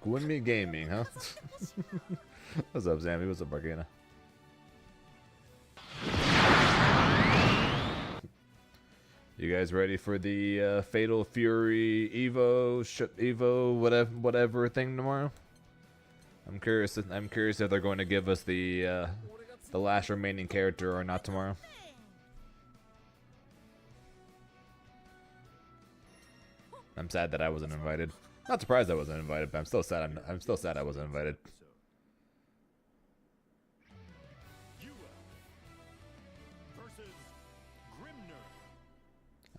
Grimnir Gaming, huh? What's up, Zammy? What's up, Bargana? You guys ready for the Fatal Fury Evo whatever thing tomorrow? I'm curious if they're going to give us the last remaining character or not tomorrow. I'm sad that I wasn't invited. Not surprised I wasn't invited, but I'm still sad. I'm still sad I wasn't invited.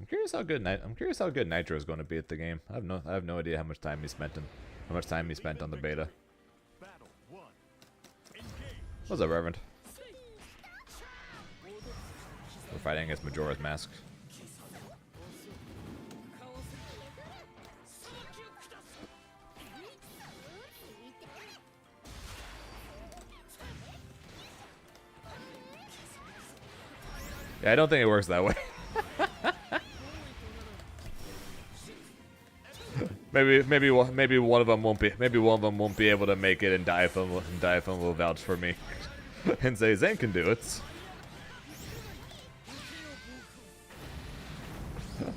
I'm curious how good Nitro is going to be at the game. I have no idea how much time he spent on the beta. What's up, Reverend? We're fighting against Majora's Mask. Yeah, I don't think it works that way. maybe one of them won't be able to make it, and Diaphone will vouch for me and say Zen can do it.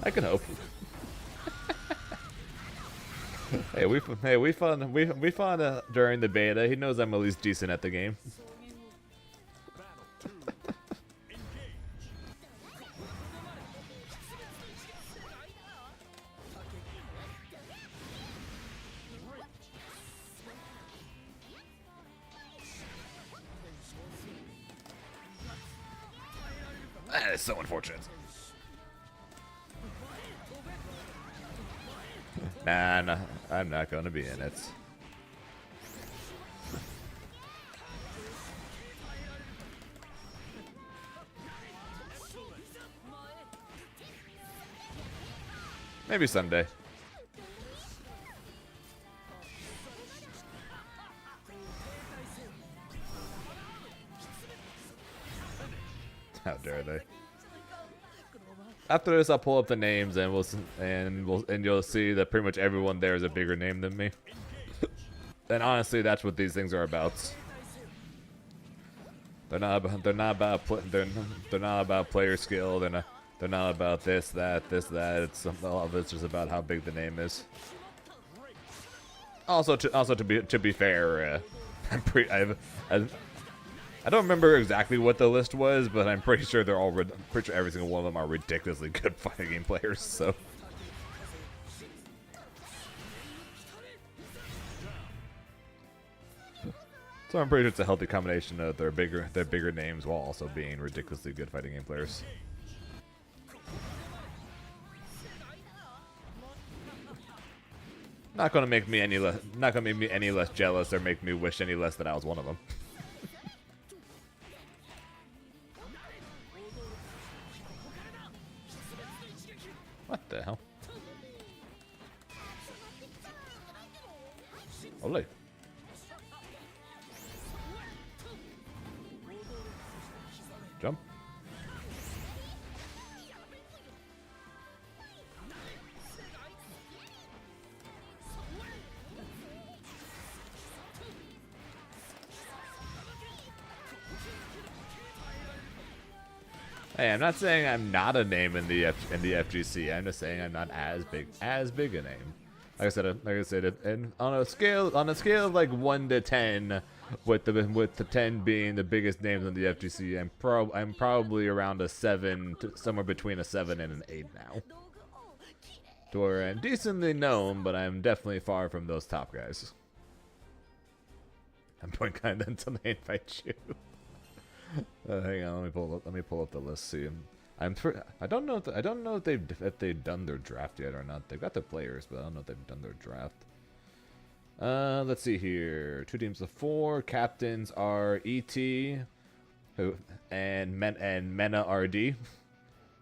I can hope. Hey, we fought during the beta. He knows I'm at least decent at the game. That is so unfortunate. Nah, I'm not gonna be in it. Maybe someday. How dare they? After this, I'll pull up the names, and you'll see that pretty much everyone there is a bigger name than me. And honestly, that's what these things are about. They're not about player skill. They're not about this, that. It's all of it's just about how big the name is. Also, to be fair, I don't remember exactly what the list was, but I'm pretty sure every single one of them are ridiculously good fighting game players. So I'm pretty sure it's a healthy combination of their bigger names while also being ridiculously good fighting game players. Not gonna make me any less jealous or make me wish any less that I was one of them. What the hell? Ole. Jump. Hey, I'm not saying I'm not a name in the FGC. I'm just saying I'm not as big a name. Like I said, and on a scale of like 1 to 10, with the 10 being the biggest names in the FGC, I'm probably around a 7, somewhere between a 7 and an 8 now. To where I'm decently known, but I'm definitely far from those top guys. I'm doing kind of until they invite you. Hang on, let me pull up the list. See, I don't know if they've done their draft yet or not. They've got the players, but I don't know if they've done their draft. Let's see here. 2 teams of 4. Captains are ET, and Mena RD.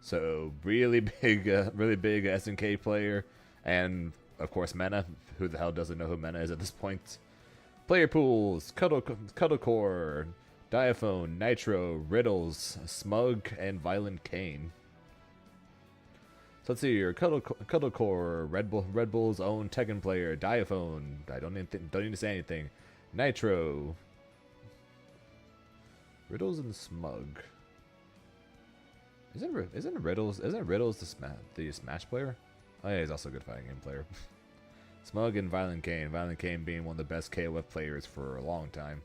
So really big SNK player, and of course Mena. Who the hell doesn't know who Mena is at this point? Player pools: Cuddlecore, Diaphone, Nitro, Riddles, Smug, and Violent Kane. So let's see here. Cuddlecore, Red Bull's own Tekken player, Diaphone. I don't need to say anything. Nitro, Riddles, and Smug. Isn't Riddles the Smash player? Oh yeah, he's also a good fighting game player. Smug and Violent Kane. Violent Kane being one of the best KOF players for a long time.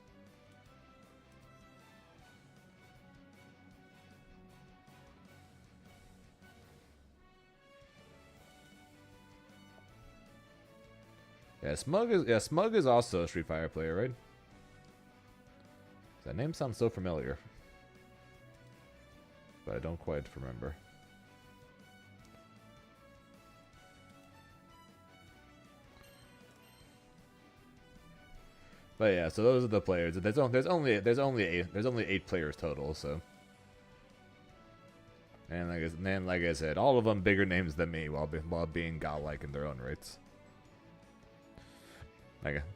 Smug is also a Street Fighter player, right? That name sounds so familiar, but I don't quite remember. But yeah, so those are the players. There's only 8 players total. So, and like I said, all of them bigger names than me, while being godlike in their own rights.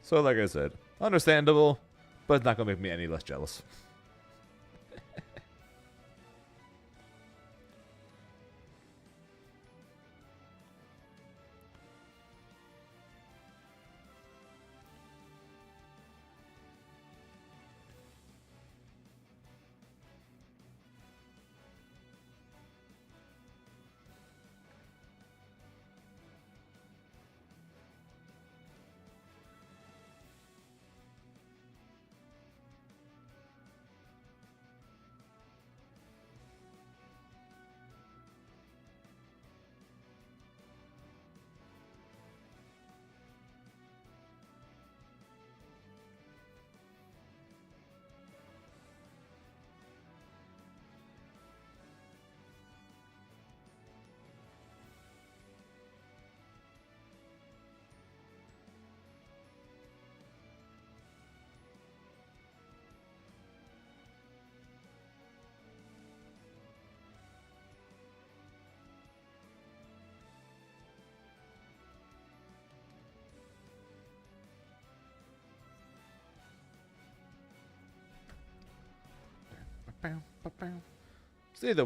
So like I said, understandable, but it's not gonna make me any less jealous. So either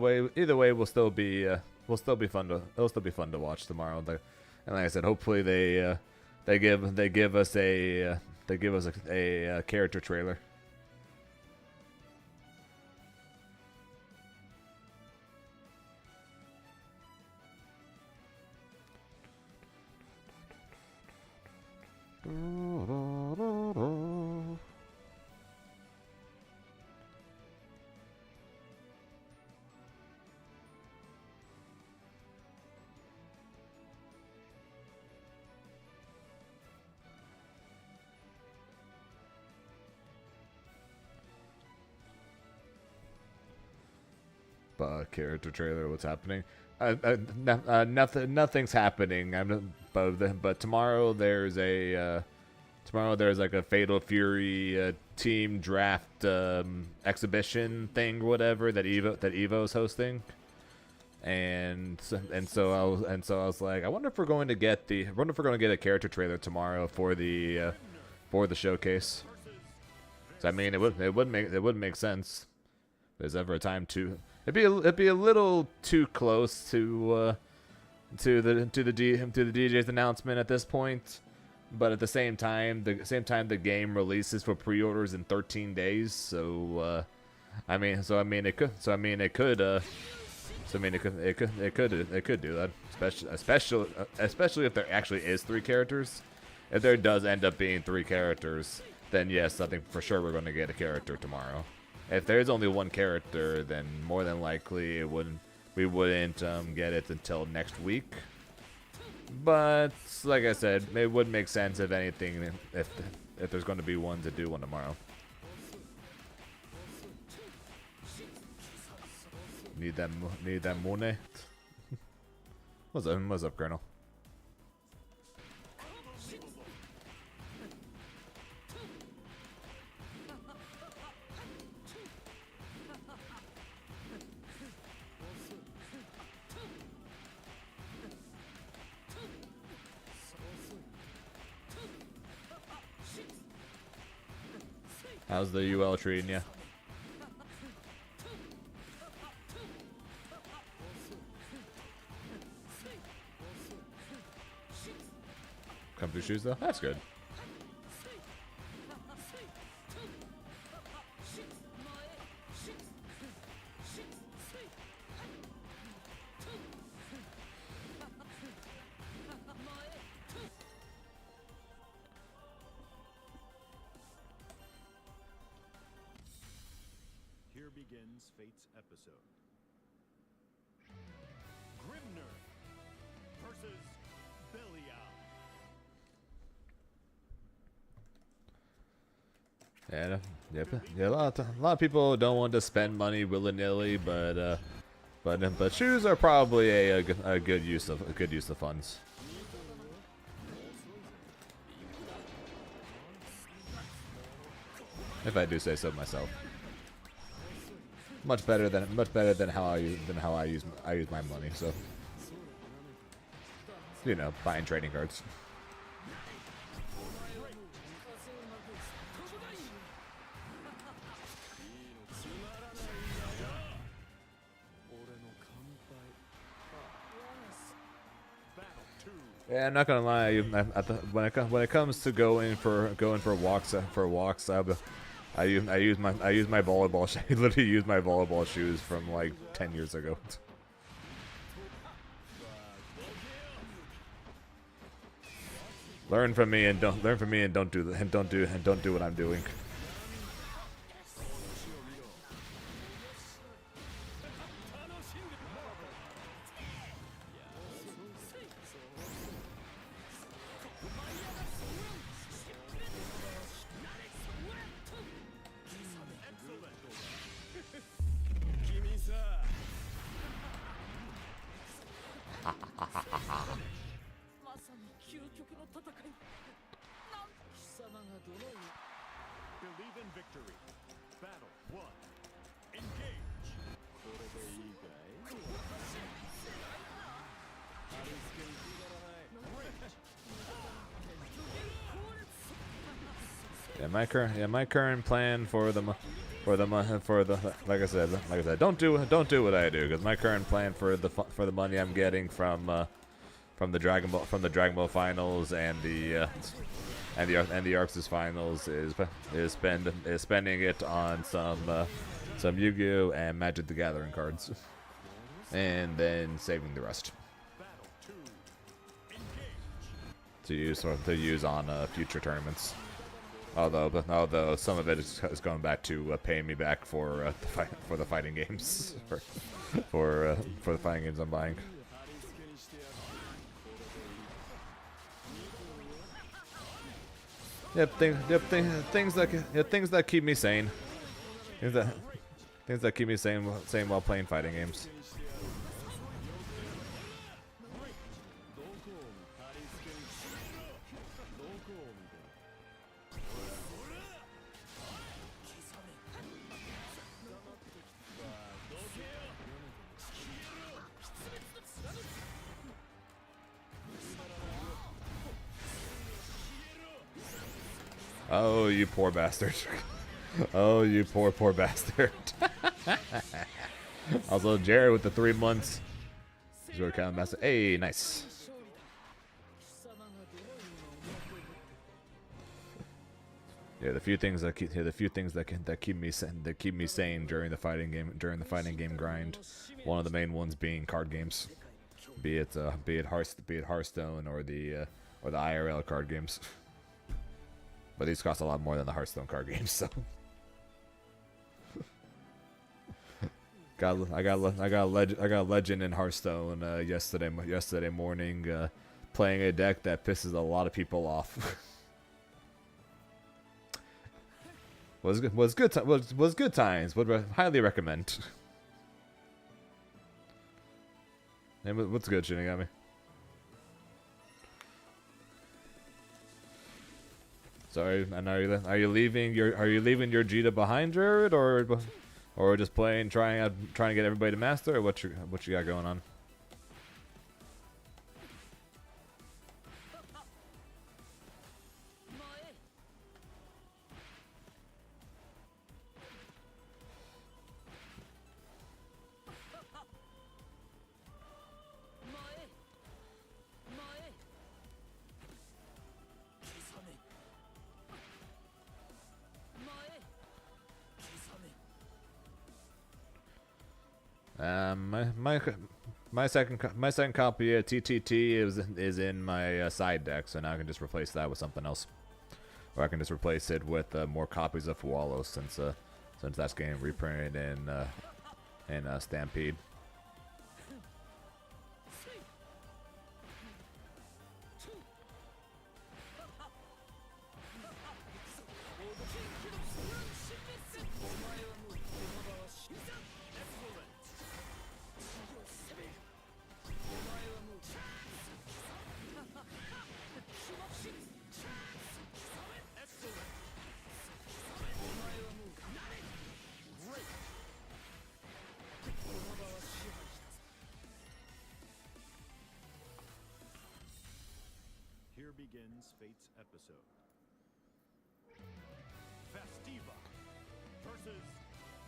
way, we'll still be fun to watch tomorrow. And like I said, hopefully they give us a character trailer. Character trailer. What's happening? Nothing's happening. But tomorrow there's like a Fatal Fury team draft exhibition thing, whatever that Evo's hosting. And so I was like, I wonder if we're going to get a character trailer tomorrow for the showcase. So I mean, it would make sense. If there's ever a time to. It'd be a little too close to the DJ's announcement at this point, but at the same time the game releases for pre-orders in 13 days. So it could do that, especially if there actually is 3 characters. If there does end up being 3 characters, then yes, I think for sure we're going to get a character tomorrow. If there's only 1 character, then more than likely we wouldn't get it until next week. But like I said, it would make sense if anything, if there's going to be one, to do one tomorrow. Need that Mone. What's up, Colonel? How's the UL treating you? Comfy shoes though? That's good. Here begins Fate's episode. Grimnir versus Belial. Yeah, yep, yeah. A lot of people don't want to spend money willy-nilly, but shoes are probably a good use of funds. If I do say so myself. Much better than how I use my money. So, you know, buying trading cards. Yeah, I'm not gonna lie. When it comes to going for walks, I use my volleyball shoes. I literally use my volleyball shoes from like 10 years ago. Learn from me and don't do what I'm doing. Believe in victory. Battle 1. Engage. My current plan for the like I said, don't do what I do, because my current plan for the money I'm getting from the Dragon Ball finals and the Arxis finals is spending it on some Yu-Gi-Oh and Magic the Gathering cards, and then saving the rest to use on future tournaments. Although some of it is going back to paying me back for the fighting games for the fighting games I'm buying. Things that keep me sane. Things that keep me sane while playing fighting games. Oh, you poor bastard. Oh, you poor bastard. Also, Jared with the 3 months. Zero count master. Hey, nice. Yeah, the few things that keep me sane during the fighting game grind. One of the main ones being card games, be it Hearthstone or the IRL card games. But these cost a lot more than the Hearthstone card games, so. I got a legend in Hearthstone yesterday morning, playing a deck that pisses a lot of people off. was good times. Would highly recommend. And what's good, Shinigami? Sorry, and are you leaving your Jita behind, Jared, or just trying to get everybody to master, or what you got going on? my second copy of TTT is in my side deck, so now I can just replace that with something else, or I can just replace it with more copies of Fualos since that's getting reprinted in Stampede. Here begins Fate's episode. Festiva versus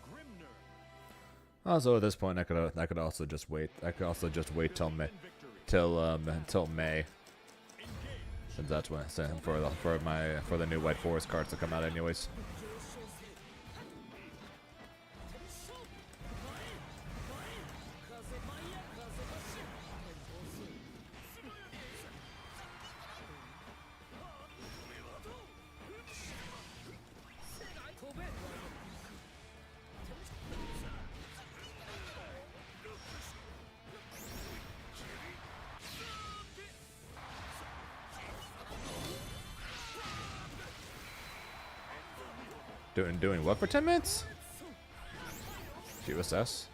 Grimnir. Also, at this point, I could also just wait. I could also just wait till May, until May, since that's when for the new White Forest cards to come out, anyways. Doing what for 10 minutes? QSS.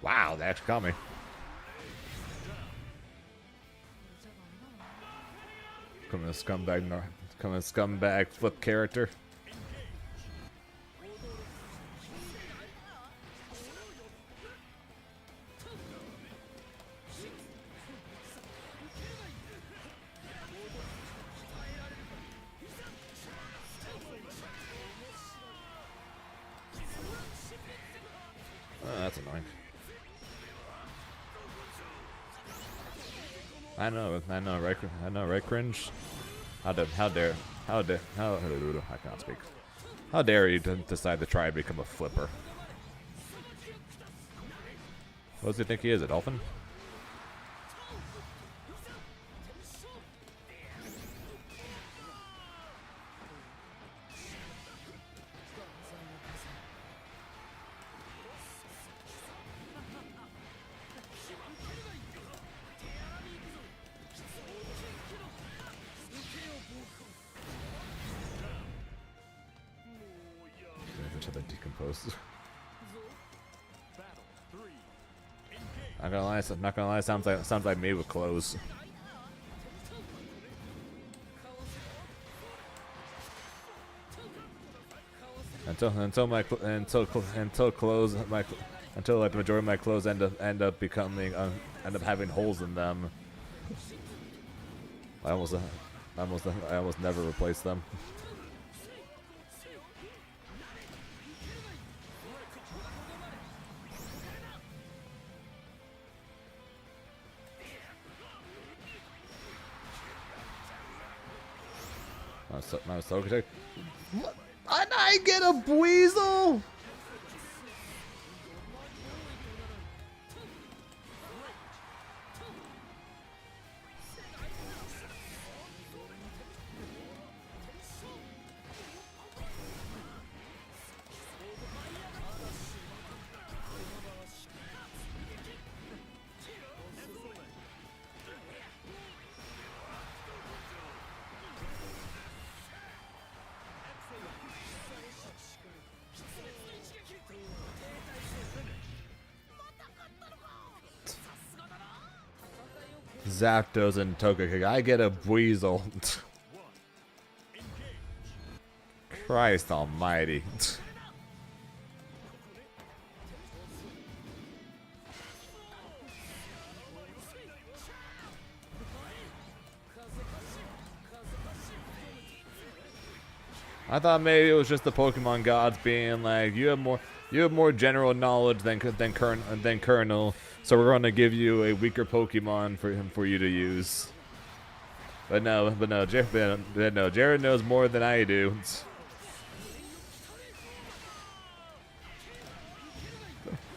Wow, they actually caught me. Coming a scumbag flip character. Oh, that's annoying. I know, right, cringe? I cannot speak. How dare you decide to try and become a flipper? What does he think he is, a dolphin? Until they decompose. Not gonna lie, sounds like me with clothes. Until like the majority of my clothes end up having holes in them. I almost never replace them. My Sokotek. What? And I get a Buizel? Zapdos and Togekick. I get a Buizel. Christ almighty. I thought maybe it was just the Pokemon gods being like, you have more general knowledge than Colonel, so we're gonna give you a weaker Pokemon for you to use. But no, Jared knows more than I do.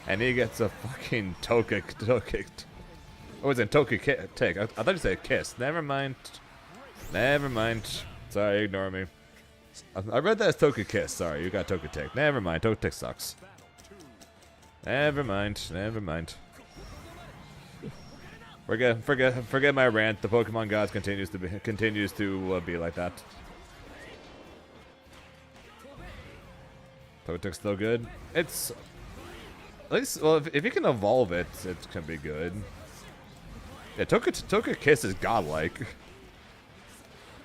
And he gets a fucking Toka. Oh, it's a Toka Tick. I thought you said Kiss. Never mind. Never mind. Sorry, ignore me. I read that as Toka Kiss. Sorry, you got Toka Tick. Never mind. Toka Tick sucks. Never mind. Never mind. Forget my rant. The Pokemon gods continues to be like that. Toka Tick's still good. It's at least, well, if you can evolve it, it can be good. Yeah, Toka Kiss is godlike.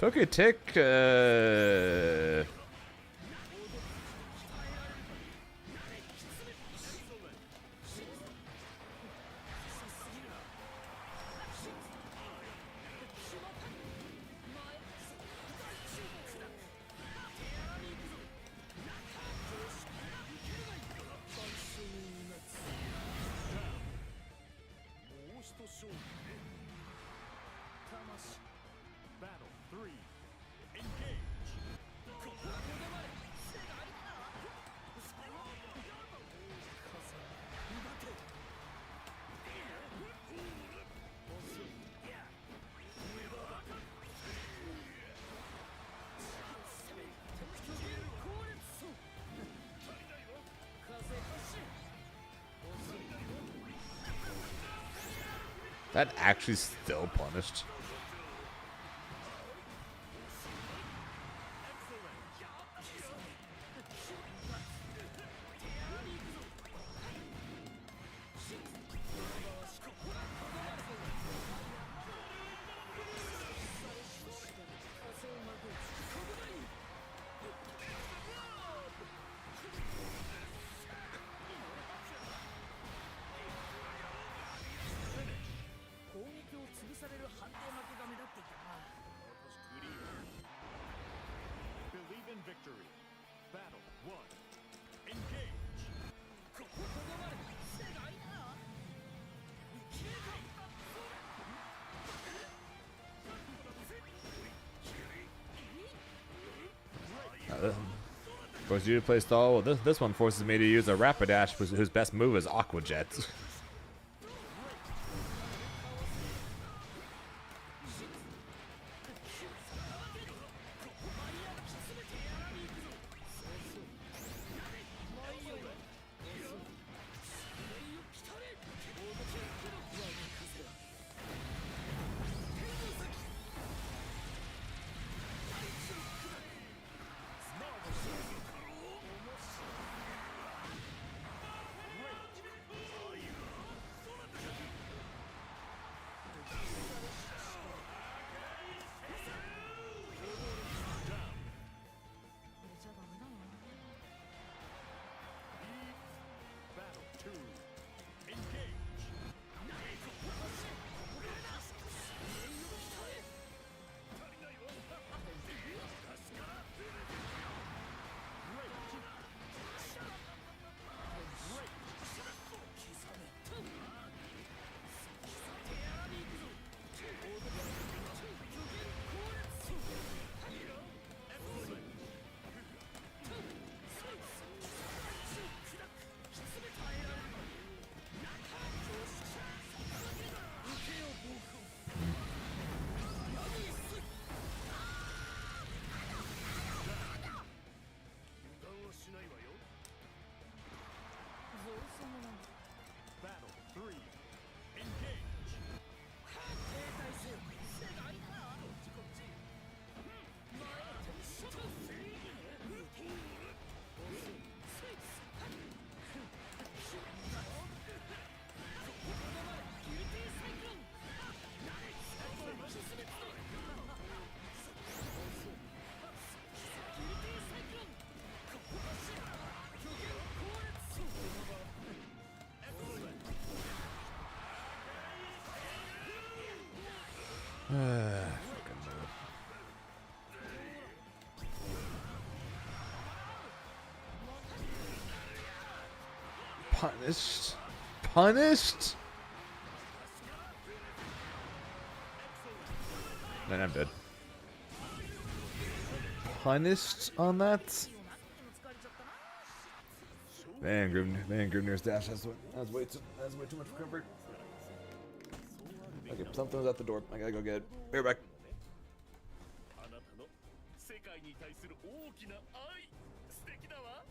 Toka Tick, Battle 3. Engage. that actually still punished. Believe in victory. Battle 1. Engage. Forces you to play stall. Well, this one forces me to use a Rapidash whose best move is Aqua Jet. Punished. Punished? Man, I'm dead. Punished on that? Man, Grimnir's dash has way too much comfort. Okay, something's at the door. I gotta go get it. Be right back. あなたの世界に対する大きな愛、素敵だわ。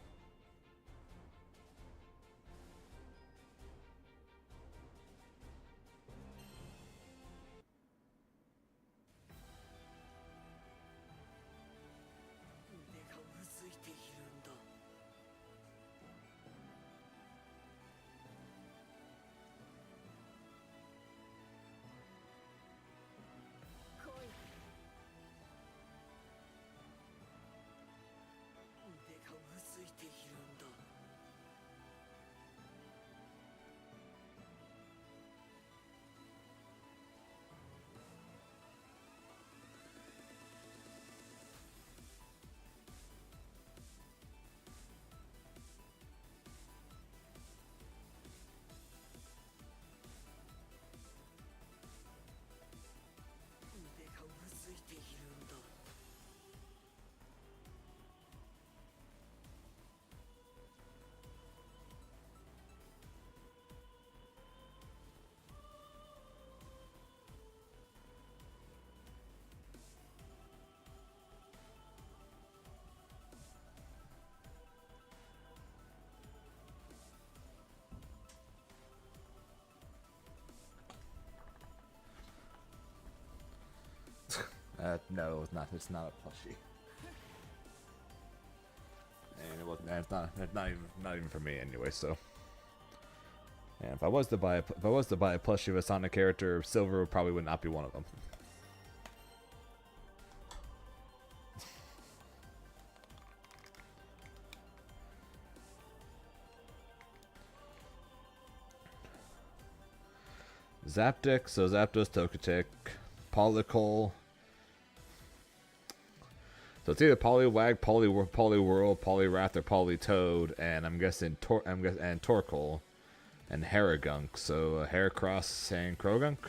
腕がうずいているんだ。来い。腕がうずいているんだ。腕がうずいているんだ。No, it's not. It's not a plushie. And it wasn't. It's not even for me anyway. So, and if I was to buy a plushie of a Sonic character, Silver probably would not be one of them. Zapdos, so Zapdos, Togetic, Polycole. So it's either Poliwag, Poliwhirl, Poliwrath, or Politoed, and I'm guessing and Torkoal, and Harragunk. So Heracross and Krogunk.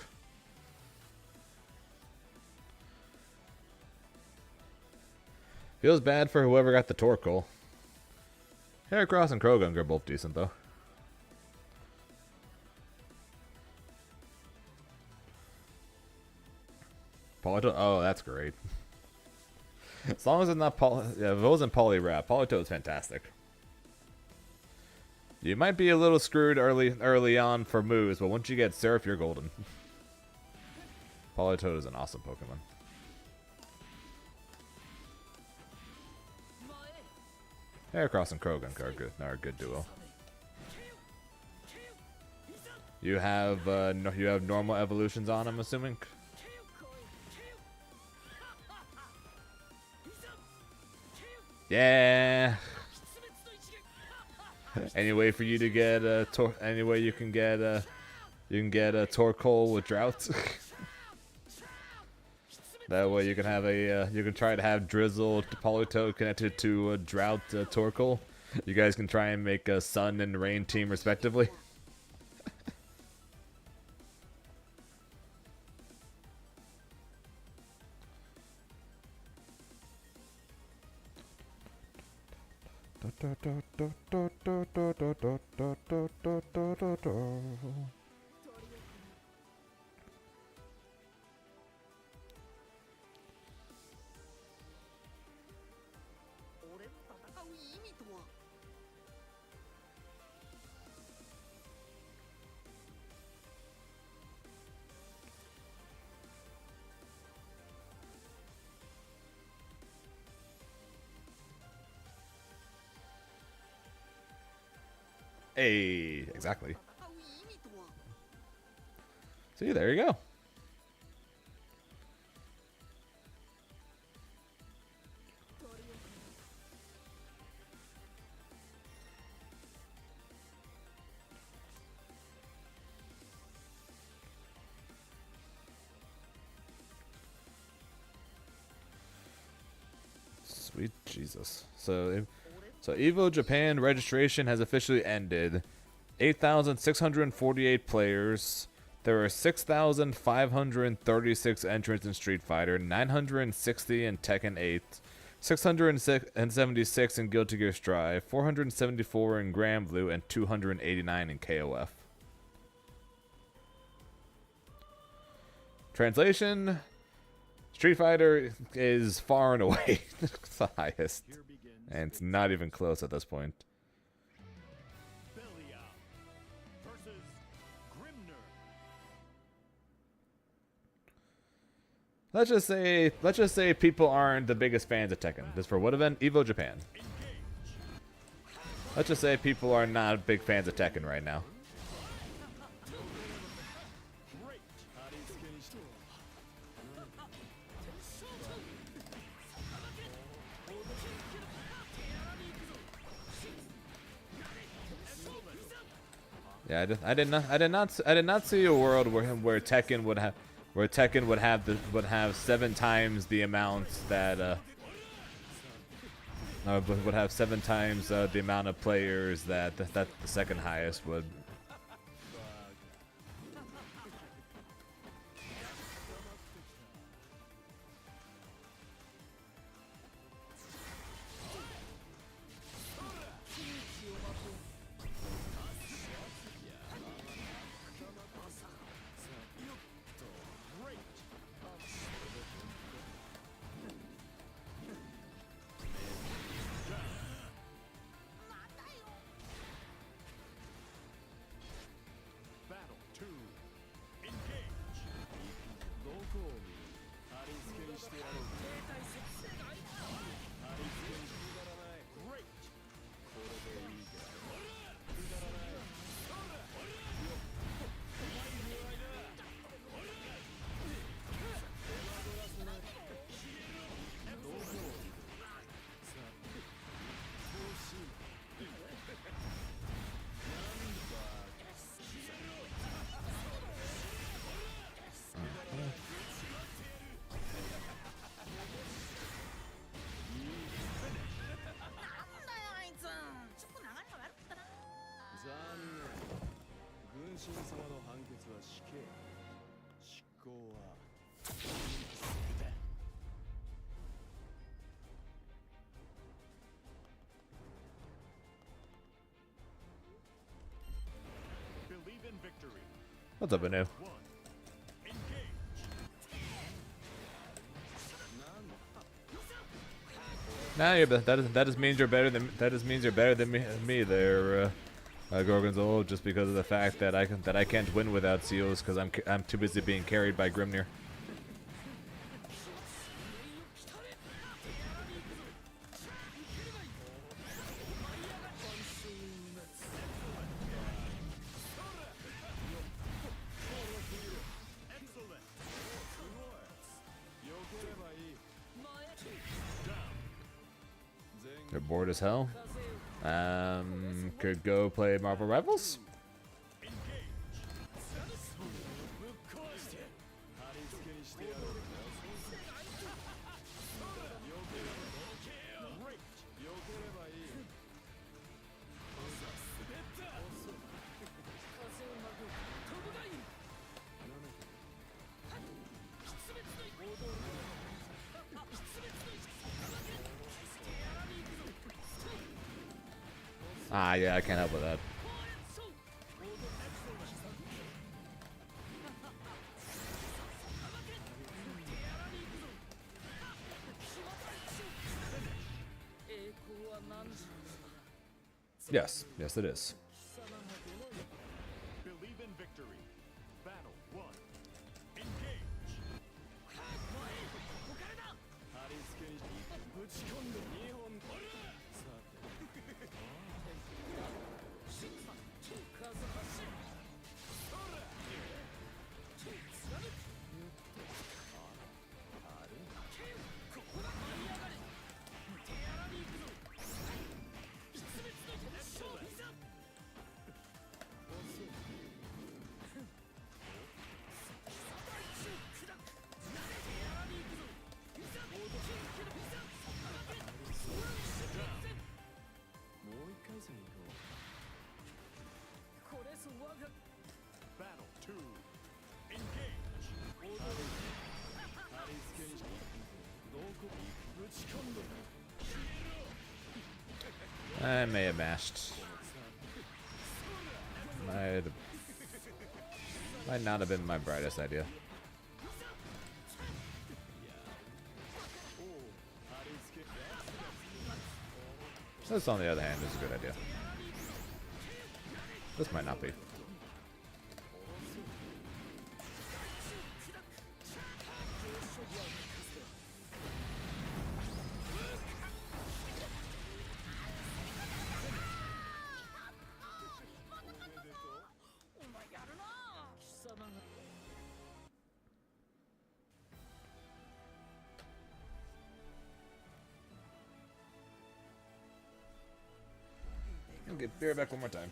Feels bad for whoever got the Torkoal. Heracross and Krogunk are both decent though. Politoed, oh, that's great. As long as it's not if it wasn't Poliwrath, Politoed's fantastic. You might be a little screwed early on for moves, but once you get Surf, you're golden. Politoed is an awesome Pokemon. Heracross and Krogunk are a good duo. You have normal evolutions on, I'm assuming. Yeah. Any way for you to get any way you can get a Torkoal with Drought. That way you can have you can try to have Drizzle to Politoed connected to a Drought Torkoal. You guys can try and make a Sun and Rain team respectively. Hey, exactly. See, there you go. Sweet Jesus. So Evo Japan registration has officially ended. 8,648 players. There are 6,536 entrants in Street Fighter, 960 in Tekken 8, 676 in Guilty Gear Strive, 474 in Grand Blue, and 289 in KOF. Translation: Street Fighter is far and away the highest, and it's not even close at this point. versus Grimnir. Let's just say people aren't the biggest fans of Tekken. Just for what event? Evo Japan. Let's just say people are not big fans of Tekken right now. Yeah, I did not see a world where Tekken would have 7 times the amount that would have 7 times the amount of players that the second highest would. Believe in victory. What's up, Anu? Nah, that just means you're better than me there, Gorgonzola, just because of the fact that I can't win without seals because I'm too busy being carried by Grimnir. They're bored as hell. Could go play Marvel Rivals. Ah, yeah, I can't help with that. Yes, yes, it is. Believe in victory. Battle 1. Engage. I may have mashed. Might not have been my brightest idea. This, on the other hand, is a good idea. This might not be. I'll get beer back one more time.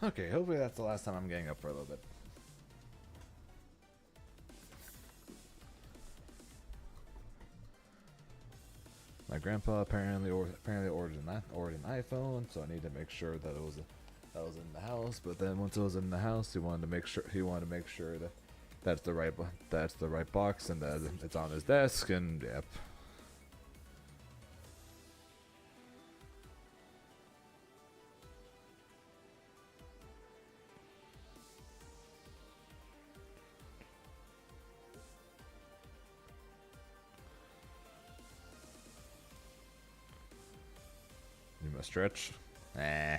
Okay, hopefully that's the last time I'm getting up for a little bit. My grandpa apparently ordered an iPhone, so I need to make sure that it was in the house. But then once it was in the house, he wanted to make sure that that's the right box and that it's on his desk. And yep. You must stretch. Eh.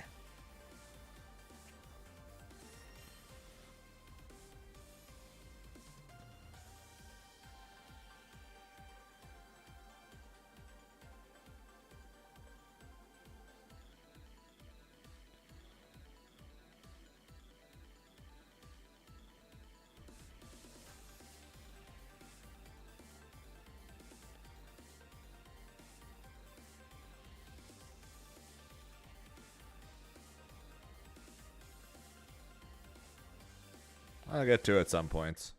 I'll get to it at some points.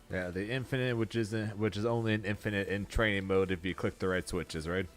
Yeah, the infinite, which is only an infinite in training mode if you click the right switches, right?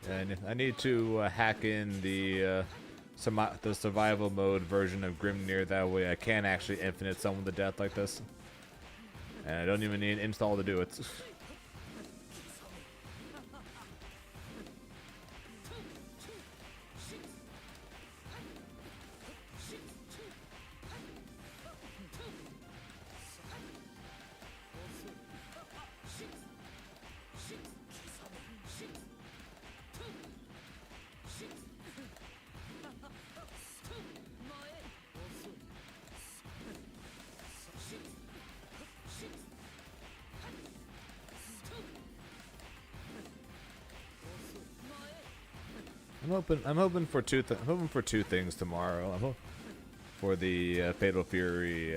And I need to hack in the survival mode version of Grimnir. That way I can actually infinite someone to death like this. And I don't even need an install to do it. I'm hoping for I'm hoping for two things tomorrow. For the Fatal Fury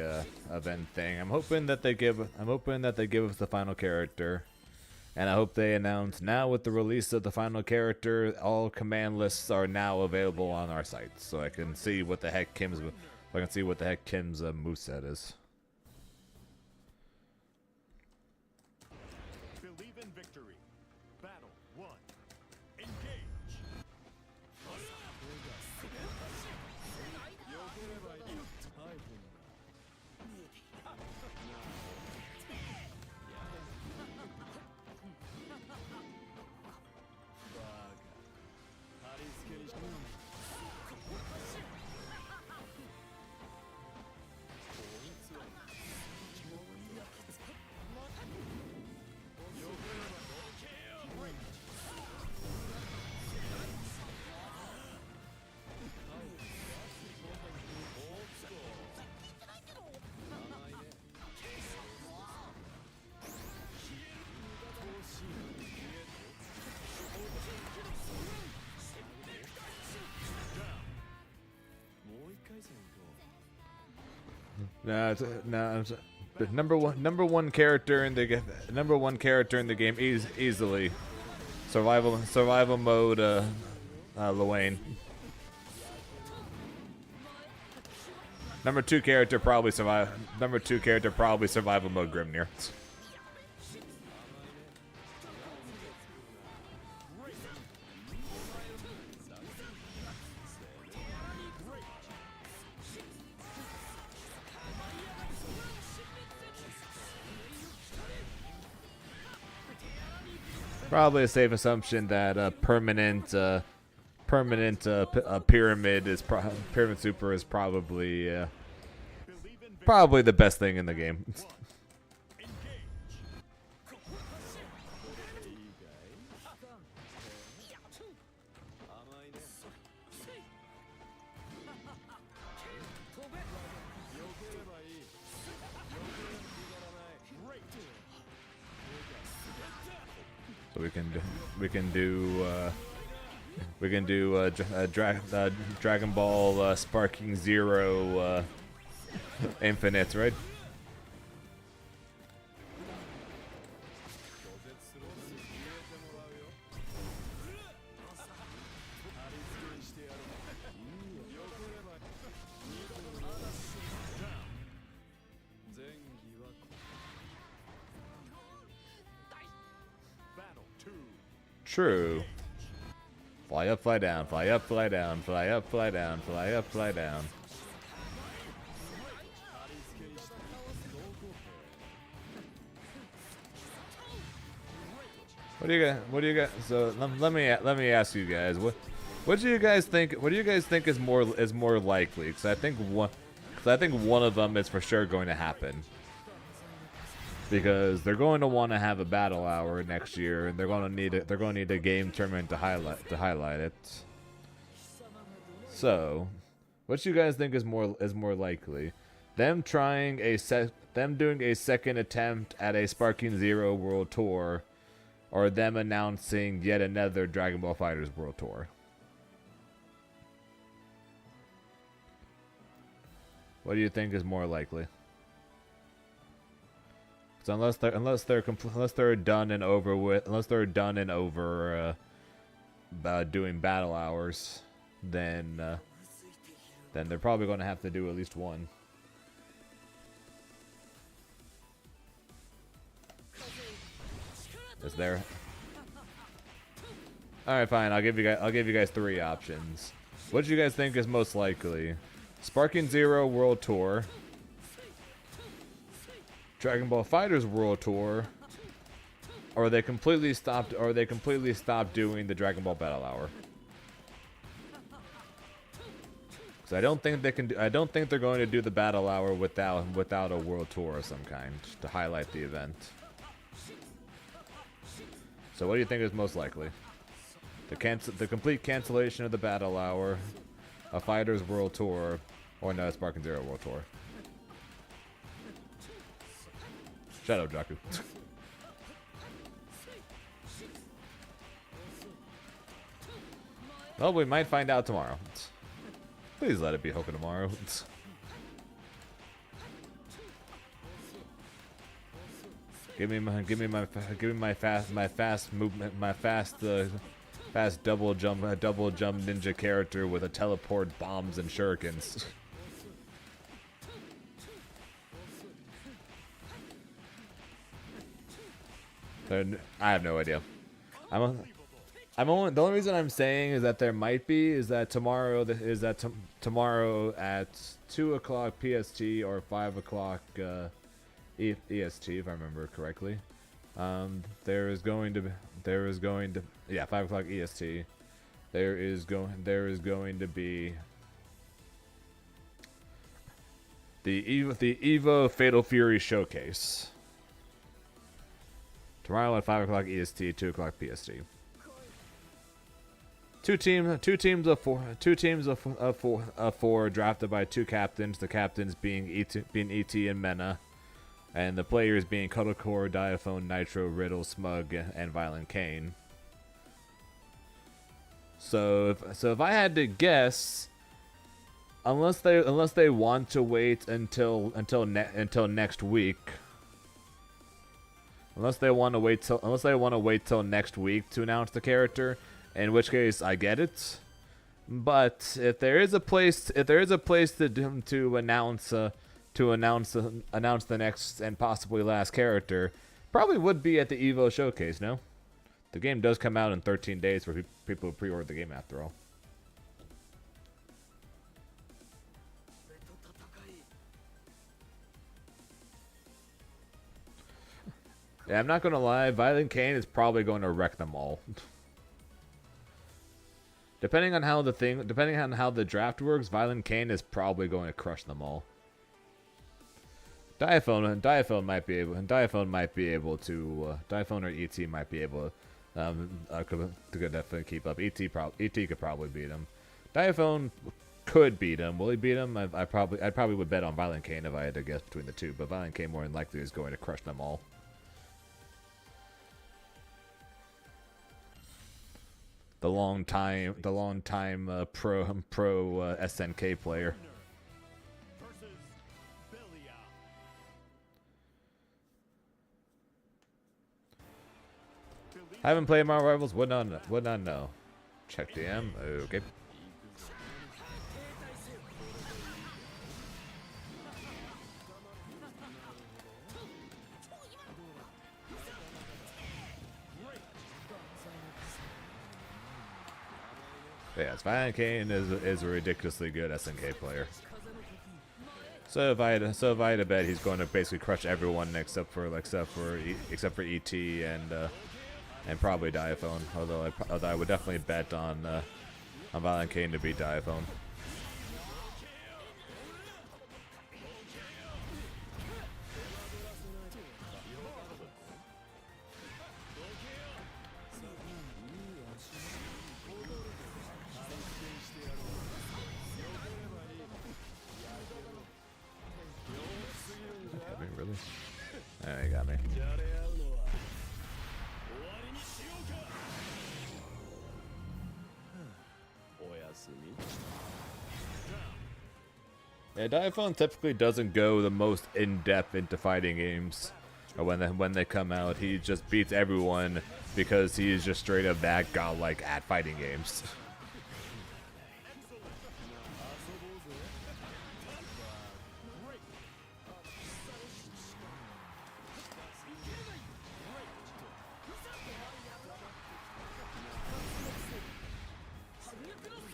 event thing. I'm hoping that they give us the final character, and I hope they announce now with the release of the final character, all command lists are now available on our site, so I can see what the heck Kim's moveset is. Believe in victory. Battle 1. Engage. The number one character in the game easily survival mode Luane. Number two character probably survival mode Grimnir. Probably a safe assumption that permanent pyramid super is probably the best thing in the game. So we can do Dragon Ball Sparking Zero Infinite, right? True. Fly up, fly down, fly up, fly down, fly up, fly down, fly up, fly down. What do you guys? So let me ask you guys, what do you guys think? What do you guys think is more likely? Because I think one of them is for sure going to happen. Because they're going to want to have a battle hour next year, and they're going to need a game tournament to highlight it. So, what do you guys think is more likely? Them doing a second attempt at a Sparking Zero World Tour, or them announcing yet another Dragon Ball FighterZ World Tour? What do you think is more likely? So unless they're done and over doing battle hours, then they're probably going to have to do at least one. Is there? All right, fine. I'll give you guys three options. What do you guys think is most likely? Sparking Zero World Tour, Dragon Ball FighterZ World Tour, or they completely stopped doing the Dragon Ball Battle Hour. So I don't think they're going to do the Battle Hour without a World Tour of some kind to highlight the event. So what do you think is most likely? The complete cancellation of the Battle Hour, a FighterZ World Tour, or no Sparking Zero World Tour? Shadow Jaku. Well, we might find out tomorrow. Please let it be Hoka tomorrow. Give me my fast movement, fast double jump ninja character with a teleport, bombs, and shurikens. I have no idea. The only reason I'm saying is that there might be is that tomorrow tomorrow at 2 o'clock PST or 5 o'clock EST, if I remember correctly. There is going to 5 o'clock EST. There is going to be the Evo Fatal Fury showcase tomorrow at 5 o'clock EST, 2 o'clock PST. Two teams of four drafted by two captains. The captains being ET and Mena, and the players being Cuddlecore, Diaphone, Nitro, Riddle, Smug, and Violent Kane. So if I had to guess, unless they want to wait until next week, unless they want to wait till next week to announce the character, in which case I get it. But if there is a place to announce the next and possibly last character, probably would be at the Evo showcase. No, the game does come out in 13 days for people who pre-order the game after all. Yeah, I'm not gonna lie, Violent Kane is probably going to wreck them all. Depending on how the draft works, Violent Kane is probably going to crush them all. Diaphone might be able to. Diaphone or ET might be able to definitely keep up. ET could probably beat him. Diaphone could beat him. Will he beat him? I probably would bet on Violent Kane if I had to guess between the two. But Violent Kane more than likely is going to crush them all. The long time pro SNK player. I haven't played Marvel Rivals. Would not know. Check DM. Okay. Yeah, Violent Kane is a ridiculously good SNK player. So if I had to bet, he's going to basically crush everyone except for ET and probably Diaphone. Although I would definitely bet on Violent Kane to beat Diaphone. Really? Oh, you got me. Yeah, Diaphone typically doesn't go the most in-depth into fighting games. Or when they come out, he just beats everyone because he is just straight up that godlike at fighting games.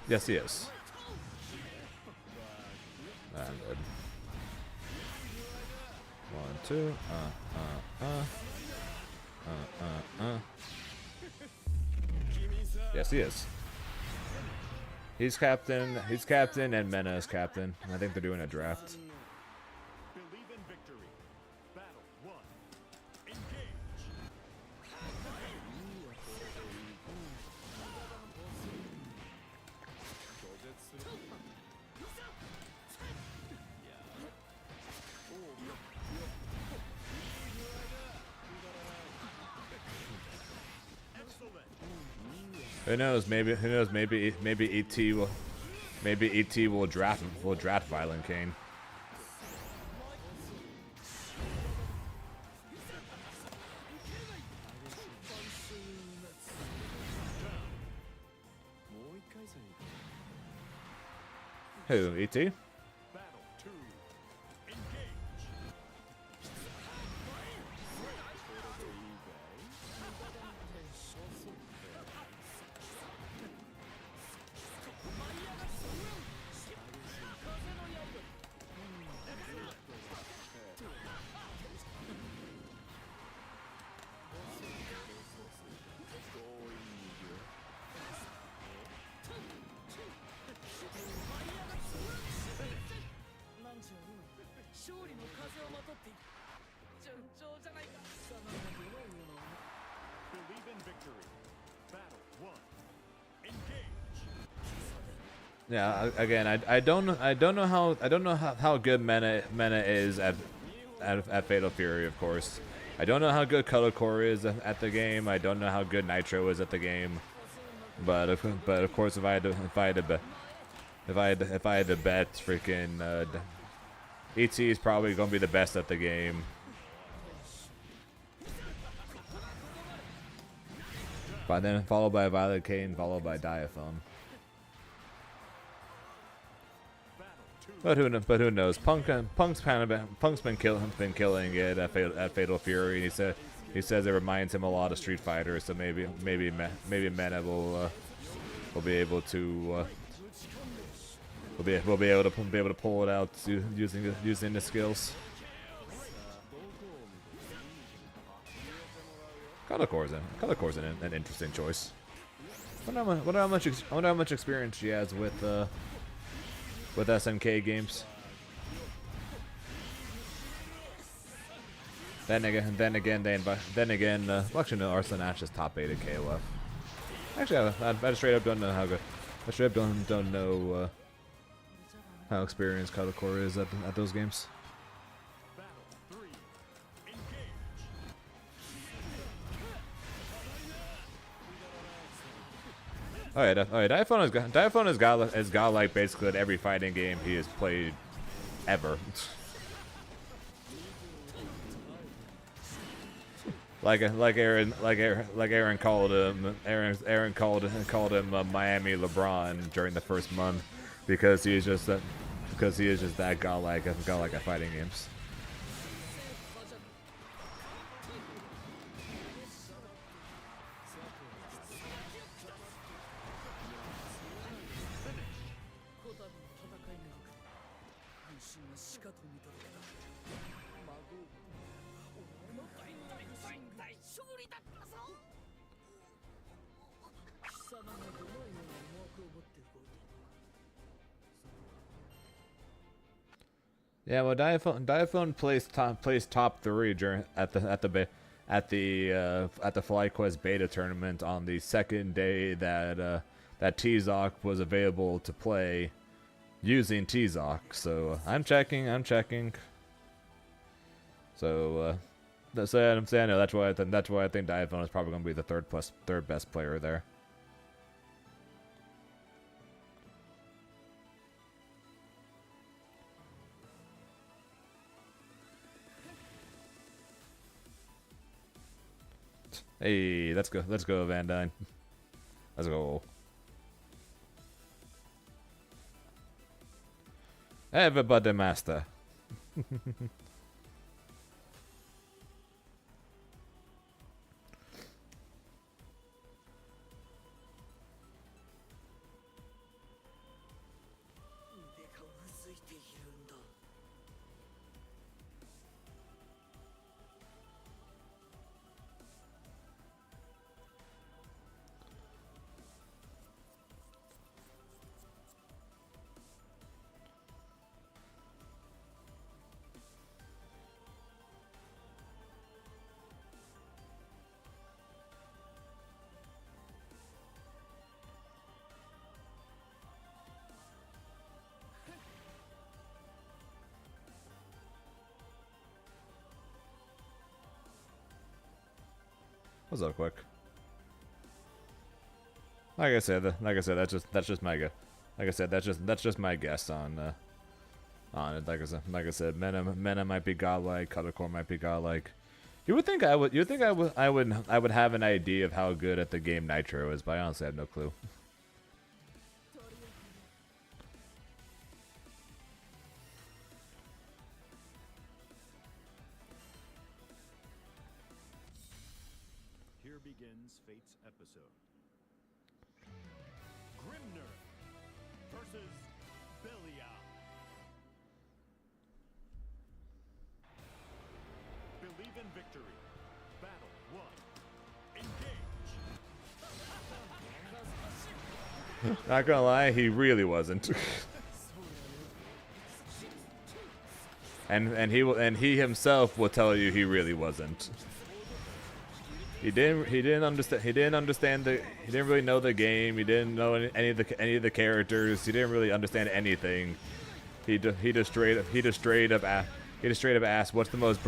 Yes, he is. I'm good. 1, 2. Yes, he is. He's captain. He's captain, and Mena is captain. I think they're doing a draft. Believe in victory. Battle 1. Engage. Excellent. Who knows? Maybe who knows? Maybe ET will draft Violent Kane. もう一回戦に行こ Who? ET? う Battle 2 Engage これでいいかい なんじゃろう勝利の風をまとっている順調じゃないか貴様が出ないよな Believe in victory Battle 1 Engage Yeah. Again, I don't know how good Mena is at Fatal Fury. Of course, I don't know how good Color is at the game. I don't know how good Nitro is at the game. But of course, if I had to bet, freaking ET is probably gonna be the best at the game. But then followed by Violet Kane, followed by Diaphone. But who knows? Punk's been killing it at Fatal Fury. And he says it reminds him a lot of Street Fighter. So maybe Mena will be able to will be able to pull it out using the skills. Colorcore's an interesting choice. I wonder how much experience she has with SNK games. Then again, well, actually no, Arslan Ash is top 8 at KOF. Actually, I straight up don't know how good. I straight up don't know how experienced Colorcore is at those games. Battle 3 Engage Alright, Diaphone has got like basically at every fighting game he has played ever. like Aaron called him Miami LeBron during the first month because he is just that godlike at fighting games. Yeah, well, Diaphone placed top 3 during at the FlyQuest beta tournament on the second day that T-Zoc was available to play using T-Zoc. So I'm checking. So I'm saying no, that's why I think Diaphone is probably going to be the third best player there. Hey, let's go, Van Dyne. Let's go. Everybody master. What's up, quick? that's just my guess. Like I said, that's just my guess on it. Like I said, Mena might be godlike, Colorcore might be godlike. You would think I would have an idea of how good at the game Nitro is, but I honestly have no clue. Here begins Fate's episode. Grimnir versus Belial. Believe in victory. Battle 1. Engage. Not gonna lie, he really wasn't. and he himself will tell you he really wasn't. He didn't really know the game. He didn't know any of the characters. He didn't really understand anything. He just straight up asked what's the most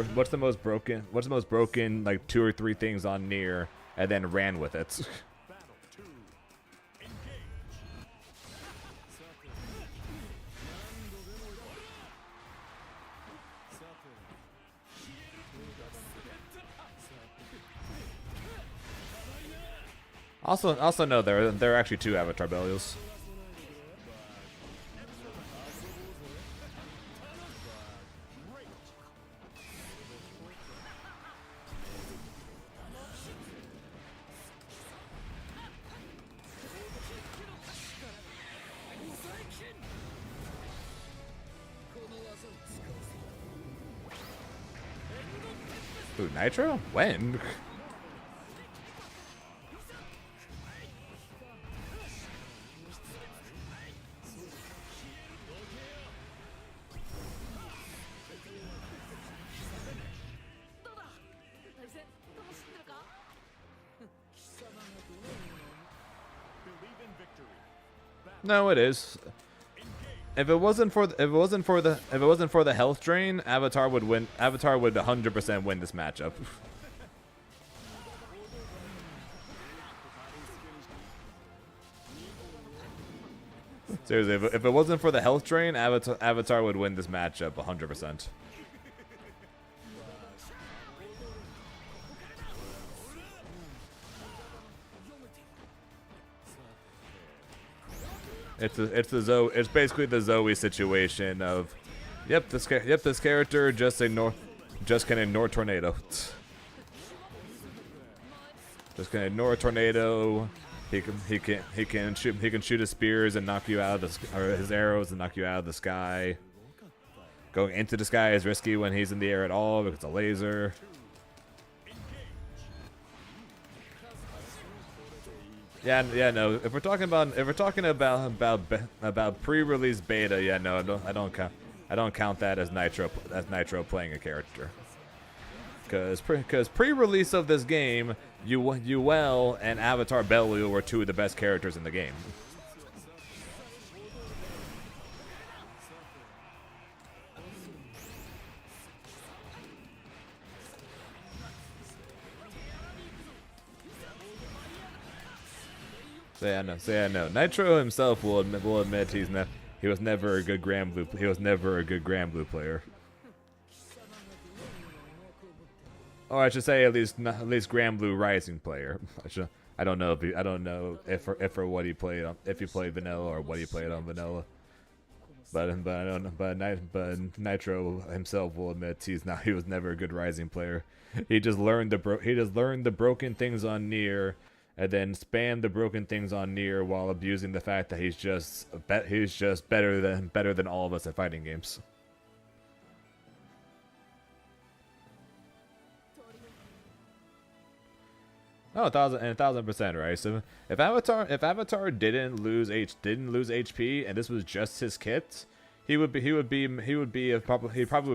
broken like 2 or 3 things on Nier, and then ran with it. Battle 2. Engage. Also no, there are actually 2 Avatar Belials. Ooh, Nitro? When? No, it is. If it wasn't for the health drain, Avatar would win. Avatar would 100% win this matchup. Seriously, if it wasn't for the health drain, Avatar would win this matchup 100%. It's basically the Zoe situation of, this character just can ignore tornado. Just can ignore tornado. He can shoot his spears and knock you out of his arrows and knock you out of the sky. Going into the sky is risky when he's in the air at all because it's a laser. Yeah, no. If we're talking about pre-release beta, yeah, no, I don't count that as Nitro playing a character. Because pre-release of this game, UL and Avatar Belial were 2 of the best characters in the game. So yeah, no. Nitro himself will admit he was never a good Granblue player. Or I should say at least Granblue Rising player. I don't know if for what he played on, if he played vanilla or what he played on vanilla. But I don't know. But Nitro himself will admit he was never a good Rising player. He just learned the broken things on Nier, and then spam the broken things on Nier while abusing the fact that he's just better than all of us at fighting games. Oh, 1,000% right. So if Avatar didn't lose HP and this was just his kit, he'd probably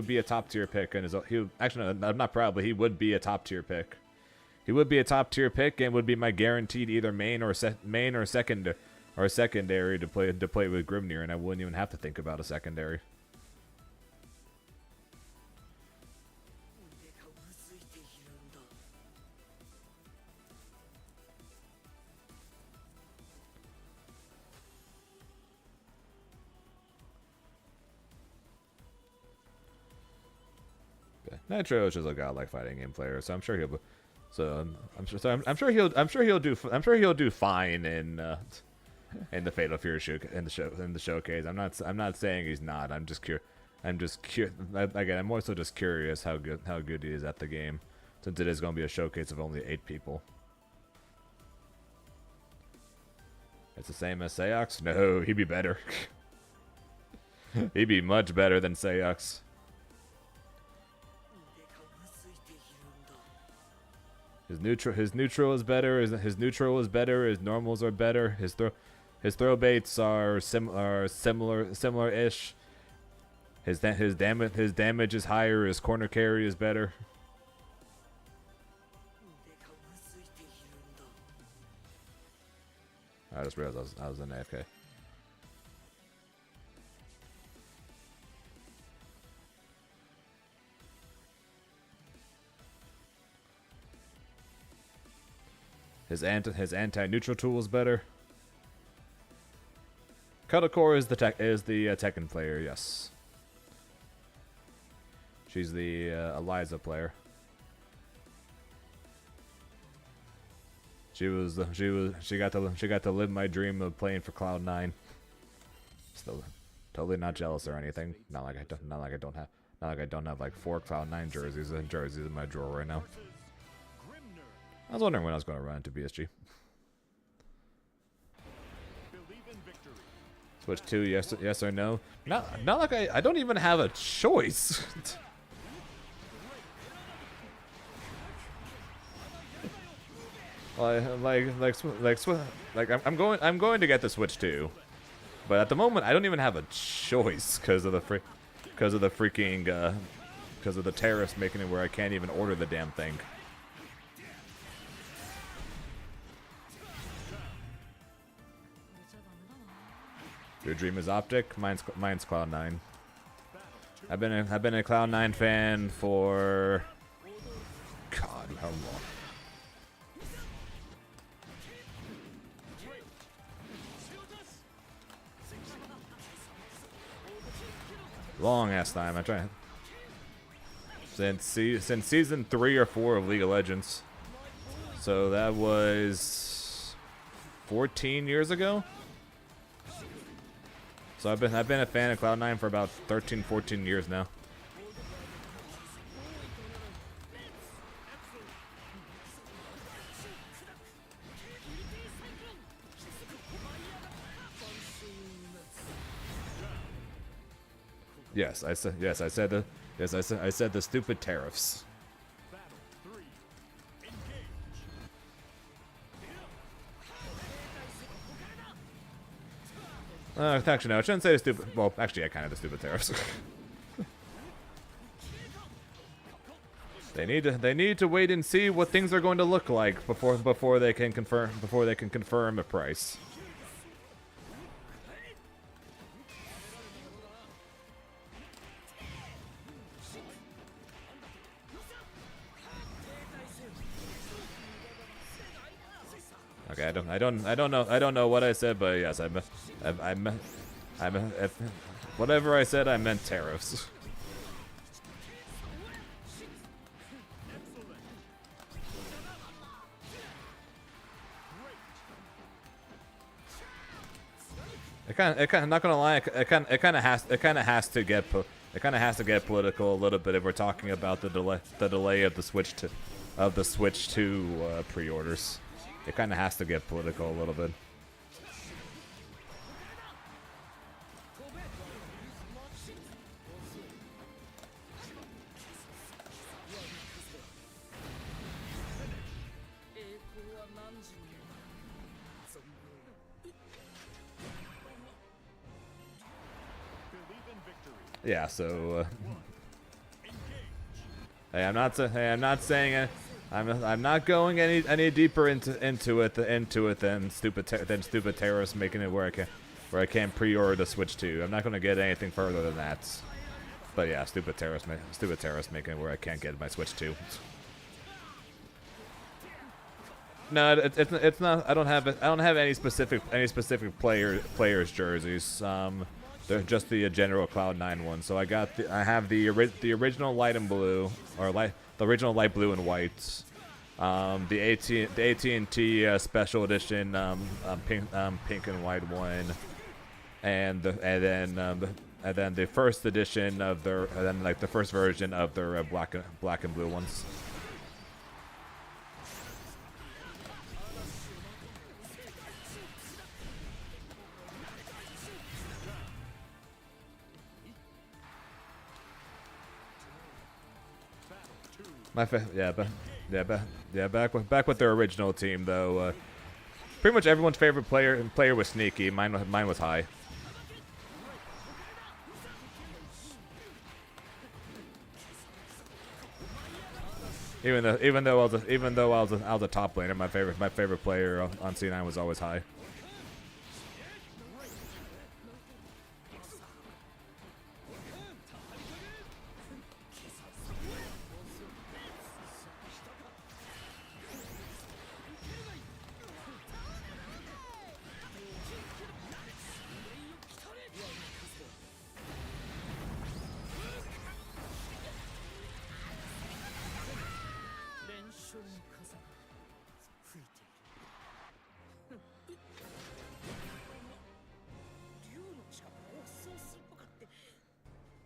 be a top tier pick. And actually no, not probably, he would be a top tier pick. He would be a top tier pick and would be my guaranteed either main or secondary to play with Grimnir, and I wouldn't even have to think about a secondary. Nitro is just a godlike fighting game player, so I'm sure he'll. So I'm sure he'll do fine in the Fatal Fury in the showcase. I'm not saying he's not. I'm just again, I'm more so just curious how good he is at the game, since it is going to be a showcase of only 8 people. It's the same as Seox? No, he'd be better. He'd be much better than Seox. His neutral is better. His neutral is better. His normals are better. His throw baits are similar-ish. His damage is higher. His corner carry is better. I just realized I was in AFK. His anti-neutral tool is better. Cuddlecore is the Tekken player, yes. She's the Eliza player. She got to live my dream of playing for Cloud9. Still totally not jealous or anything. Not like I don't have like 4 Cloud9 jerseys in my drawer right now. I was wondering when I was going to run into BSG. Switch 2, yes or no? Not like I don't even have a choice. I'm going to get the Switch 2, but at the moment I don't even have a choice because of the tariffs making it where I can't even order the damn thing. Your dream is Optic. Mine's Cloud9. I've been a Cloud9 fan for God, how long? Long ass time. I try since season 3 or 4 of League of Legends. So that was 14 years ago. So I've been a fan of Cloud9 for about 13, 14 years now. Yes, I said the stupid tariffs. Actually, no, I shouldn't say the stupid. Well, actually, I kind of the stupid tariffs. They need to wait and see what things are going to look like before they can confirm a price. Okay, I don't know what I said, but yes, whatever I said, I meant tariffs. Not gonna lie, it kind of has to get political a little bit if we're talking about the delay of the Switch 2 pre-orders. It kind of has to get political a little bit. Yeah, so hey, I'm not saying it. I'm not going any deeper into it than stupid terrorists making it where I can't pre-order the Switch 2. I'm not going to get anything further than that. But yeah, stupid terrorists making it where I can't get my Switch 2. No, it's not. I don't have any specific players jerseys. just the general Cloud9 one. So I have the original light and blue, or the original light blue and white. The AT&T special edition pink and white one, and then the first edition of their, and then like the first version of their black and blue ones. Back with their original team though. Pretty much everyone's favorite player was Sneaky. Mine was High. Even though I was a top laner, my favorite player on C9 was always High.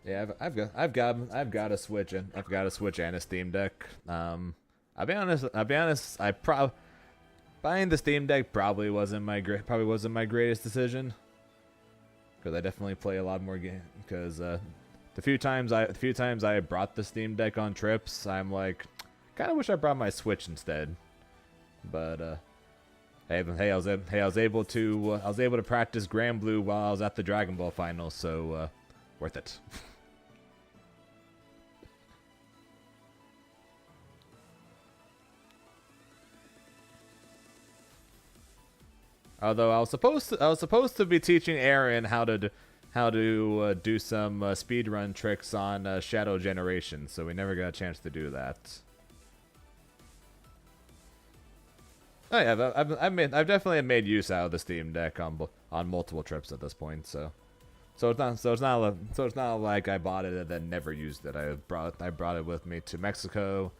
Yeah, I've got to switch and a Steam Deck. I'll be honest. Buying the Steam Deck probably wasn't my greatest decision, because I definitely play a lot more games. Because the few times I brought the Steam Deck on trips, I'm like, kind of wish I brought my Switch instead. But hey, I was able to practice Grand Blue while I was at the Dragon Ball finals, so worth it. Although I was supposed to be teaching Aaron how to do some speedrun tricks on Shadow Generation, so we never got a chance to do that. Oh yeah, I've definitely made use out of the Steam Deck on multiple trips at this point. So it's not like I bought it and then never used it. I brought it with me to Mexico.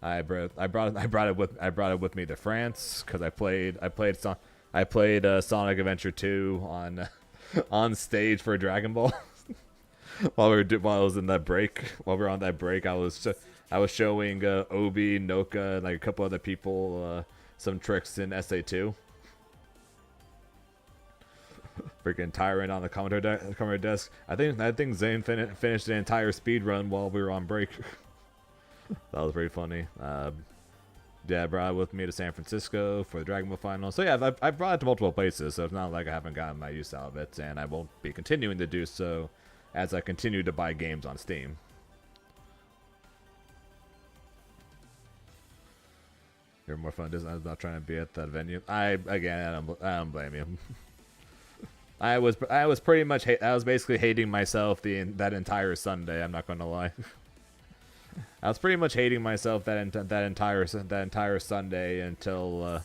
I brought it with me to France because I played Sonic Adventure 2 on stage for Dragon Ball while I was in that break. While we were on that break, I was showing Obi, Noka, and like a couple other people some tricks in SA2. Freaking Tyrant on the commentary desk. I think Zane finished the entire speed run while we were on break. That was pretty funny. Yeah, I brought it with me to San Francisco for the Dragon Ball final. So yeah, I brought it to multiple places, so it's not like I haven't gotten my use out of it, and I won't be continuing to do so as I continue to buy games on Steam. You're more fun. I'm not trying to be at that venue. I don't blame you. I was basically hating myself that entire Sunday. I'm not gonna lie. I was pretty much hating myself that entire Sunday until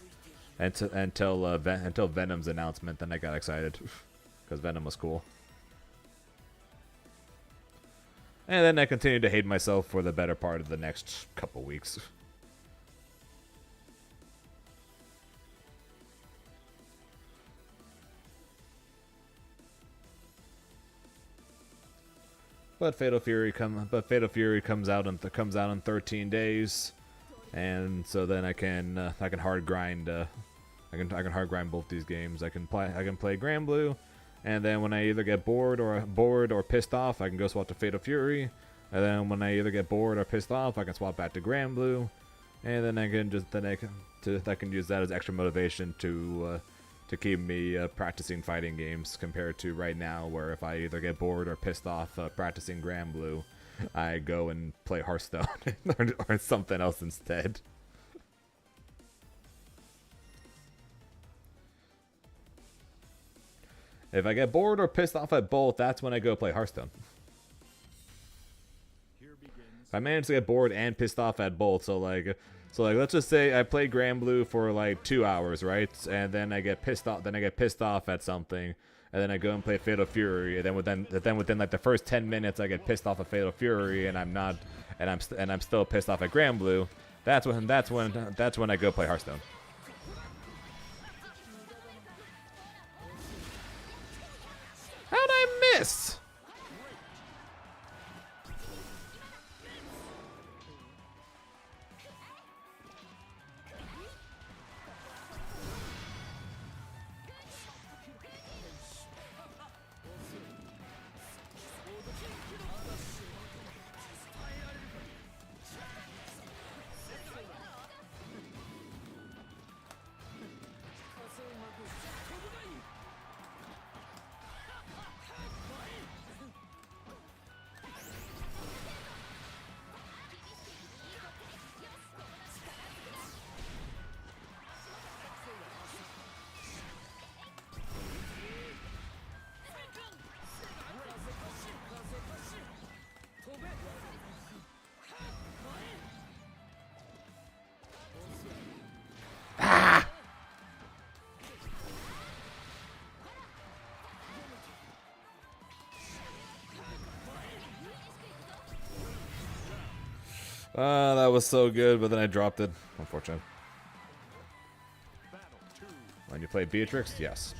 Venom's announcement. Then I got excited because Venom was cool, and then I continued to hate myself for the better part of the next couple weeks. But Fatal Fury comes out in 13 days, and so then I can hard grind. I can hard grind both these games. I can play Grand Blue, and then when I either get bored or pissed off, I can go swap to Fatal Fury, and then when I either get bored or pissed off, I can swap back to Grand Blue, and then I can use that as extra motivation to keep me practicing fighting games, compared to right now, where if I either get bored or pissed off practicing Grand Blue, I go and play Hearthstone or something else instead. If I get bored or pissed off at both, that's when I go play Hearthstone. If I manage to get bored and pissed off at both, so like So like, let's just say I play Grand Blue for like 2 hours, right? And then I get pissed off. Then I get pissed off at something, and then I go and play Fatal Fury. And then within like the first 10 minutes, I get pissed off at Fatal Fury, and I'm still pissed off at Grand Blue. That's when I go play Hearthstone. How'd I miss? That was so good, but then I dropped it. Unfortunate. When you play Beatrix, yes.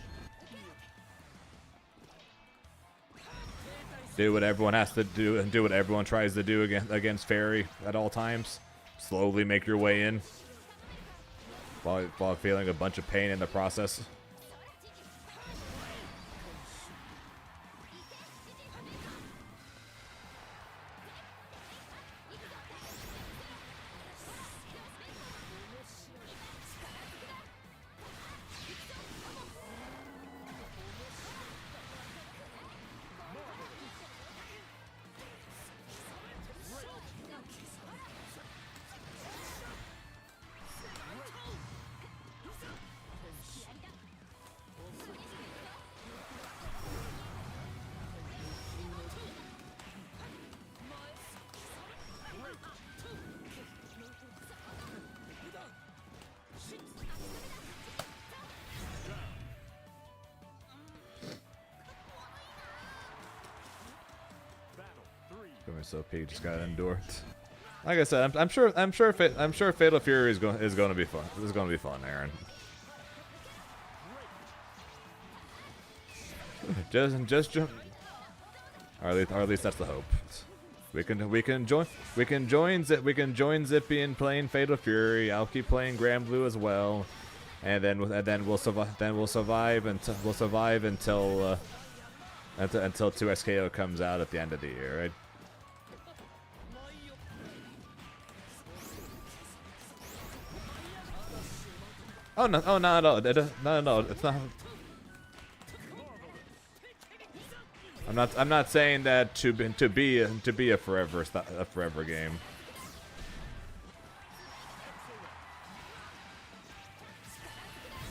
Do what everyone has to do, and do what everyone tries to do against Fairy at all times. Slowly make your way in, while feeling a bunch of pain in the process. So P just gotta endure it. Like I said, I'm sure Fatal Fury is going to be fun. This is going to be fun, Aaron. Or at least that's the hope. We can join Zippy in playing Fatal Fury. I'll keep playing Grand Blue as well, and then we'll survive. Then we'll survive until 2XKO comes out at the end of the year, right? Oh no! Oh no! No! No! It's not. I'm not saying that to be a forever game.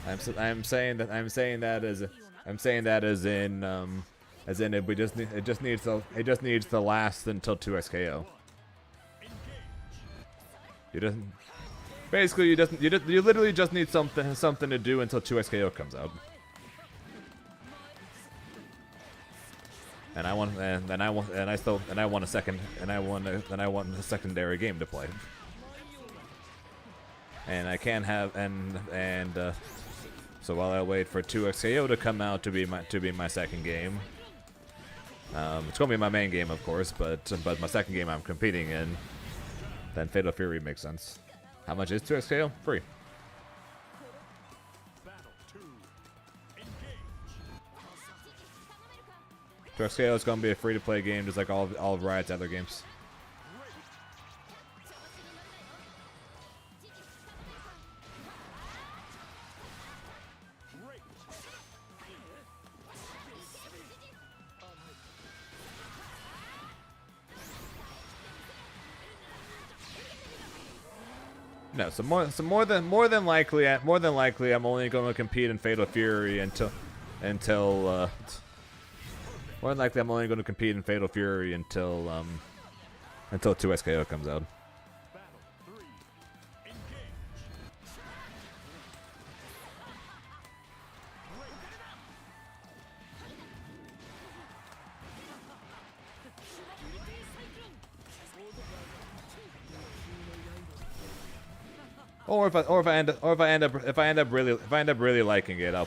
I'm saying that as in it just needs to last until 2XKO. Basically, you literally just need something to do until 2XKO comes out. And I want a secondary game to play. And I can't have so while I wait for 2XKO to come out to be my second game, it's gonna be my main game, of course, but my second game I'm competing in, then Fatal Fury makes sense. How much is 2XKO? Free. 2XKO is going to be a free-to-play game, just like all of Riot's other games. No, so more than likely, I'm only going to compete in Fatal Fury until more than likely I'm only going to compete in Fatal Fury until 2XKO comes out. if I end up really liking it, I'll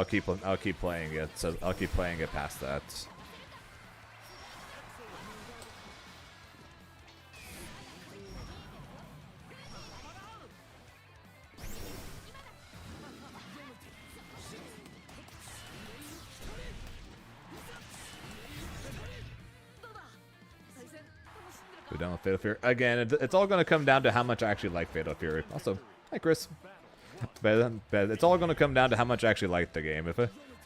keep playing it. So I'll keep playing it past that. We're done with Fatal Fury again. It's all gonna come down to how much I actually like Fatal Fury. Also, hi Chris. But it's all gonna come down to how much I actually like the game.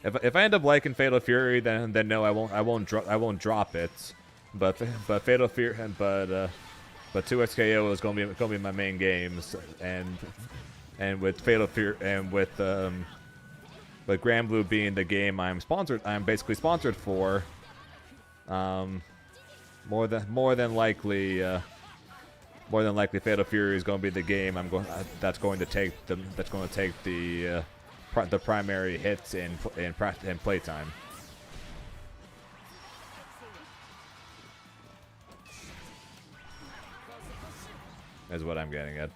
If I end up liking Fatal Fury, then no, I won't drop it. But Fatal Fury, but 2XKO is gonna be my main games, and with Fatal Fury and with Granblue being the game I'm basically sponsored for. More than likely, Fatal Fury is going to be the game that's going to take the primary hits in playtime. Is what I'm getting at.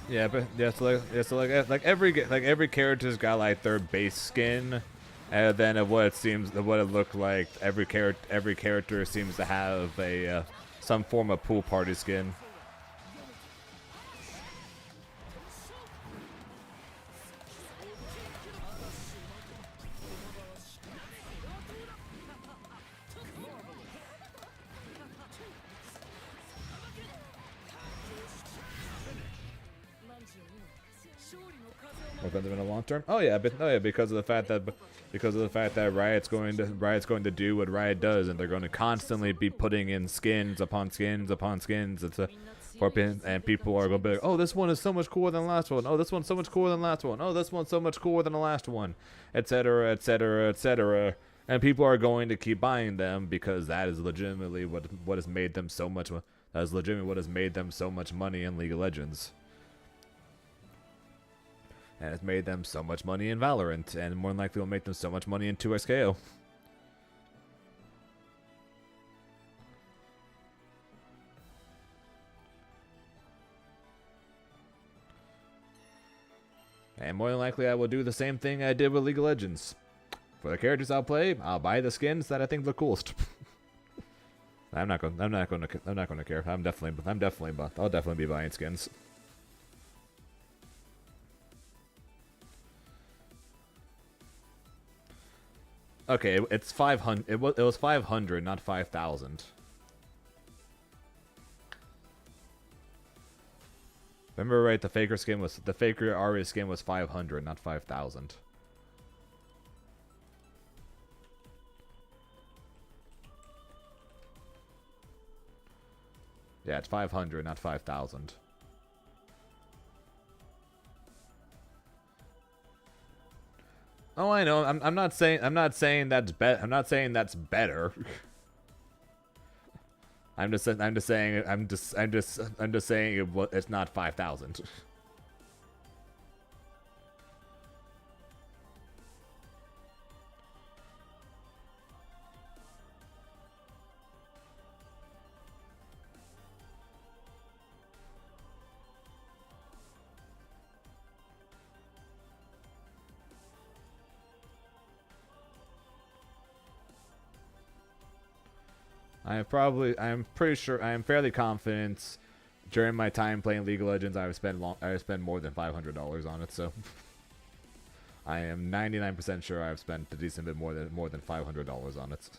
Yeah, but yeah, so like every character's got like their base skin, and then of what it looked like. Every character seems to have a some form of pool party skin. In the long term. Oh yeah, because of the fact that Riot's going to do what Riot does, and they're going to constantly be putting in skins upon skins upon skins. And people are going to be like, oh, this one is so much cooler than the last one. Oh, this one's so much cooler than the last one. Oh, this one's so much cooler than the last one, etc., etc., etc. And people are going to keep buying them because that is legitimately what has made them so much. That is legitimately what has made them so much money in League of Legends. And it's made them so much money in Valorant, and more than likely will make them so much money in 2XKO. And more than likely I will do the same thing I did with League of Legends. For the characters I'll play, I'll buy the skins that I think look coolest. I'm not going to care. I'll definitely be buying skins. Okay, it's 500. It was 500, not 5,000. Remember, right? The Faker Aria skin was 500, not 5,000. Yeah, it's 500, not 5,000. Oh, I know. I'm not saying that's better. I'm just saying it's not 5,000. I'm fairly confident during my time playing League of Legends I have spent more than $500 on it, so I am 99% sure I've spent a decent bit more than $500 on it.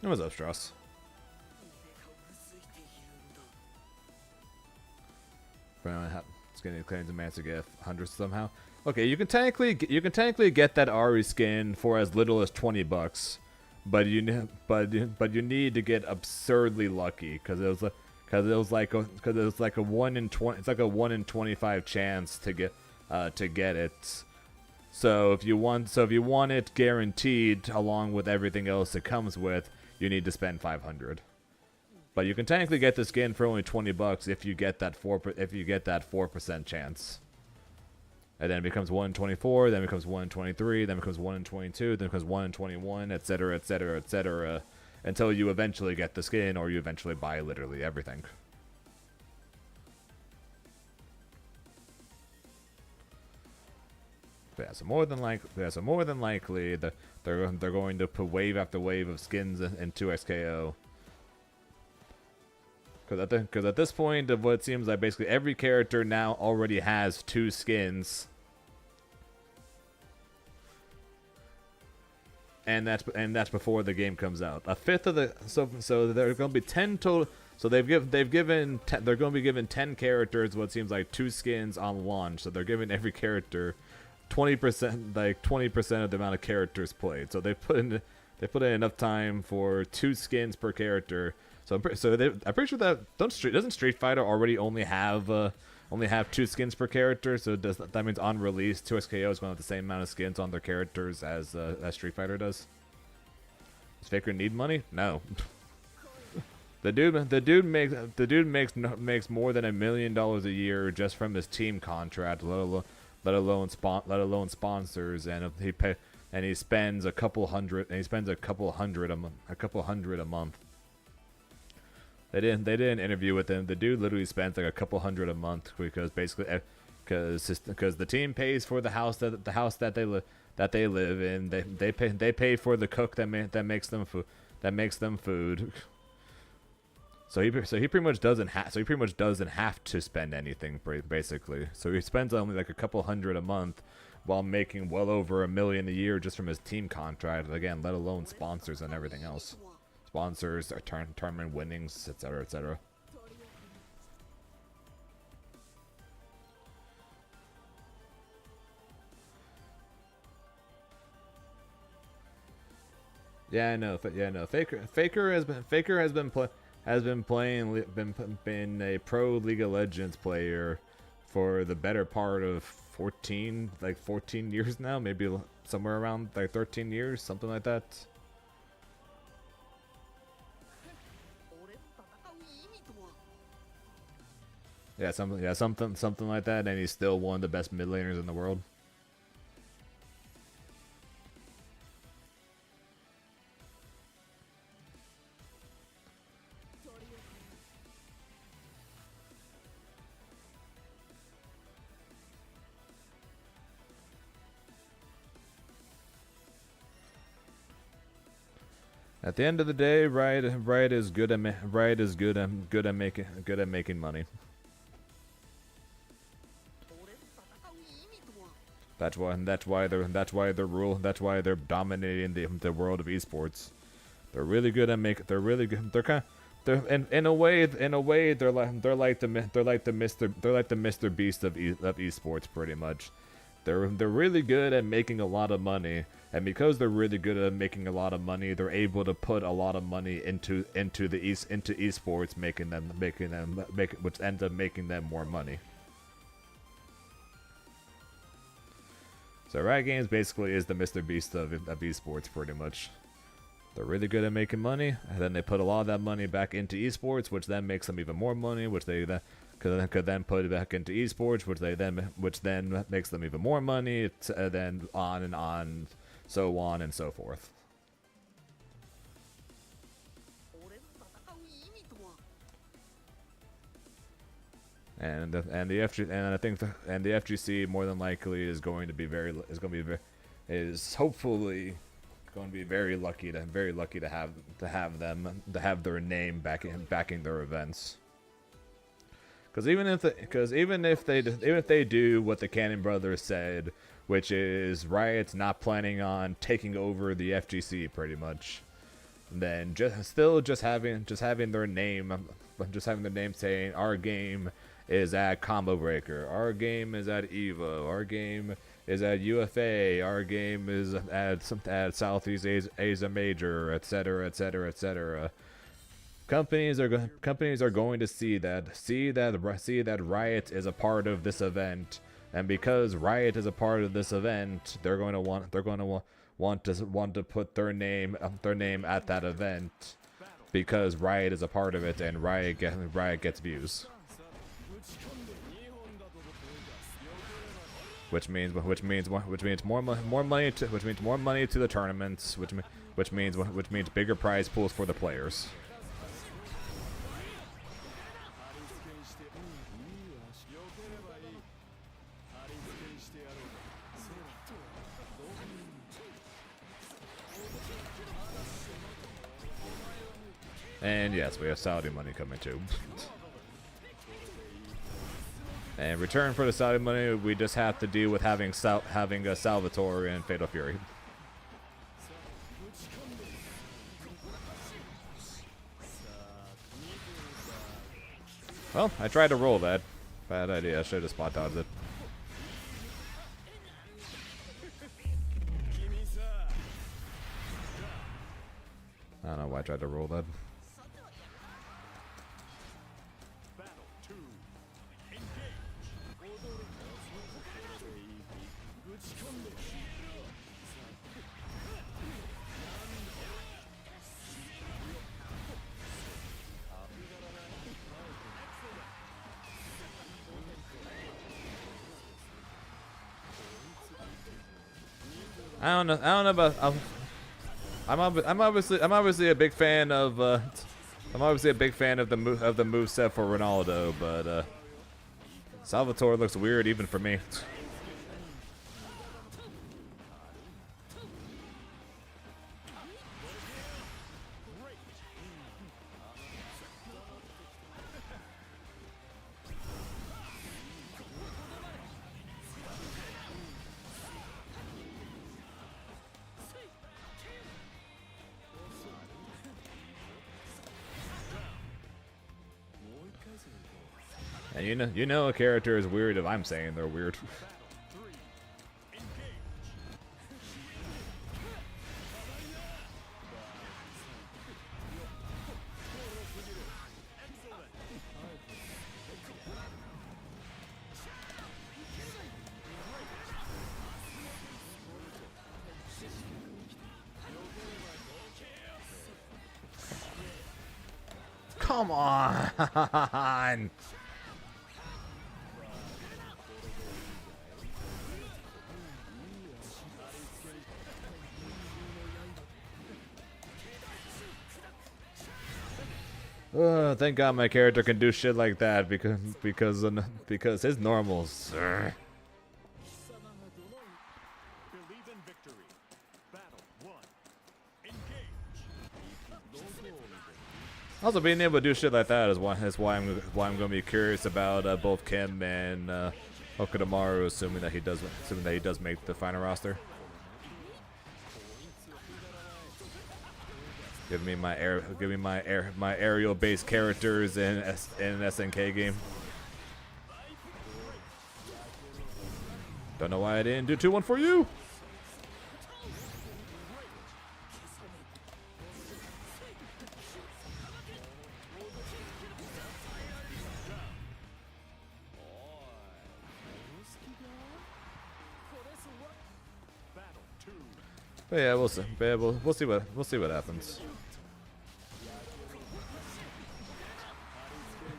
What's up, Strauss? 目がうずいているんだ。 It's getting claims to manage to get 100 somehow. Okay, you can technically get that Ari skin for as little as $20, but you need to get absurdly lucky because it was like a 1 in 20, it's like a 1 in 25 chance to get it. So if you want it guaranteed along with everything else it comes with, you need to spend 500. But you can technically get the skin for only $20 if you get that 4% chance. And then it becomes 1 in 24, then it becomes 1 in 23, then it becomes 1 in 22, then it becomes 1 in 21, etc., etc., etc., until you eventually get the skin or you eventually buy literally everything. But yeah, so more than likely, they're going to put wave after wave of skins into XKO. Because at this point of what it seems like basically every character now already has 2 skins. And that's before the game comes out. A fifth of the so there are going to be 10 total. So they're going to be given 10 characters what seems like 2 skins on launch. So they're giving every character 20%, like 20% of the amount of characters played. So they put in enough time for 2 skins per character. So I'm pretty sure that doesn't Street Fighter already only have 2 skins per character? So that means on release, 2XKO is going to have the same amount of skins on their characters as Street Fighter does. Does Faker need money? No. the dude makes more than $1 million a year just from his team contract, let alone sponsors, and he spends a couple hundred a month. They didn't interview with him. The dude literally spends like a couple hundred a month because basically because the team pays for the house that they live in. They pay for the cook that makes them food. So he pretty much doesn't have to spend anything basically. So he spends only like a couple hundred a month while making well over $1 million a year just from his team contract. Again, let alone sponsors and everything else. Sponsors, tournament winnings, etc., etc. Yeah, I know. Faker has been a pro League of Legends player for the better part of 14 years now, maybe somewhere around like 13 years, something like that. Yeah, something like that, and he's still one of the best mid laners in the world. At the end of the day, Riot is good at making money. That's why they're dominating the world of esports. They're really good at in a way they're like the Mr. Beast of esports pretty much. They're really good at making a lot of money, and because they're really good at making a lot of money, they're able to put a lot of money into esports, which ends up making them more money. So Riot Games basically is the Mr. Beast of esports pretty much. They're really good at making money, and then they put a lot of that money back into esports, which then makes them even more money, which they could then put it back into esports, which then makes them even more money, then on and on, so on and so forth. And the FGC more than likely is hopefully going to be very lucky to have their name backing their events. Because even if they do what the Cannon Brothers said, which is Riot's not planning on taking over the FGC pretty much. And then just having their name, saying our game is at Combo Breaker, our game is at Evo, our game is at UFA, our game is at Southeast Asia Major, etc., etc., etc. Companies are going to see that Riot is a part of this event, and because Riot is a part of this event, they're going to want to put their name at that event because Riot is a part of it, and Riot gets views. Which means more money to the tournaments, which means bigger prize pools for the players. And yes, we have Saudi money coming too. And in return for the Saudi money, we just have to deal with having a Salvatore and Fatal Fury. Well, I tried to roll that. Bad idea. I should have spot dodged it. I don't know why I tried to roll that. I don't know about. I'm obviously a big fan of. I'm obviously a big fan of the moveset for Ronaldo, but Salvatore looks weird even for me. And you know a character is weird if I'm saying they're weird. Come on! Thank God my character can do shit like that because his normals. Believe in victory. Battle 1. Engage. Also, being able to do shit like that is why I'm going to be curious about both Kim and Okudamaru, assuming that he does make the final roster. Give me my aerial-based characters in an SNK game. Don't know why I didn't do 2-1 for you. But yeah, we'll see. We'll see what happens.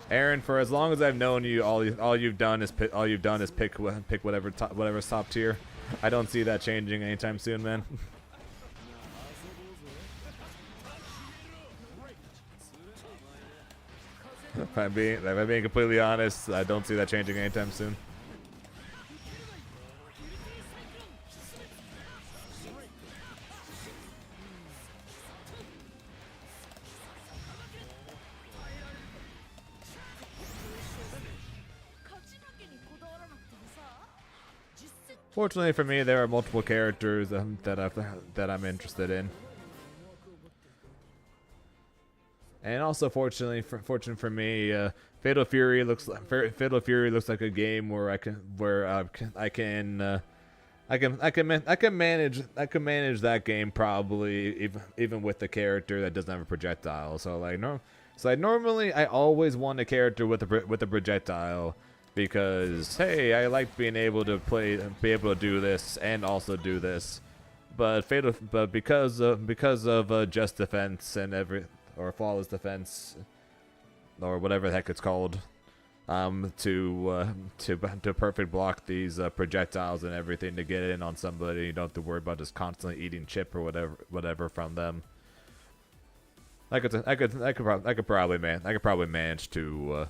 Aaron, for as long as I've known you, all you've done is pick whatever's top tier. I don't see that changing anytime soon, man. If I'm being completely honest, I don't see that changing anytime soon. Fortunately for me, there are multiple characters that I'm interested in. And also, fortunate for me, Fatal Fury looks like a game where I can manage that game probably even with the character that doesn't have a projectile. So normally I always want a character with a projectile because hey, I like being able to be able to do this and also do this. But because of just defense and or flawless defense or whatever the heck it's called, to perfect block these projectiles and everything to get in on somebody. You don't have to worry about just constantly eating chip or whatever from them. I could probably manage to.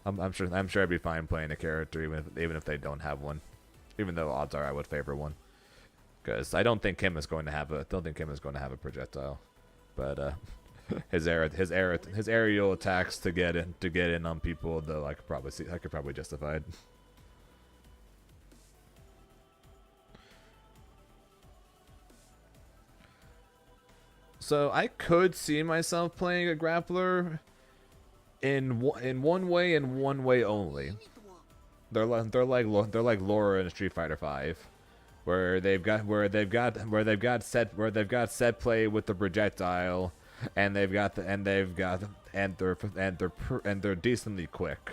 I'm sure I'd be fine playing a character even if they don't have one, even though odds are I would favor one, because I don't think Kim is going to have a projectile, but his aerial attacks to get in on people, though I could probably justify it. So I could see myself playing a grappler in one way and one way only. They're like Laura in Street Fighter V, where they've got set play with the projectile, and they're decently quick.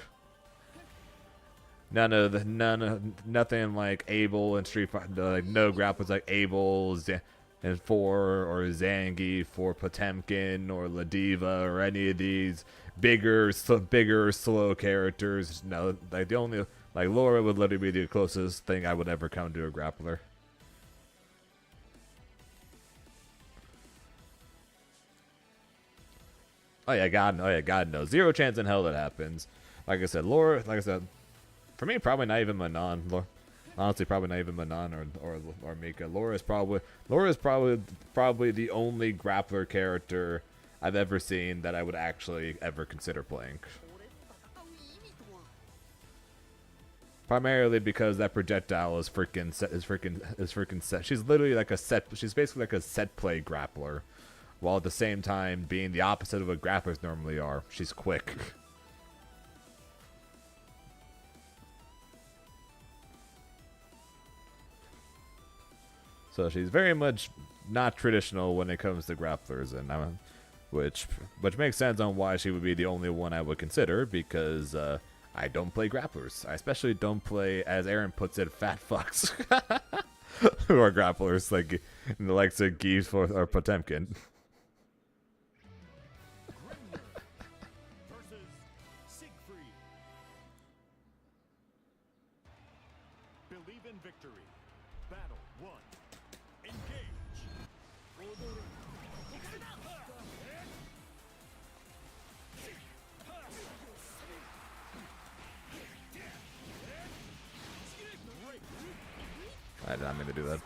Nothing like Abel and Street Fighter, like no grapplers like Abel and or Zangief for Potemkin or Ladiva or any of these bigger slow characters. No, like the only Laura would literally be the closest thing I would ever come to a grappler. Oh yeah, God knows. Zero chance in hell that happens. Like I said, Laura. Like I said, for me, probably not even Manon. Honestly, probably not even Manon or Mika. Laura is probably the only grappler character I've ever seen that I would actually ever consider playing. Primarily because that projectile is freaking set. She's literally like a set. She's basically like a set play grappler, while at the same time being the opposite of what grapplers normally are. She's quick. So she's very much not traditional when it comes to grapplers, and which makes sense on why she would be the only one I would consider, because I don't play grapplers. I especially don't play, as Aaron puts it, fat fucks who are grapplers like in the likes of Geese or Potemkin. Grimnir versus Siegfried. Believe in victory. Battle 1. Engage. I did not mean to do that.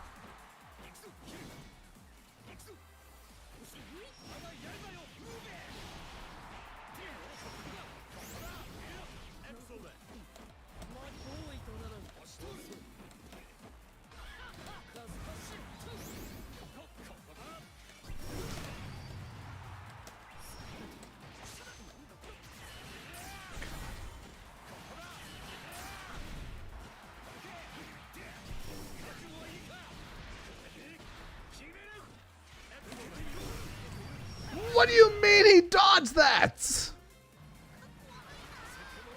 What do you mean he dodged that?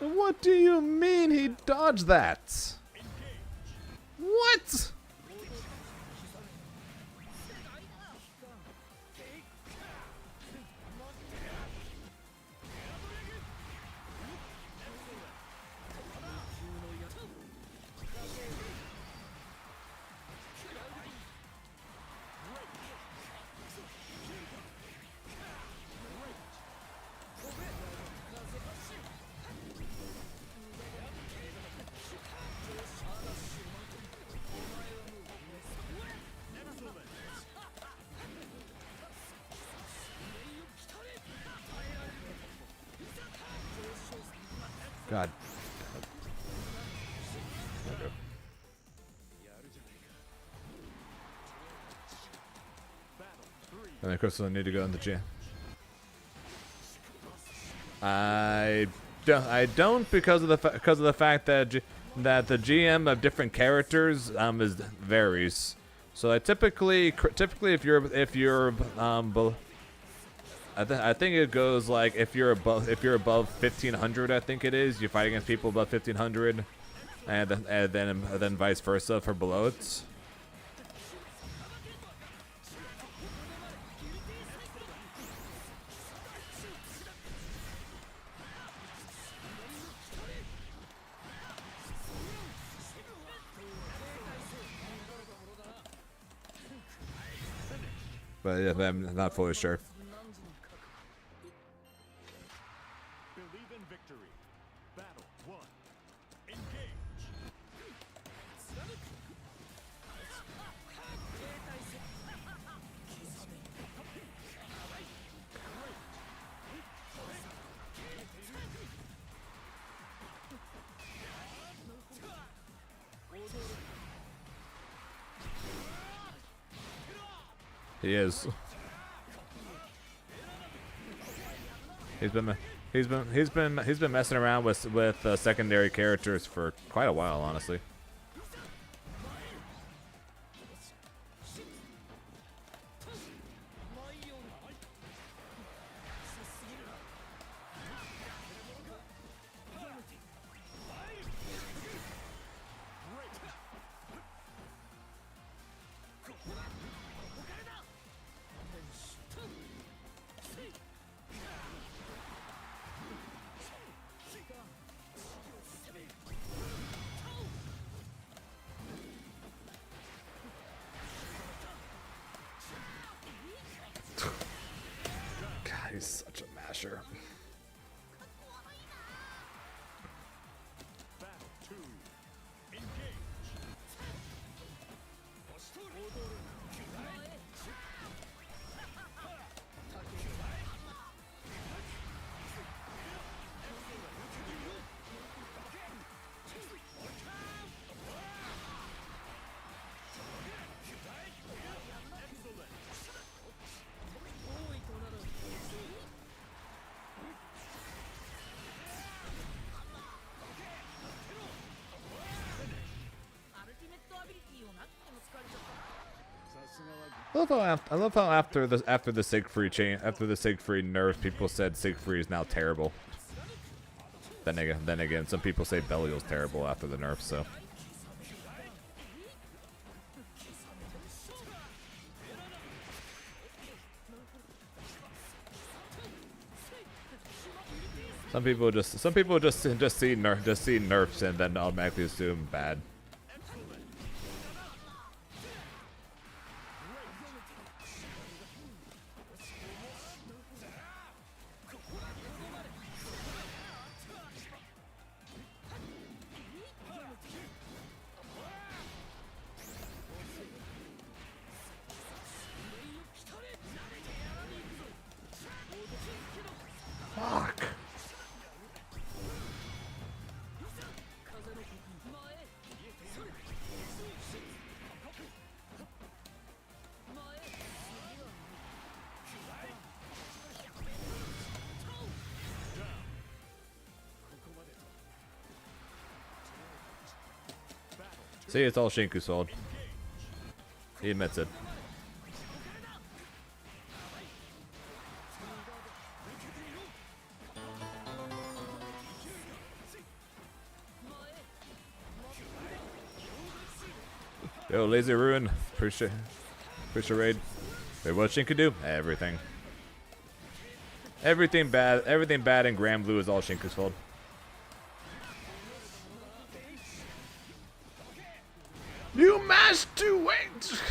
What do you mean he dodged that? What? God. Okay. And of course, I need to go in the gym. I don't because of the fact that that the GM of different characters is varies. So I typically if you're I think it goes like if you're above 1500, I think it is, you fight against people above 1500, and then vice versa for below it. But yeah, I'm not fully sure. Believe in victory. Battle 1. Engage. He is. He's been messing around with secondary characters for quite a while, honestly. God, he's such a masher. Battle 2. Engage. I love how after the Siegfried nerf, people said Siegfried is now terrible. Then again, some people say Belial's terrible after the nerf. So some people just see nerfs and then automatically assume bad. Fuck. See, it's all Shinku's fault. He admits it. Yo, Lazy Ruin. Appreciate raid. Wait, what Shinku do? Everything. Everything bad in Grand Blue is all Shinku's fault. You must do it!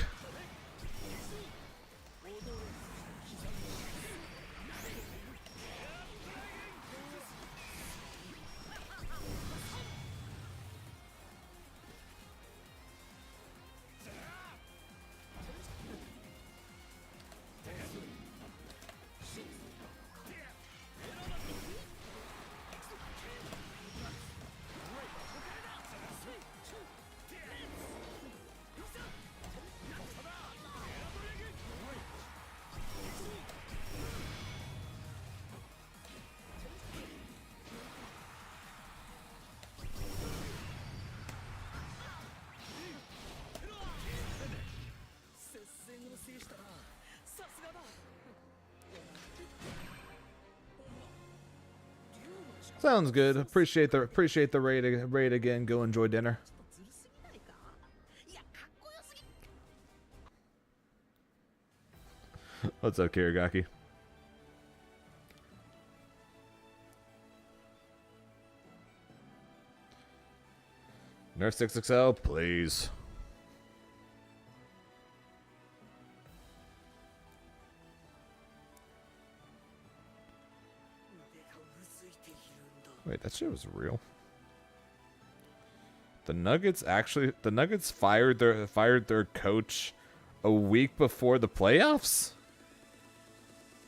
Sounds good. Appreciate the raid again. Go enjoy dinner. ずるすぎないか？いや、かっこよすぎ。 What's up, Kirigaki? Nerf 6XL, please. Wait, that shit was real. The Nuggets fired their coach a week before the playoffs?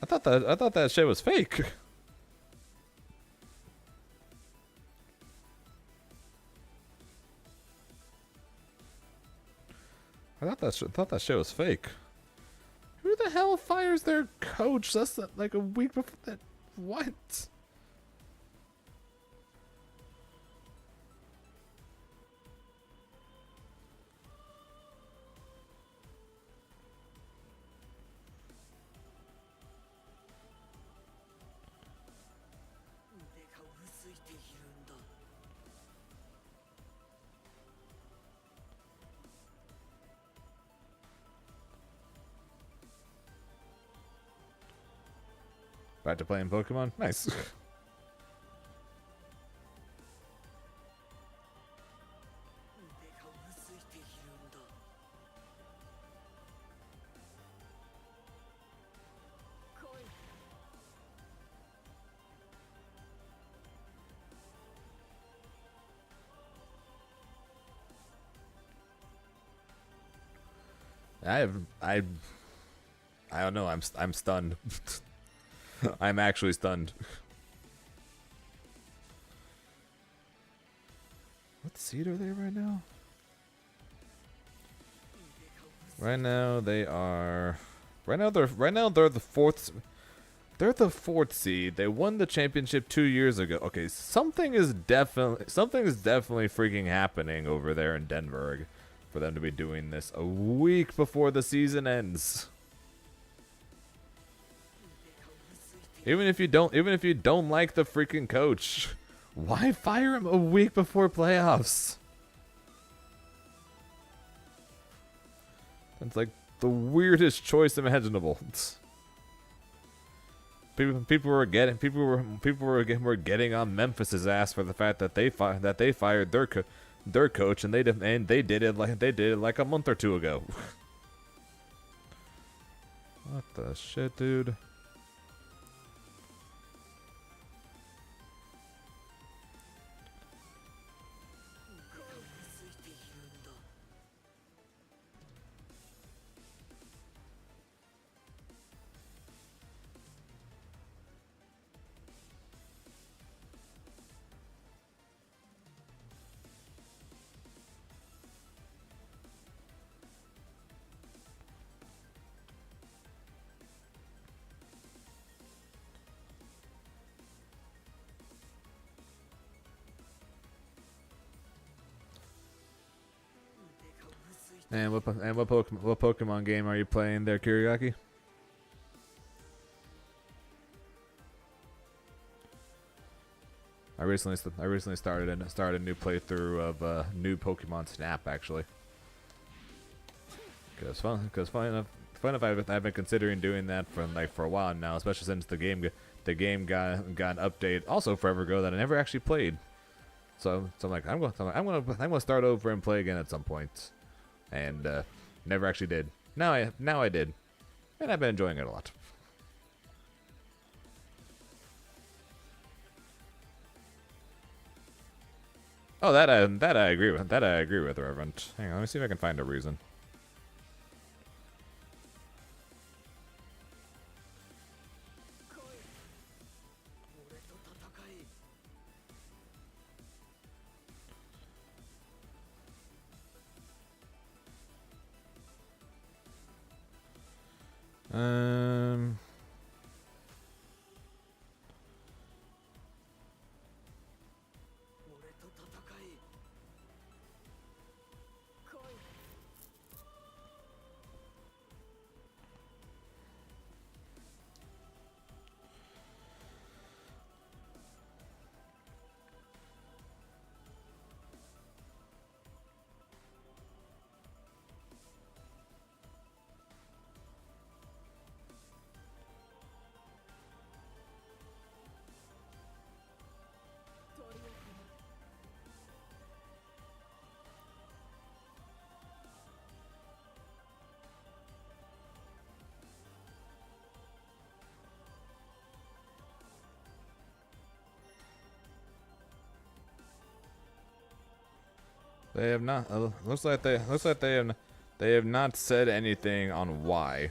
I thought that shit was fake. I thought that shit was fake. Who the hell fires their coach? That's like a week before that. What? Back to playing Pokemon? Nice. I don't know. I'm stunned. I'm actually stunned. What seed are they right now? Right now they're the fourth. They're the fourth seed. They won the championship 2 years ago. Okay, something is definitely freaking happening over there in Denver for them to be doing this a week before the season ends. Even if you don't like the freaking coach, why fire him a week before playoffs? That's like the weirdest choice imaginable. People were getting on Memphis's ass for the fact that they fired their coach, and they did it like a month or two ago. What the shit, dude? And what Pokemon game are you playing there, Kirigaki? I recently started a new playthrough of new Pokemon Snap, actually. Cause fun enough I've been considering doing that for a while now, especially since the game got an update also forever ago that I never actually played. So I'm like I'm gonna start over and play again at some point. And never actually did. Now I did, and I've been enjoying it a lot. Oh, that I agree with. That I agree with, Reverend. Hang on, let me see if I can find a reason. They have not. Looks like they have not said anything on why.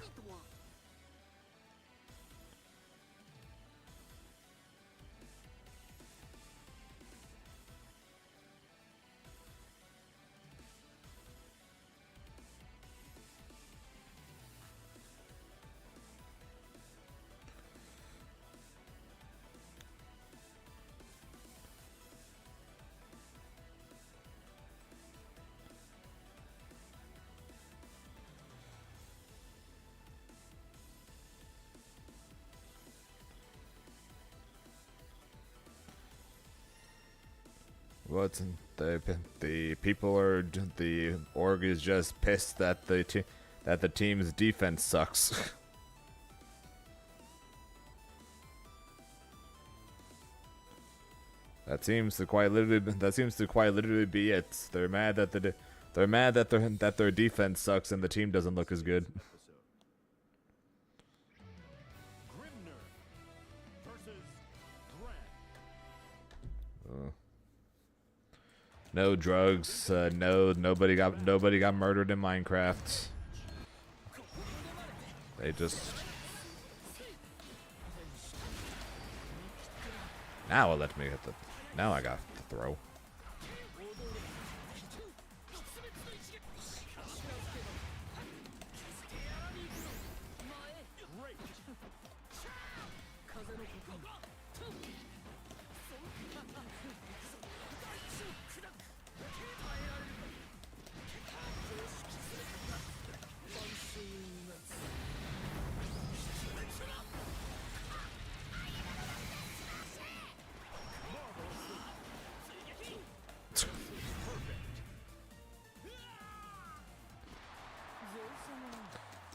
What the people are the org is just pissed that the team's defense sucks. That seems to quite literally be it. They're mad that that their defense sucks and the team doesn't look as good. Grimnir versus No drugs. Nobody got murdered in Minecraft. They just. Now it let me hit the. Now I got the throw.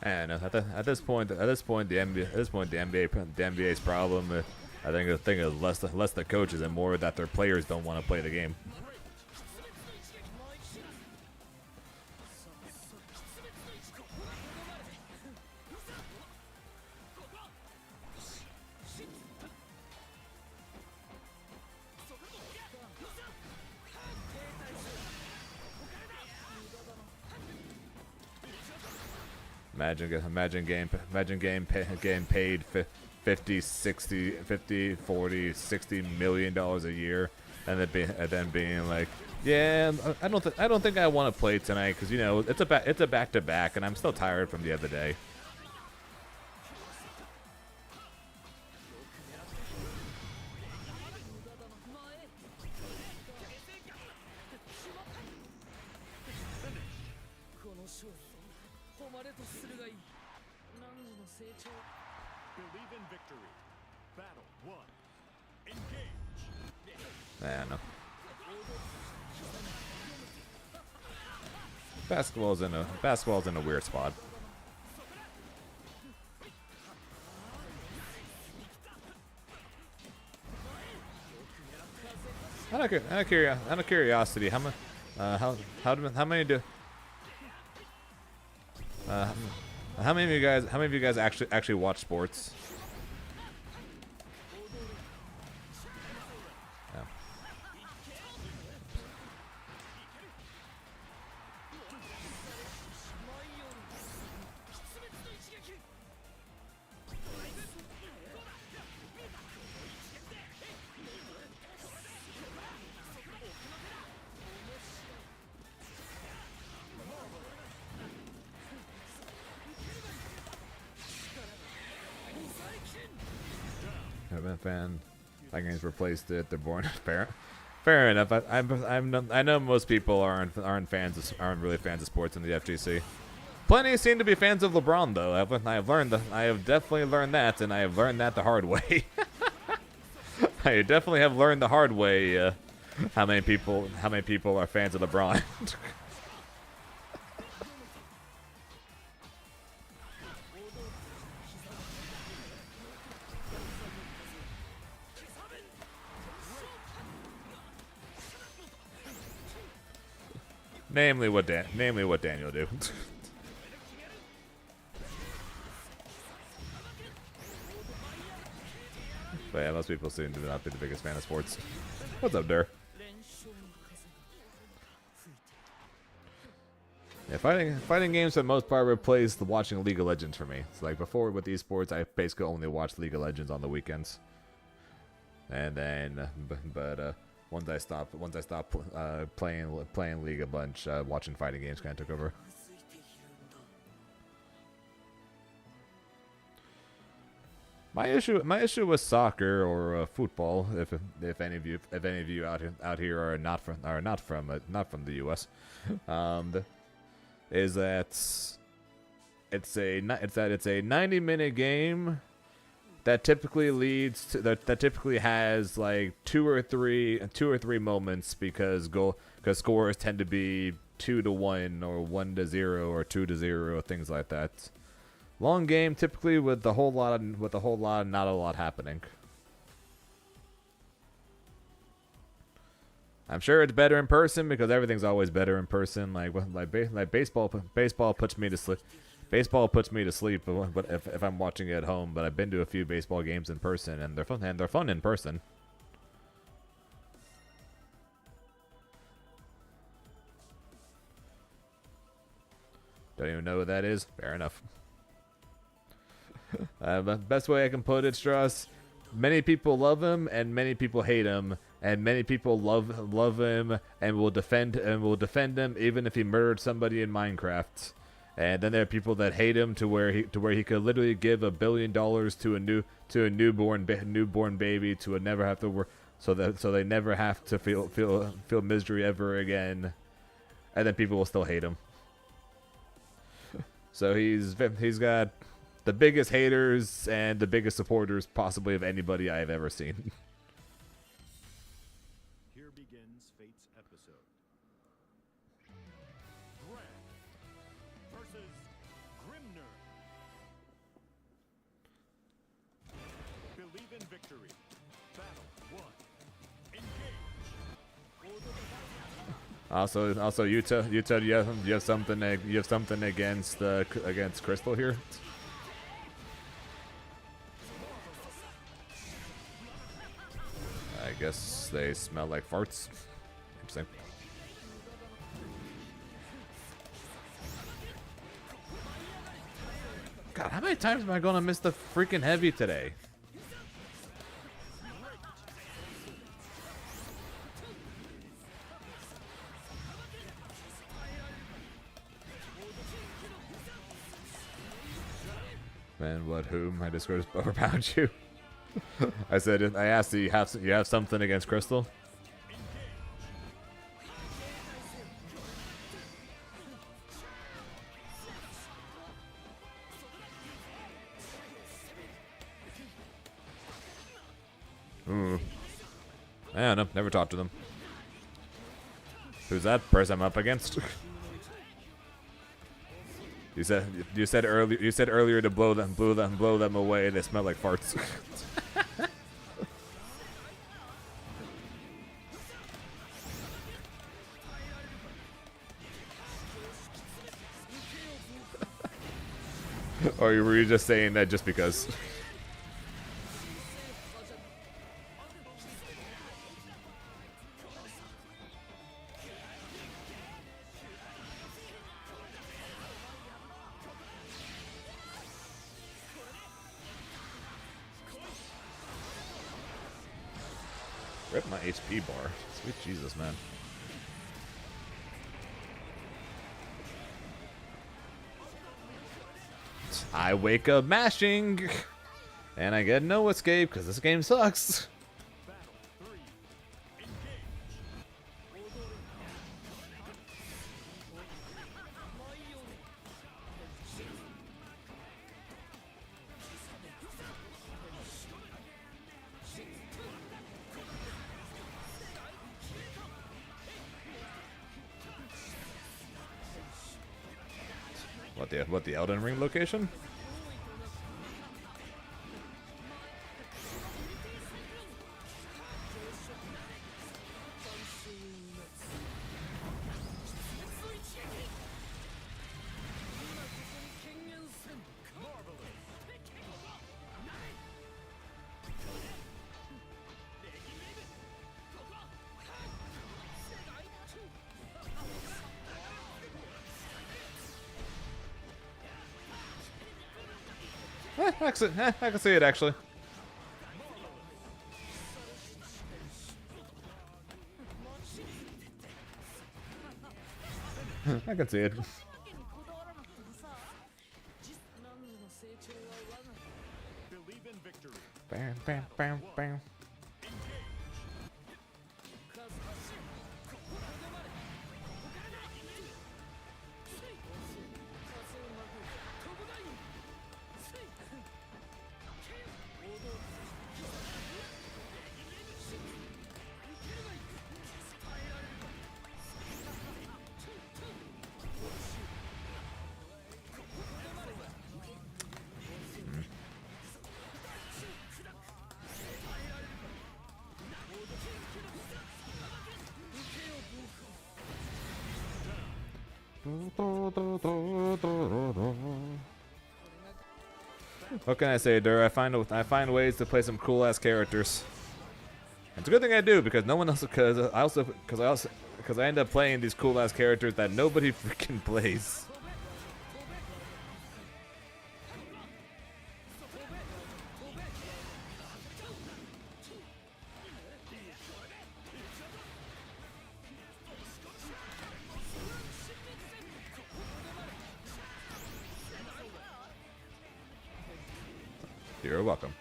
And at this point, the NBA's problem, I think is less the coaches and more that their players don't want to play the game. Imagine getting paid 40, 60 million dollars a year, and then being like, yeah, I don't think I want to play tonight because you know it's a back to back, and I'm still tired from the other day. Believe in victory. Battle 1. Engage. Man, no. Basketball's in a weird spot. Out of curiosity, how many of you guys actually watch sports? Yeah. I've been a fan. That game's replaced it. They're born. Fair enough. I know most people aren't really fans of sports in the FGC. Plenty seem to be fans of LeBron though. I have definitely learned that, and I have learned that the hard way. I definitely have learned the hard way how many people are fans of LeBron. Namely what Daniel do. But yeah, most people seem to not be the biggest fan of sports. What's up, Dur? Yeah, fighting games for the most part replaced watching League of Legends for me. It's like before with esports, I basically only watched League of Legends on the weekends, and then once I stopped playing League a bunch, watching fighting games kind of took over. My issue with soccer or football, if any of you out here are not from the U.S. Is that it's a 90-minute game that typically has like two or three moments because scores tend to be 2-1 or 1-0 or 2-0, things like that. Long game typically with a whole lot not a lot happening. I'm sure it's better in person because everything's always better in person. Like baseball puts me to sleep. Baseball puts me to sleep, but if I'm watching it at home. But I've been to a few baseball games in person, and they're fun in person. Don't even know what that is. Fair enough. Best way I can put it, Strauss. Many people love him, and many people hate him, and many people love him and will defend him even if he murdered somebody in Minecraft. And then there are people that hate him to where he could literally give $1 billion to a newborn baby to never have to work, so they never have to feel misery ever again, and then people will still hate him. So he's got the biggest haters and the biggest supporters possibly of anybody I have ever seen. Here begins Fate's episode. Grand versus Grimnir. Believe in victory. Battle 1. Engage. Also, you have something against Crystal here. I guess they smell like farts. Interesting. God, how many times am I gonna miss the freaking heavy today? Man, what? Whom? I just overpowered you. I asked you have something against Crystal? I don't know, never talked to them. Who's that person I'm up against? You said earlier to blow them away. They smell like farts. Or were you just saying that just because? Rip my HP bar. Sweet Jesus, man. I wake up mashing, and I get no escape because this game sucks. What the Elden Ring location? Actually, I can see it actually. I can see it. わけにこだわらなくてもさナンの成長は我が Believe in victory. Bam, bam, bam, bam. 数発進ここでまでここからだせい風をまく飛ぶがいいせい王道受けるがいい耐えられるか What can I say, Dur? I find ways to play some cool ass characters. It's a good thing I do because no one else. Because I end up playing these cool ass characters that nobody freaking plays. You're welcome.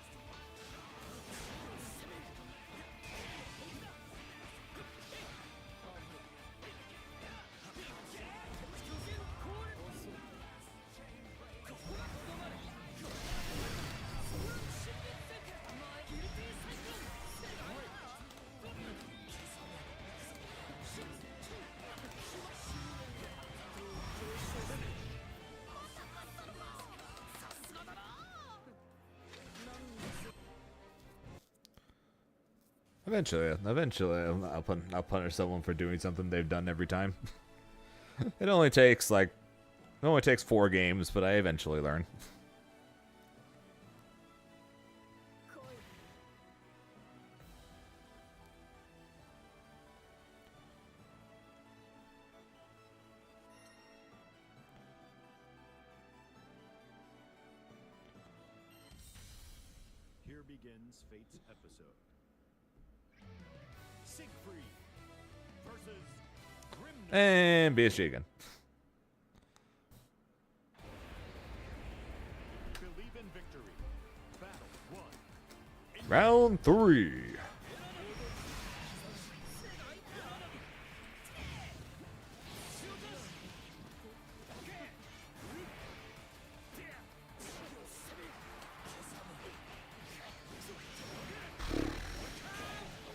Eventually, I'll punish someone for doing something they've done every time. It only takes 4 games, but I eventually learn. Here begins Fate's episode. Siegfried versus Grimnir. And BSG again. Believe in victory. Battle 1. Round 3.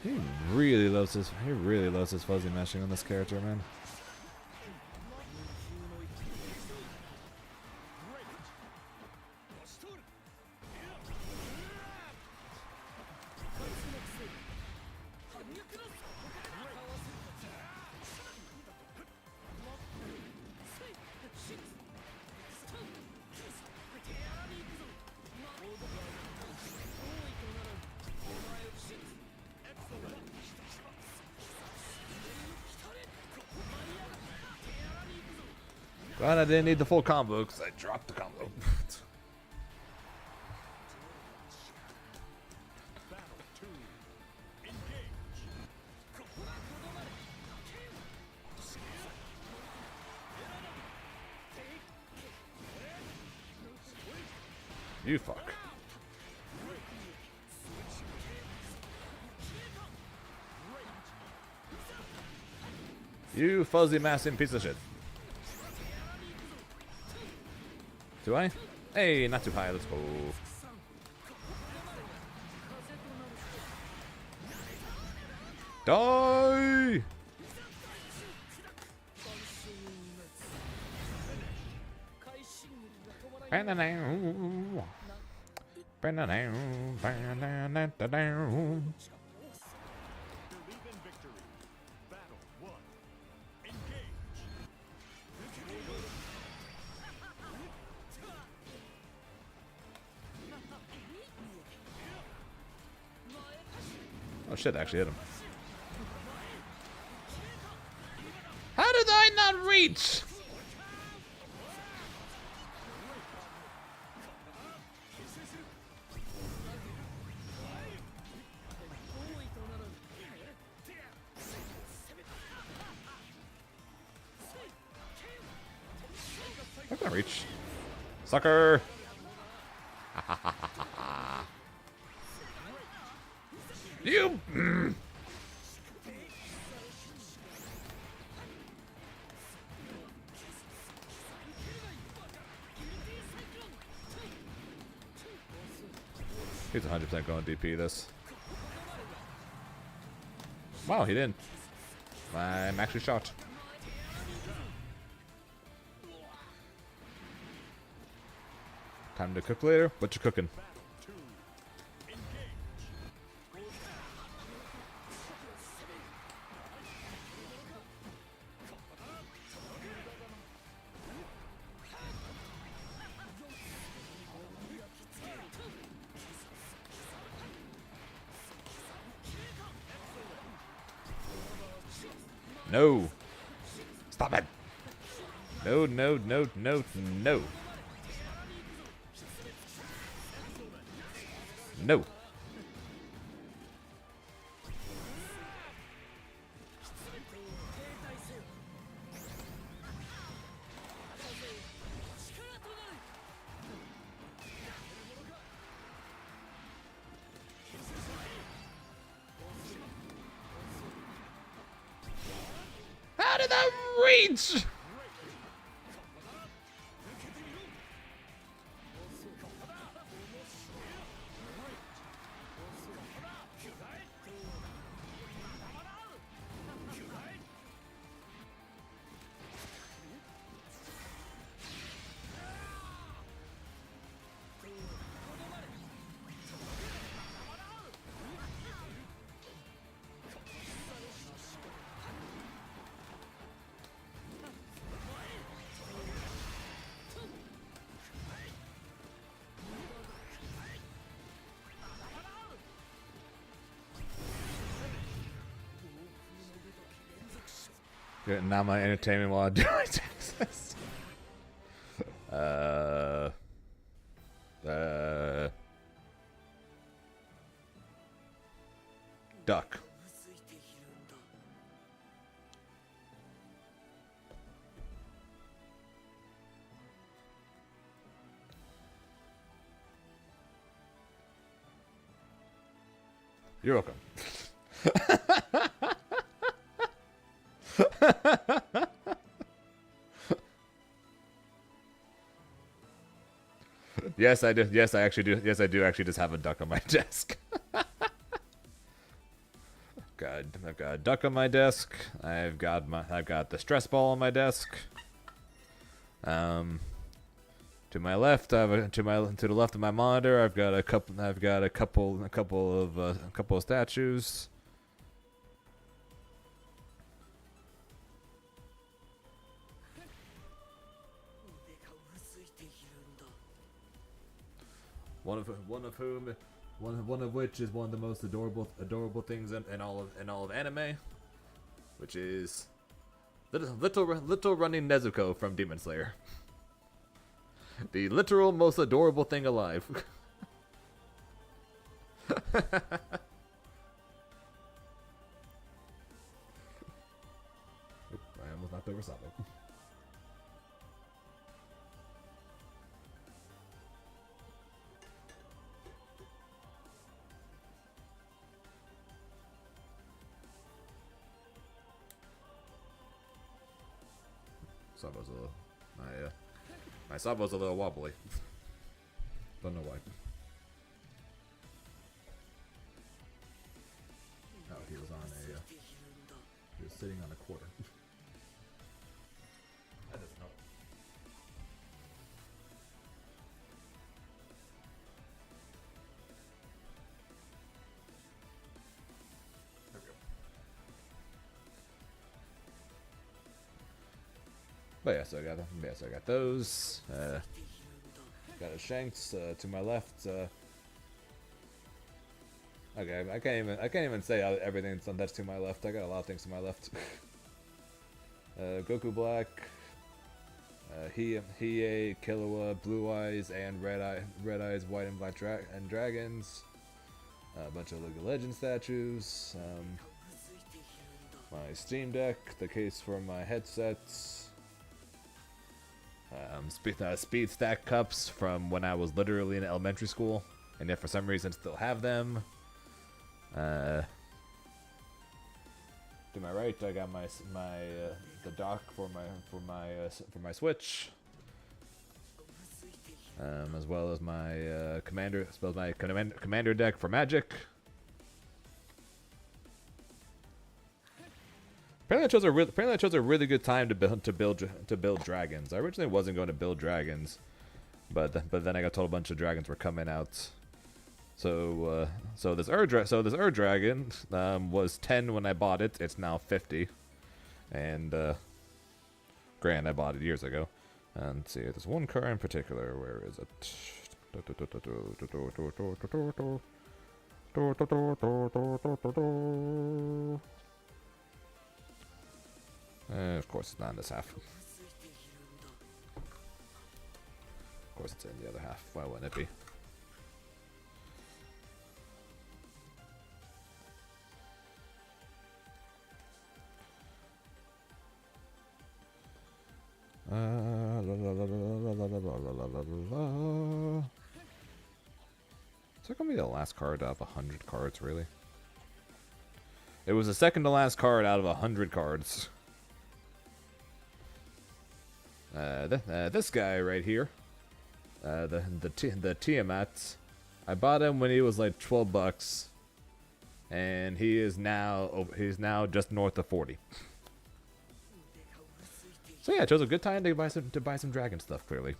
He really loves his fuzzy meshing on this character, man. Glad I didn't need the full combo because I dropped the combo. Battle 2. Engage. You fuck. You fuzzy massing piece of shit. Do I? Hey, not too high. Let's go. Die! Believe in victory. Battle 1. Engage. Oh shit, actually hit him. How did I not reach? Can't reach. Sucker! You! He's 100% going DP this. Wow, he didn't. I'm actually shocked. Time to cook later. What you cooking? No. Stop it. No, no, no, no, no. No. How did that reach? Getting now my entertainment while I do my taxes. Duck. You're welcome. Yes, I do. Yes, I actually do. Yes, I do actually just have a duck on my desk. I've got a duck on my desk. I've got the stress ball on my desk. To my left, to the left of my monitor, I've got a couple of statues. One of which is one of the most adorable things in all of anime, which is little running Nezuko from Demon Slayer. The literal most adorable thing alive. I almost knocked over something. Sabo's a little, my Sabo's a little wobbly. Don't know why. Oh, he was he was sitting on a quarter. That doesn't help. There we go. But yeah, so I got those. Got a Shanks to my left. Okay, I can't even say everything that's to my left. I got a lot of things to my left. Goku Black, Hiei, Killua, Blue Eyes, and Red Eyes, White and Black Dragons. A bunch of League of Legends statues. My Steam Deck, the case for my headsets. Speed stack cups from when I was literally in elementary school, and yet for some reason still have them. To my right, I got the dock for my Switch, as well as my commander deck for Magic. Apparently, I chose a really good time to build dragons. I originally wasn't going to build dragons, but then I got told a bunch of dragons were coming out. So this Ur dragon was 10 when I bought it. It's now 50, and granted, I bought it years ago. And let's see, there's one car in particular. Where is it? Of course, it's not in this half. Of course, it's in the other half. Why wouldn't it be? Is that gonna be the last card out of 100 cards, really? It was the second to last card out of 100 cards. This guy right here, the Tiamat, I bought him when he was like 12 bucks, and he's now just north of 40. So yeah, I chose a good time to buy some dragon stuff. Clearly,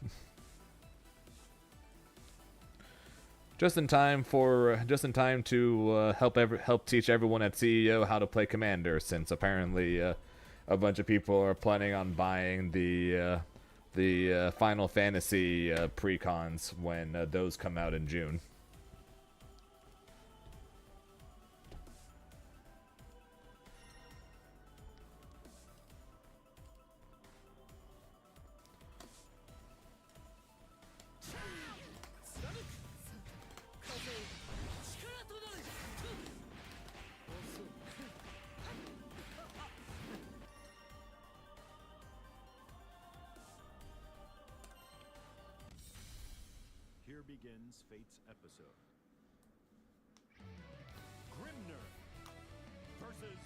just in time to help teach everyone at CEO how to play Commander, since apparently a bunch of people are planning on buying the Final Fantasy precons when those come out in June. Here begins Fate's episode. Grimnir versus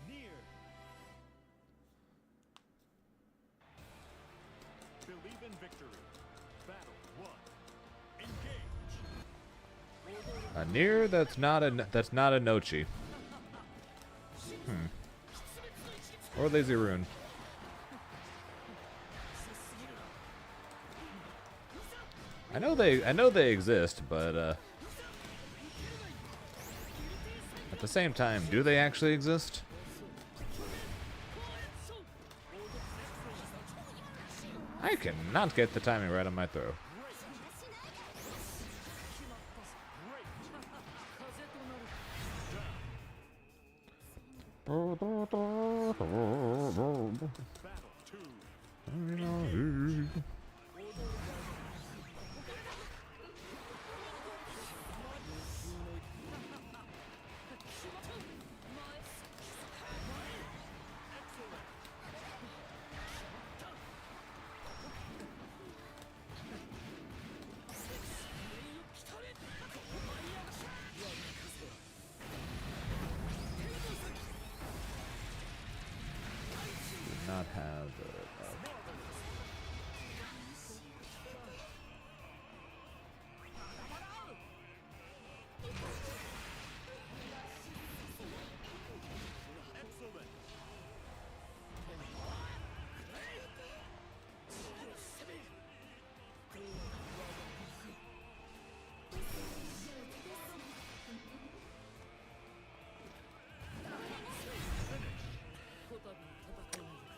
Nier. Believe in victory. Battle 1. Engage. A Nier that's not a Nochi. Or Lazy Rune. I know they exist, but at the same time, do they actually exist? I cannot get the timing right on my throw. Not have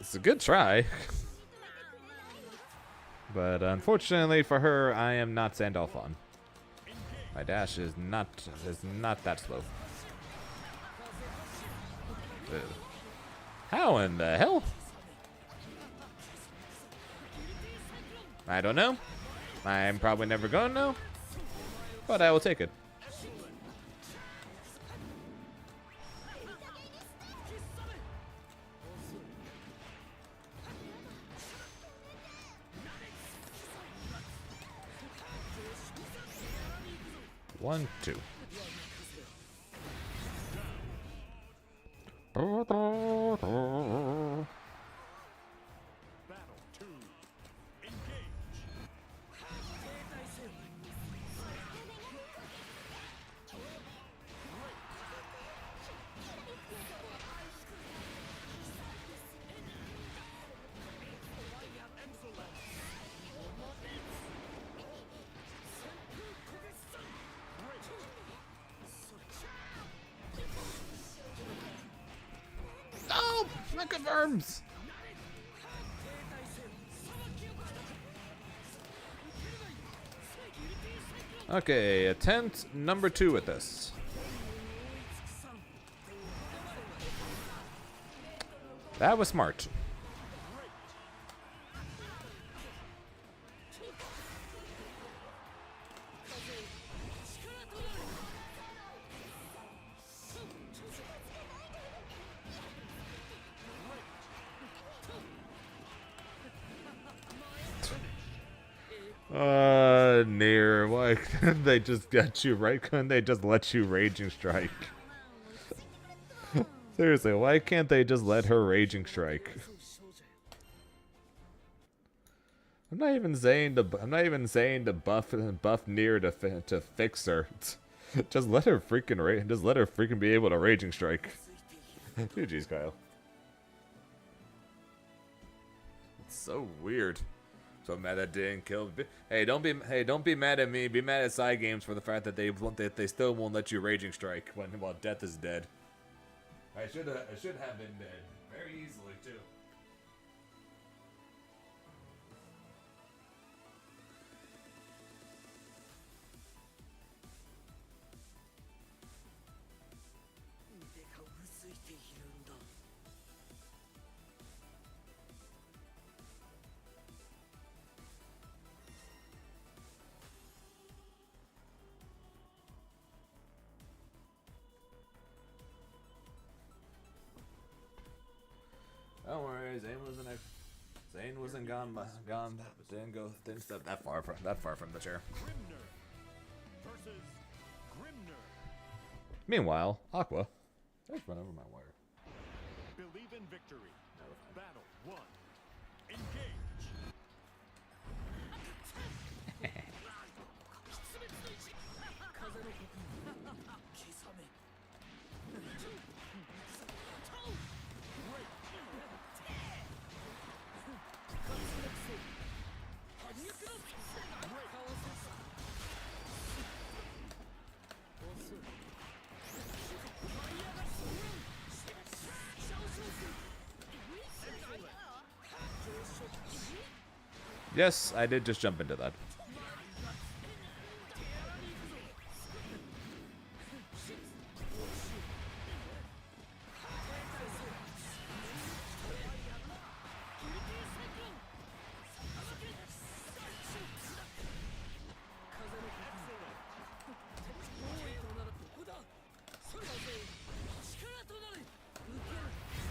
It's a good try. But unfortunately for her, I am not Sandalphon. My dash is not that slow. How in the hell? I don't know. I'm probably never gonna know. But I will take it. 1, 2. Battle 2. Engage. Oh, that confirms. Okay, attempt number 2 with this. That was smart. Near. Why couldn't they just get you right? Couldn't they just let you Raging Strike? Seriously, why can't they just let her Raging Strike? I'm not even saying to buff Near to fix her. Just let her freaking be able to Raging Strike. GG's, Kyle. It's so weird. So mad that didn't kill. Hey, don't be mad at me. Be mad at Side Games for the fact that they still won't let you Raging Strike while Death is dead. I should have been dead very easily too. Don't worry, Zane wasn't gone, didn't step that far from the chair. Grimnir versus Grimnir. Meanwhile, Aqua, just run over my wire. Believe in victory. Battle 1. Engage. Yes, I did just jump into that.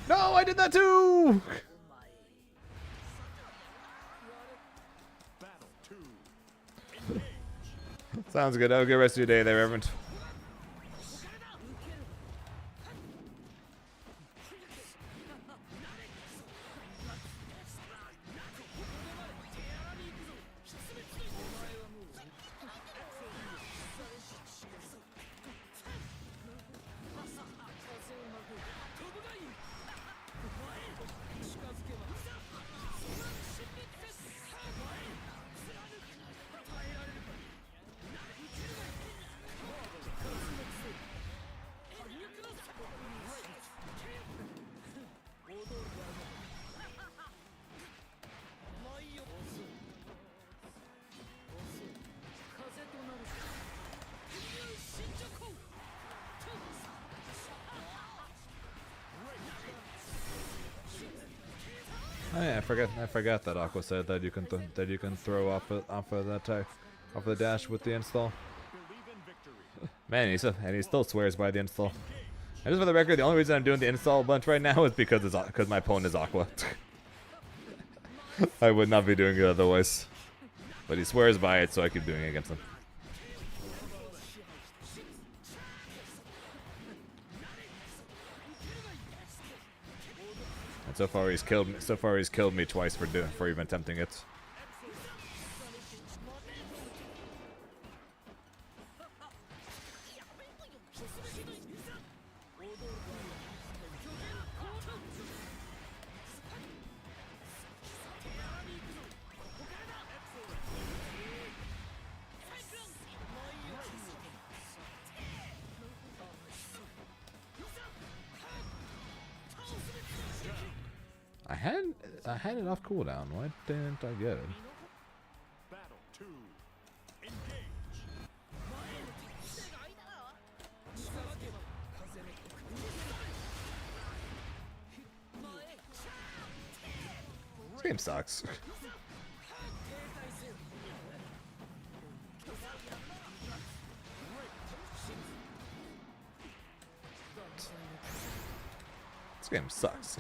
No, I did that too! Battle 2. Engage. Sounds good. Have a good rest of your day there, Reverend. Oh yeah, I forgot that Aqua said that you can throw off of the dash with the install. Believe in victory. Man, he still swears by the install. And just for the record, the only reason I'm doing the install bunch right now is because my opponent is Aqua. I would not be doing it otherwise. But he swears by it, so I keep doing it against him. And so far he's killed me. So far he's killed me twice for even attempting it. I had it off cooldown. Why didn't I get it? Battle 2. Engage. 風の This game sucks. This game sucks.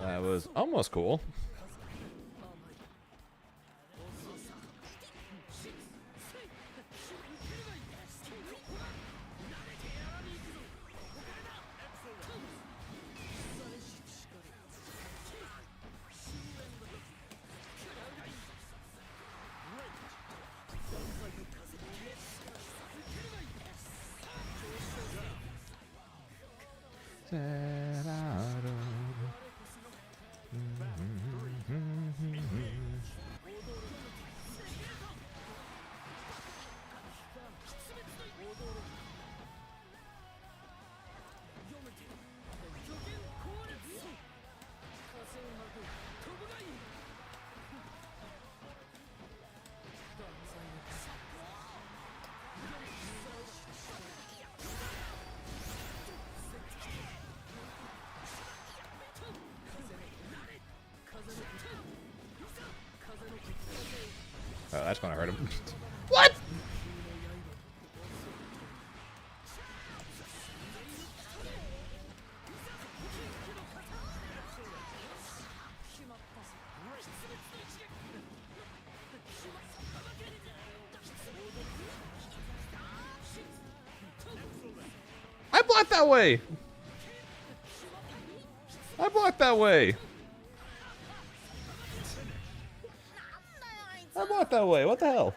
That was almost cool. Oh, that's gonna hurt him. What? I blocked that way. I blocked that way. I blocked that way. What the hell?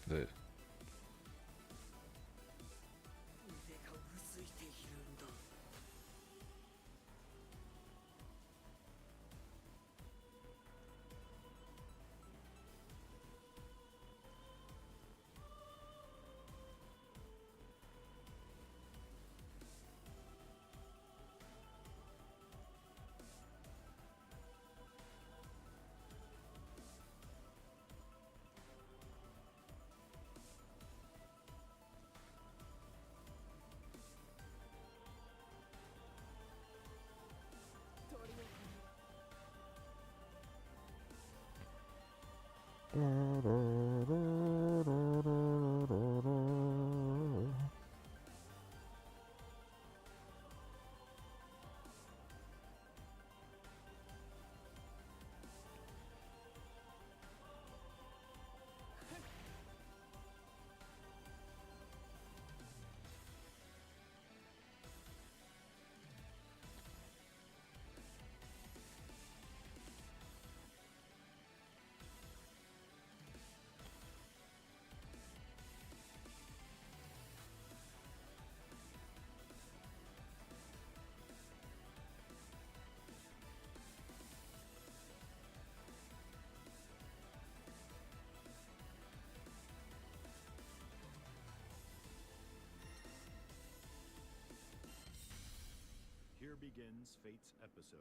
Dude. begins Fate's episode.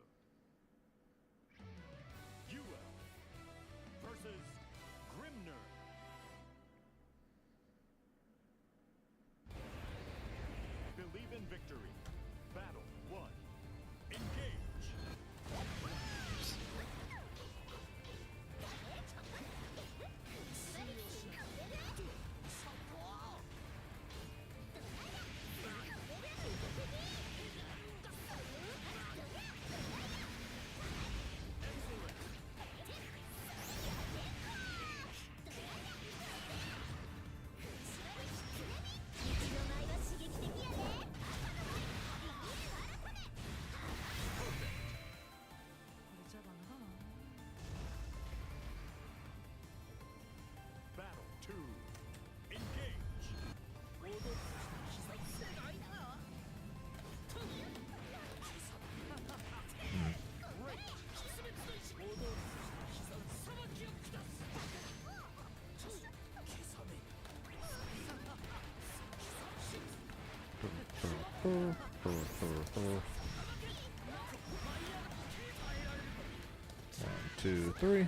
UL versus Grimnir. Believe in victory. Battle 1. Engage. Battle 2. Engage. One, two, three.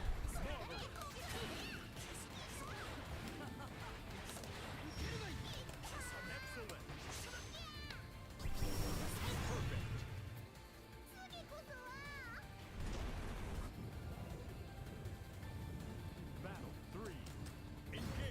Battle 3. Engage.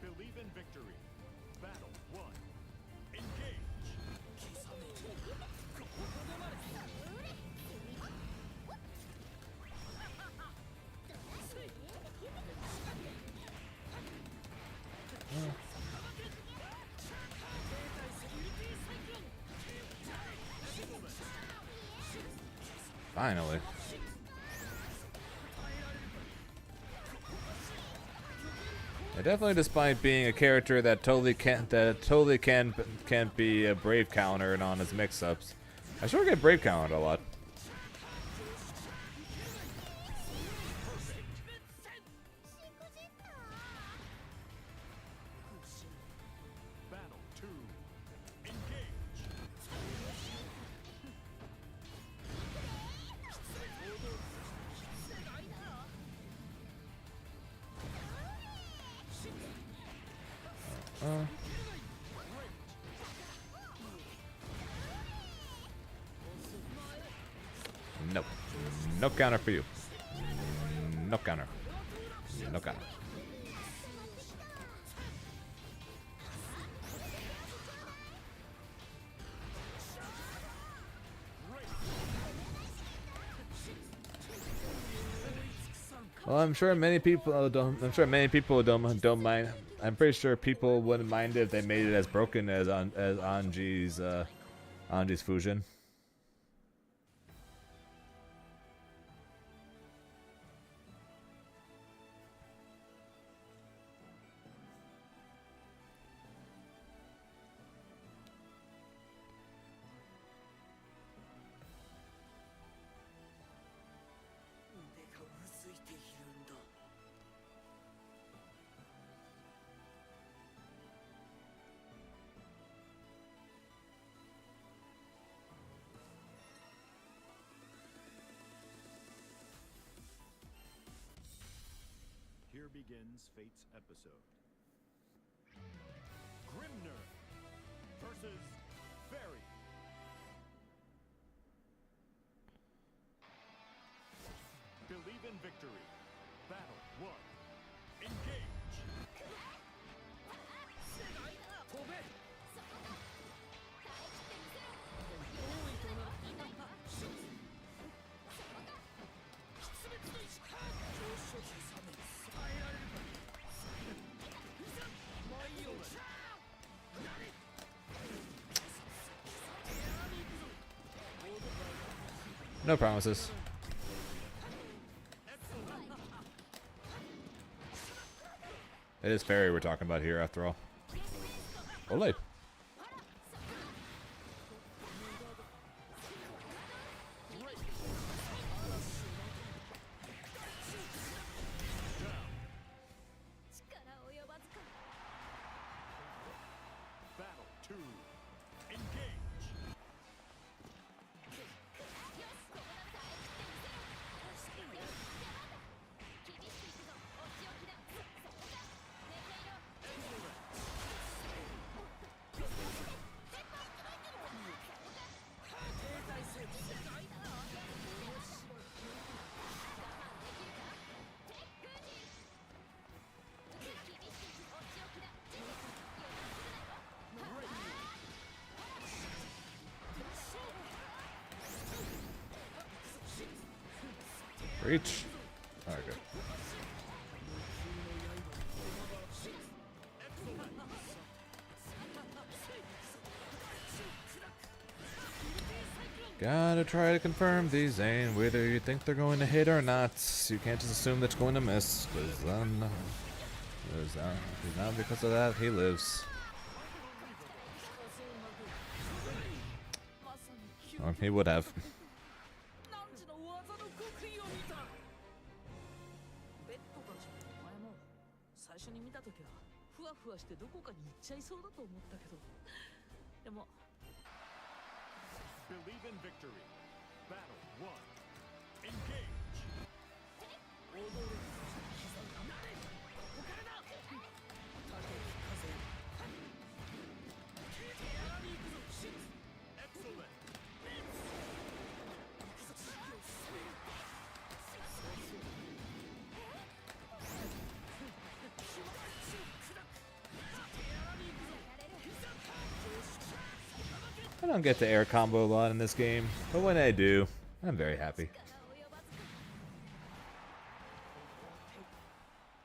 Believe in victory. Battle 1. Engage. Finally. Yeah, definitely, despite being a character that totally can't be a brave countered on his mix-ups, I sure get brave countered a lot. Battle 2. Engage. Nope. No counter for you. No counter. No counter. Well, I'm sure many people don't. I'm sure many people don't mind. I'm pretty sure people wouldn't mind if they made it as broken as Anji's fusion. Here begins Fate's episode. Grimnir versus Fairy. Believe in victory. Battle 1. Engage. No promises. It is fairy we're talking about here, after all. Ole. Battle 2. Engage. Reach. Alright, good. Gotta try to confirm these, Zane. Whether you think they're going to hit or not, you can't just assume that's going to miss. Because not because of that, he lives. Or he would have. 何時の技の極意を見た。ベッドたちもお前も最初に見たときはふわふわしてどこかに行っちゃいそうだと思ったけど、でも Believe in victory. Battle 1. Engage. 踊る膝がなれここからだ。竹風手荒に行くぞ。シッ Excellent. I don't get the air combo a lot in this game, but when I do, I'm very happy.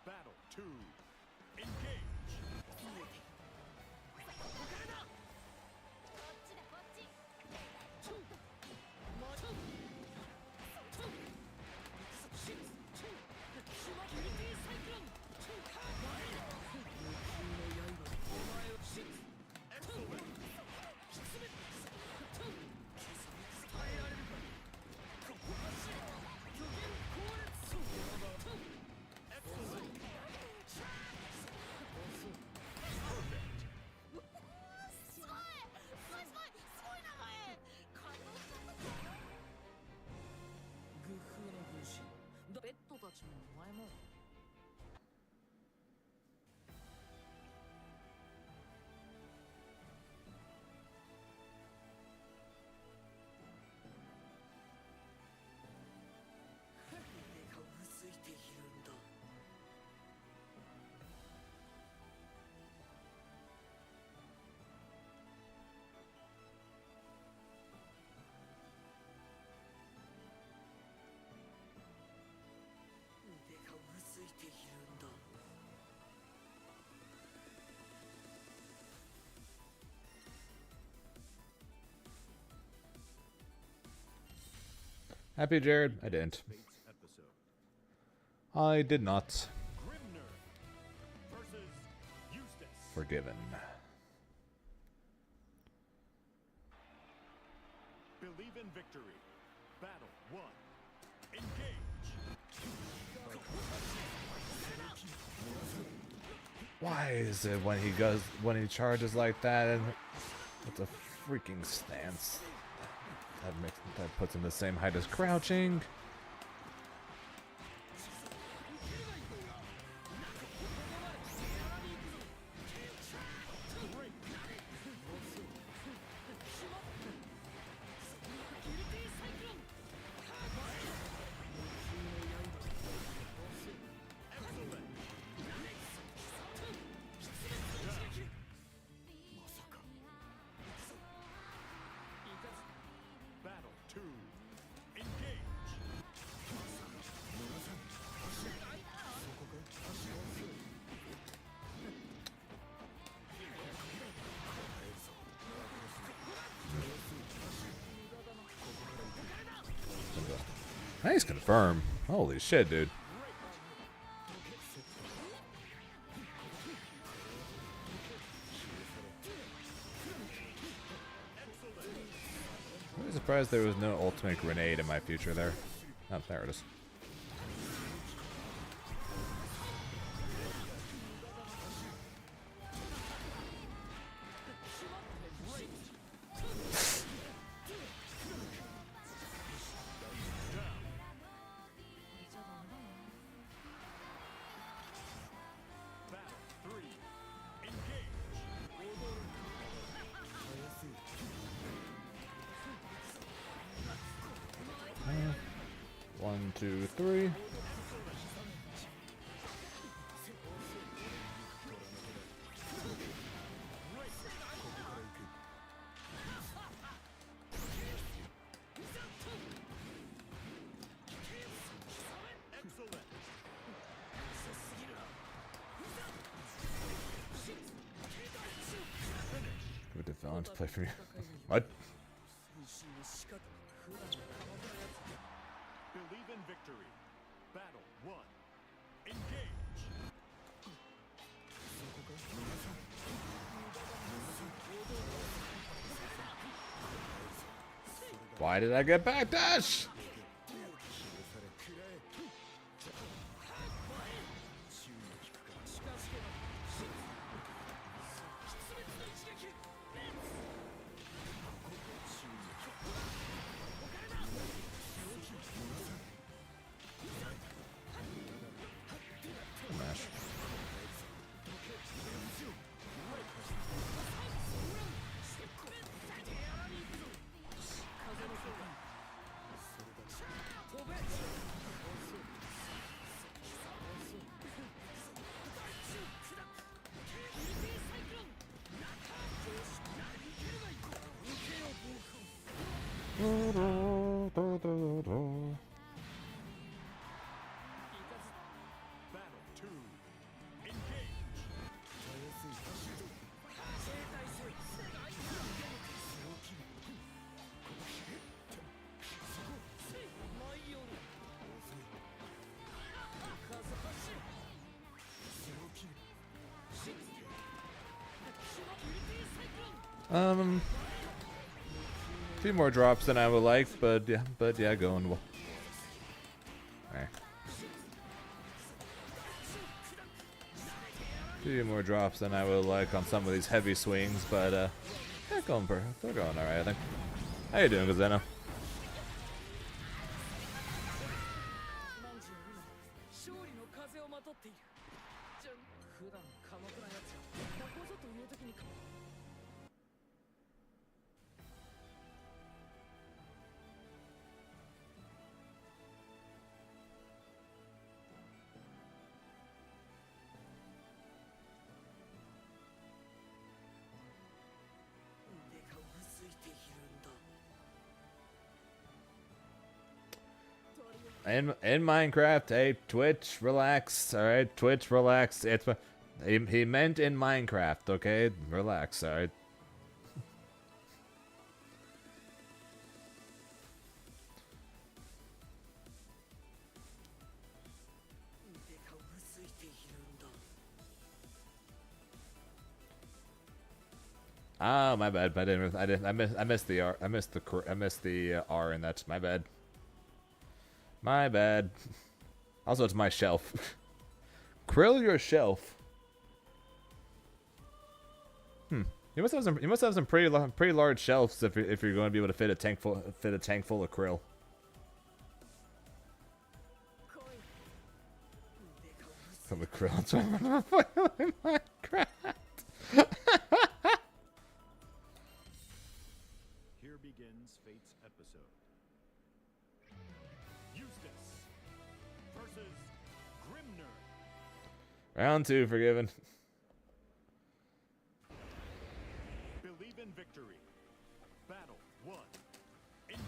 Battle 2. Engage. ベッドたちもお前も Happy, Jared? I didn't. Fates episode. I did not. Grimnir versus Eustace. Forgiven. Believe in victory. Battle 1. Engage. Why is it when he charges like that and it's a freaking stance? That puts him the same height as crouching. Battle 2. Engage. Nice confirm. Holy shit, dude. I'm really surprised there was no ultimate grenade in my future there. Oh, there it is. One, two, three. Good development play for me. What? Believe in victory. Battle 1. Engage. Why did I get backdash? Mash. Battle 2. Engage. A few more drops than I would like, but yeah, going well. Alright. A few more drops than I would like on some of these heavy swings, but they're going alright, I think. How you doing, Gazeno? 勝利の風をまとっている。じゃ普段寡黙なやつがここぞという時に。腕がうずいているんだ。 In Minecraft, hey, Twitch, relax, alright? Twitch, relax. He meant in Minecraft, okay? Relax, alright? Ah, my bad. I missed the R. I missed the R, and that's my bad. My bad. Also, it's my shelf. Krill your shelf. You must have some pretty large shelves if you're going to be able to fit a tank full of krill. From the krill in Minecraft. Here begins Fate's episode. Eustace versus Grimnir. Round 2, forgiven. Believe in victory. Battle 1. Engage.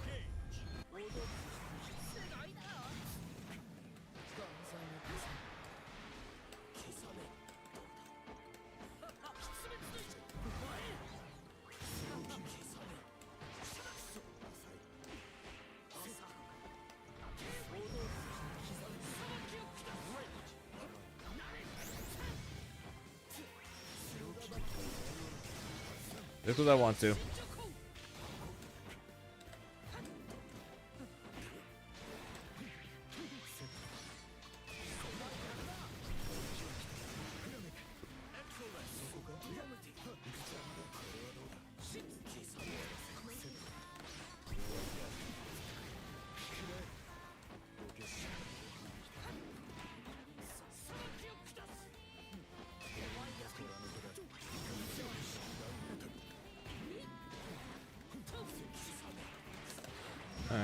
Just because I want to.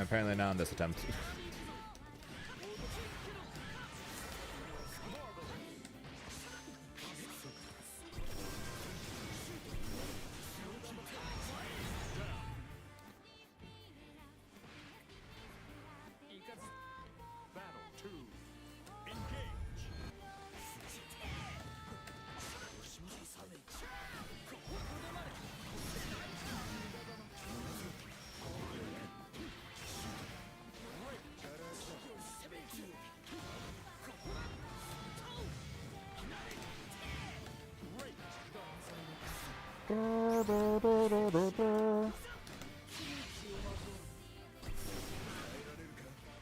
Apparently not on this attempt. Battle 2. Engage.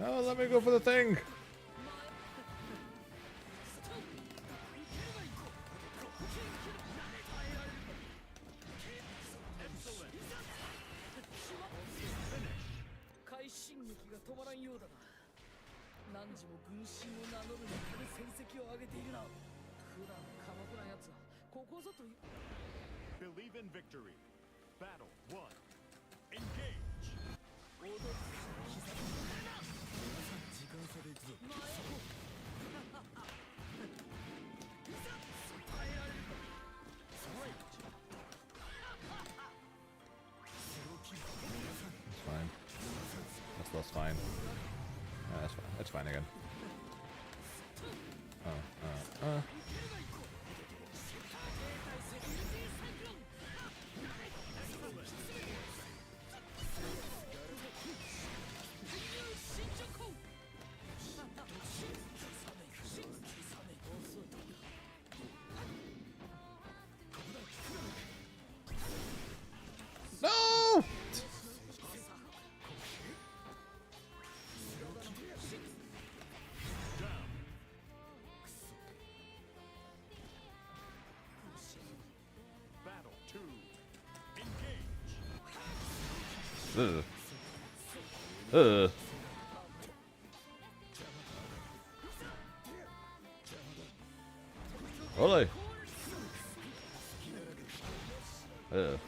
Oh, let me go for the thing. Believe in victory. Battle 1. Engage. It's fine. That's fine. Yeah, that's fine. That's fine again. No! Battle 2. Engage. Ugh. Ugh. Ole. Ugh.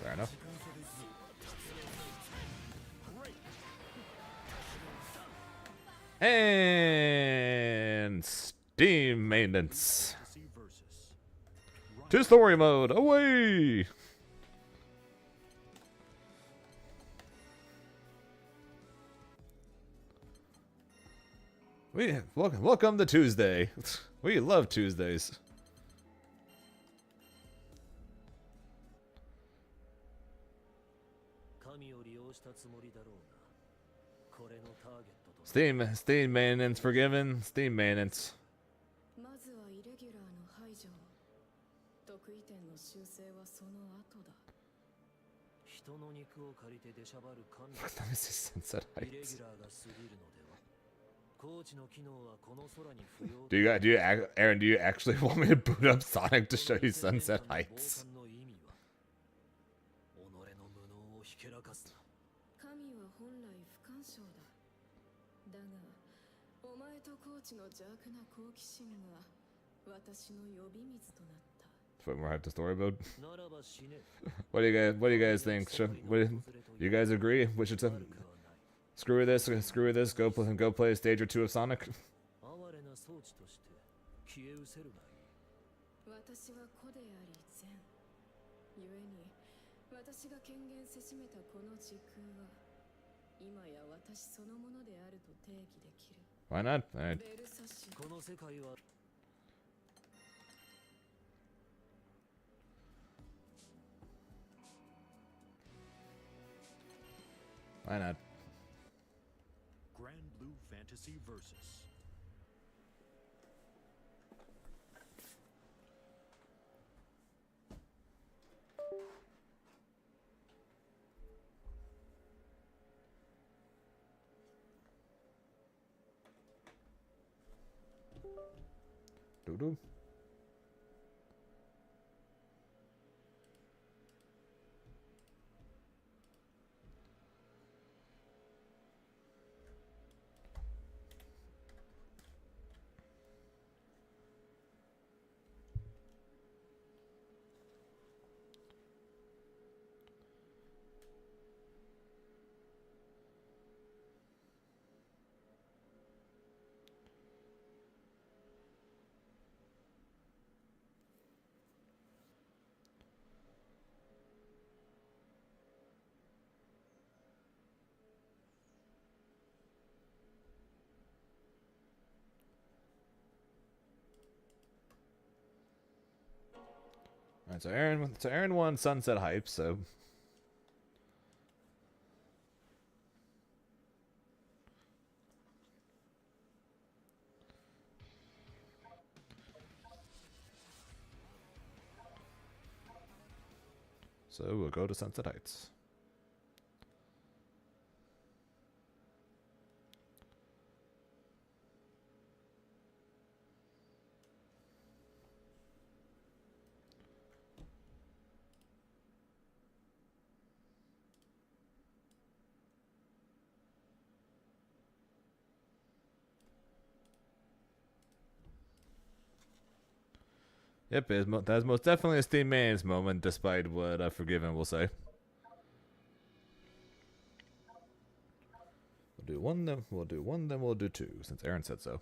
Fair enough. And Steam maintenance. Versus. To story mode. Away. Welcome to Tuesday. We love Tuesdays. Steam maintenance forgiven. Steam maintenance. まずはイレギュラーの排除を。得意点の修正はその後だ。人の肉を借りて出しゃばる神 Let me see Sunset イレギ Heights. ュラーが過ぎるのでは。コーチの機能はこの空に不要 Aaron, do you actually want me to boot up Sonic to show you Sunset Heights? の意味は己の無能をひけらかすな。神は本来不干渉だ。だが、お前とコーチの邪悪な好奇心が私の呼び水となった。 Put more hype to story mode. ならば死ね。 What do you guys think? You guys agree? We should screw this. Go play a stage or two of Sonic. 哀れな装置として消え失せるがいい。私は子であり善。故に、私が権限せしめたこの時空は、今や私そのものであると定義できる。 Why not? Alright. ベルサシ。この世界は Why not? Grand Blue Fantasy Versus. Doo doo. Alright, so Aaron won Sunset Hype, so we'll go to Sunset Heights. Yep, that's most definitely a Steam Man's moment, despite what Forgiven will say. We'll do one, then we'll do one, then we'll do two, since Aaron said so.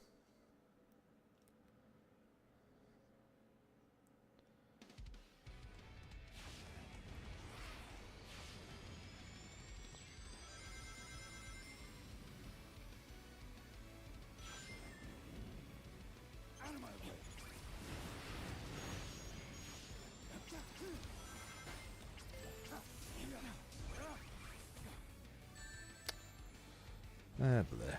Ah, bleh.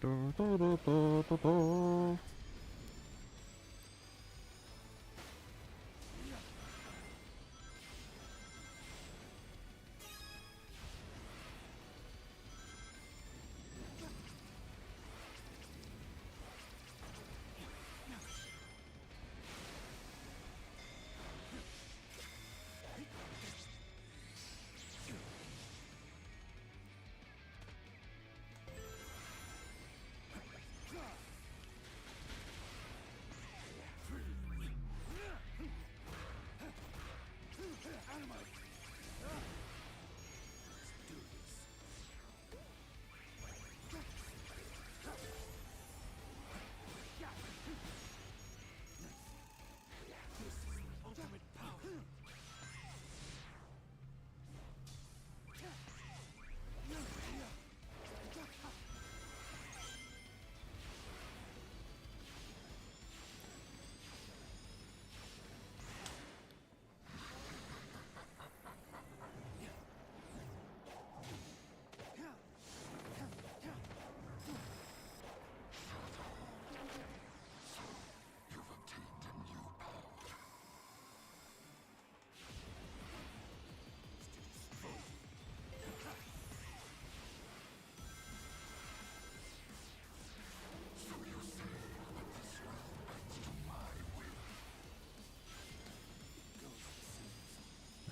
Do, do, do, do, do, do.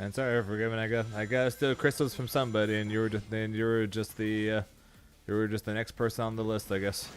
And sorry, Forgiven. I gotta steal crystals from somebody, and you were just the next person on the list, I guess.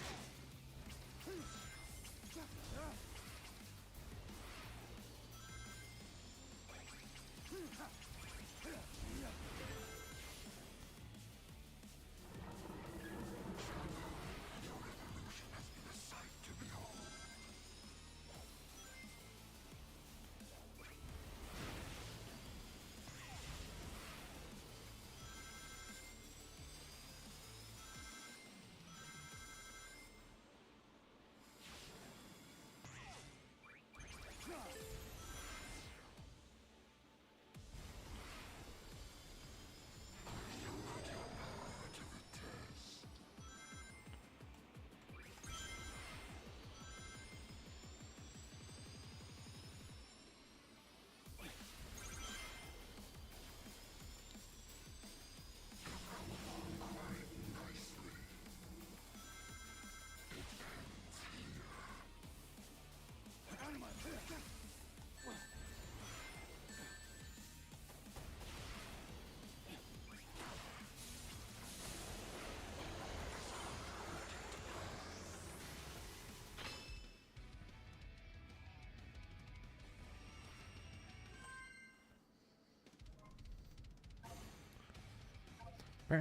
So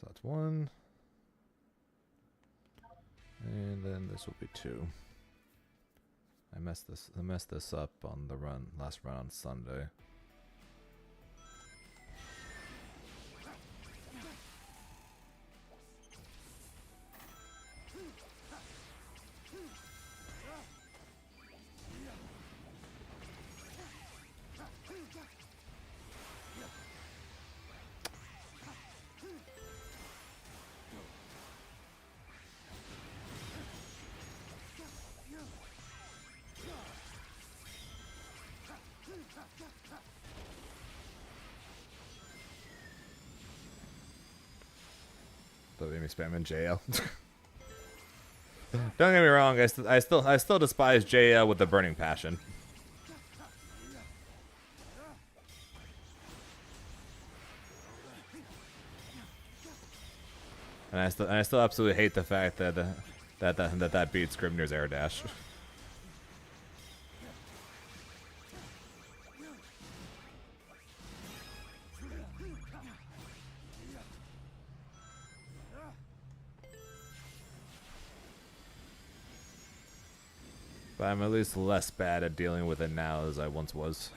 that's 1. And then this will be 2. I messed this up on the last run on Sunday. Don't make me spamming JL. Don't get me wrong, I still despise JL with the burning passion. And I still absolutely hate the fact that that beats Grimnir's air dash. But I'm at least less bad at dealing with it now as I once was.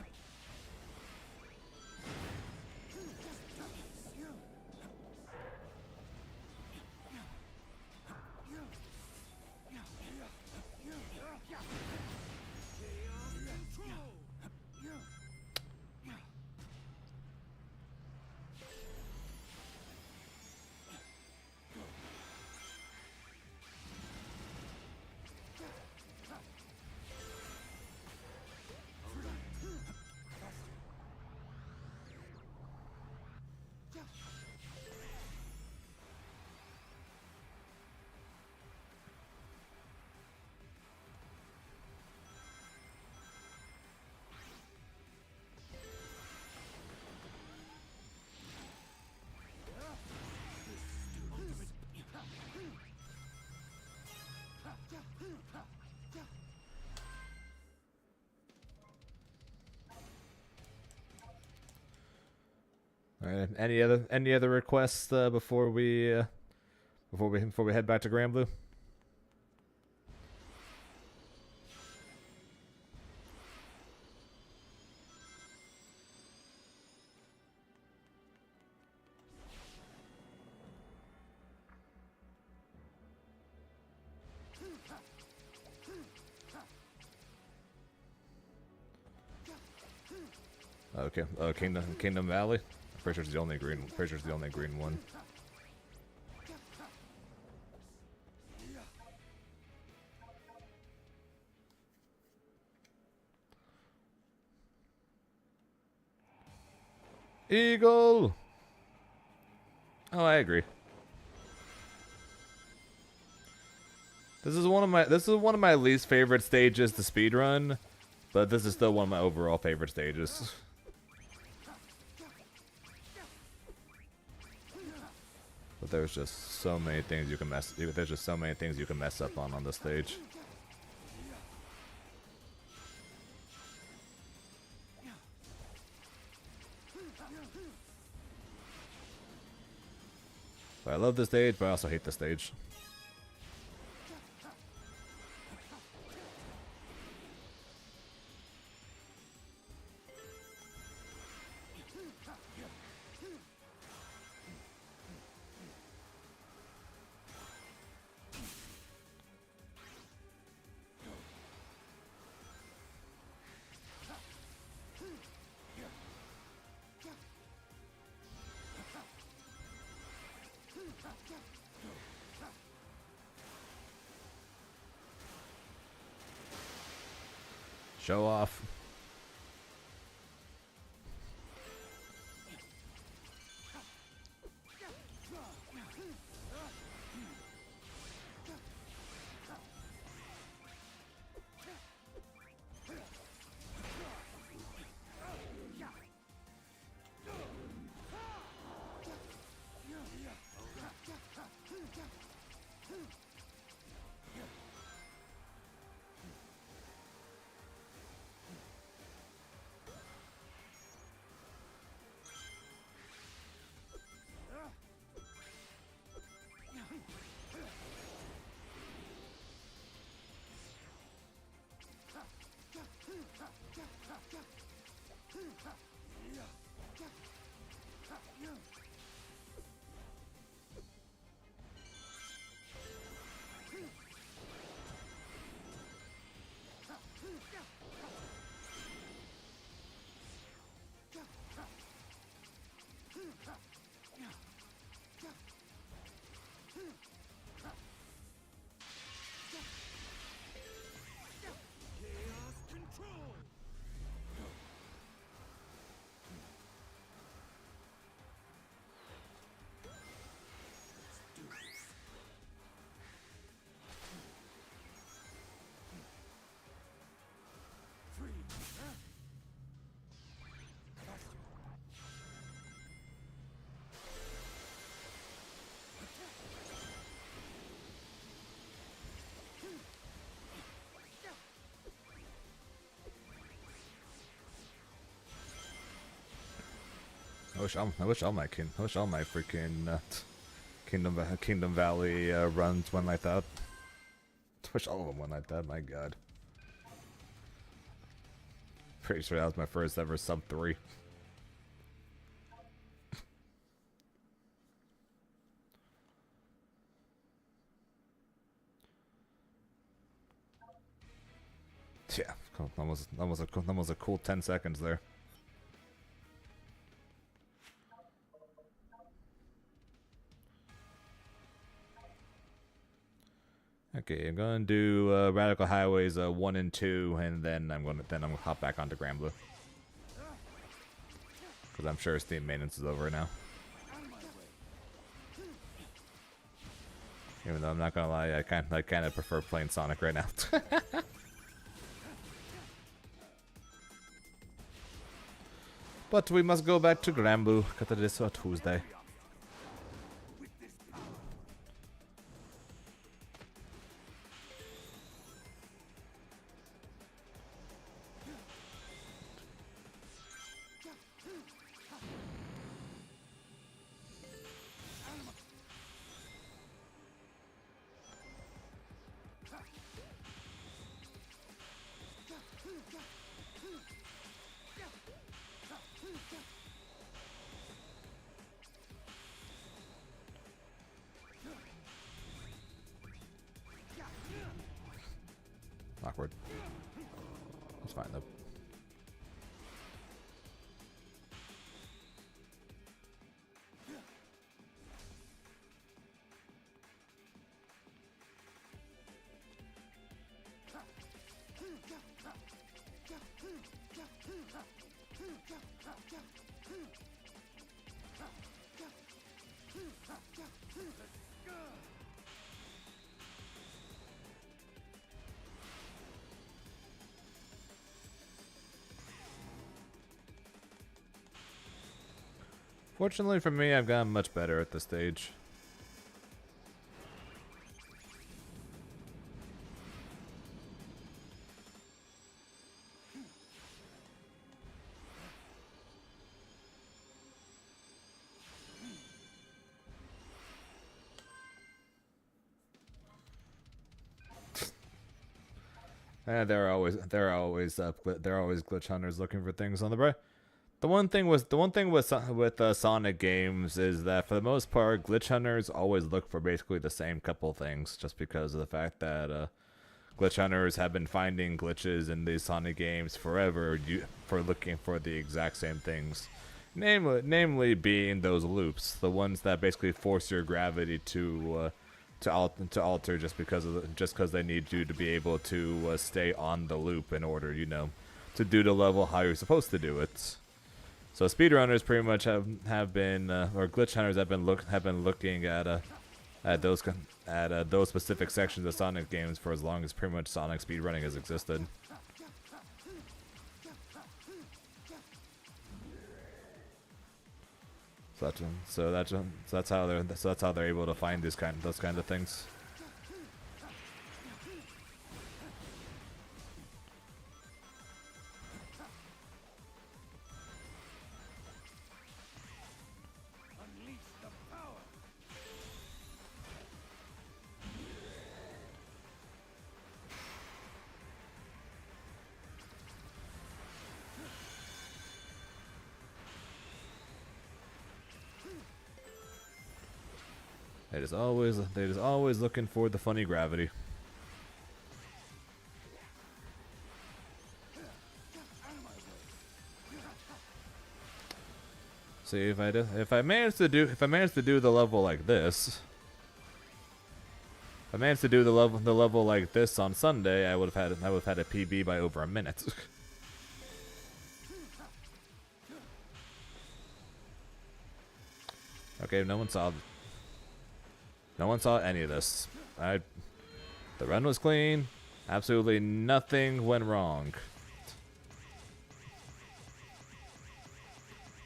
All right. Any other requests before we head back to Granblue? Okay. Kingdom Valley. Pretty sure it's the only green one. Eagle. Oh, I agree. This is one of my least favorite stages to speedrun, but this is still one of my overall favorite stages. But there's just so many things you can mess. There's just so many things you can mess up on this stage. But I love this stage, but I also hate this stage. Show off. wish all my freaking Kingdom Valley runs went like that. I wish all of them went like that. My God. Pretty sure that was my first ever sub 3. Yeah, almost a cool 10 seconds there. Okay, I'm gonna do Radical Highways 1 and 2, and then I'm gonna hop back onto Granblue. Because I'm sure Steam maintenance is over now. Even though I'm not gonna lie, I kind of prefer playing Sonic right now. But we must go back to Granblue because it is a Tuesday. Awkward. It's fine though. Fortunately for me, I've gotten much better at this stage. There are always glitch hunters looking for things on the bright. The one thing with Sonic games is that for the most part, glitch hunters always look for basically the same couple things, just because of the fact that glitch hunters have been finding glitches in these Sonic games forever for looking for the exact same things, namely being those loops, the ones that basically force your gravity to alter just because they need you to be able to stay on the loop in order, to do the level how you're supposed to do it. So speedrunners pretty much have been, or glitch hunters have been looking at those specific sections of Sonic games for as long as pretty much Sonic speedrunning has existed. So that's how they're able to find those kind of things. They're just always looking for the funny gravity. See, if I managed to do the level like this, if I managed to do the level like this on Sunday, I would have had a PB by over a minute. Okay, no one saw any of this. The run was clean. Absolutely nothing went wrong.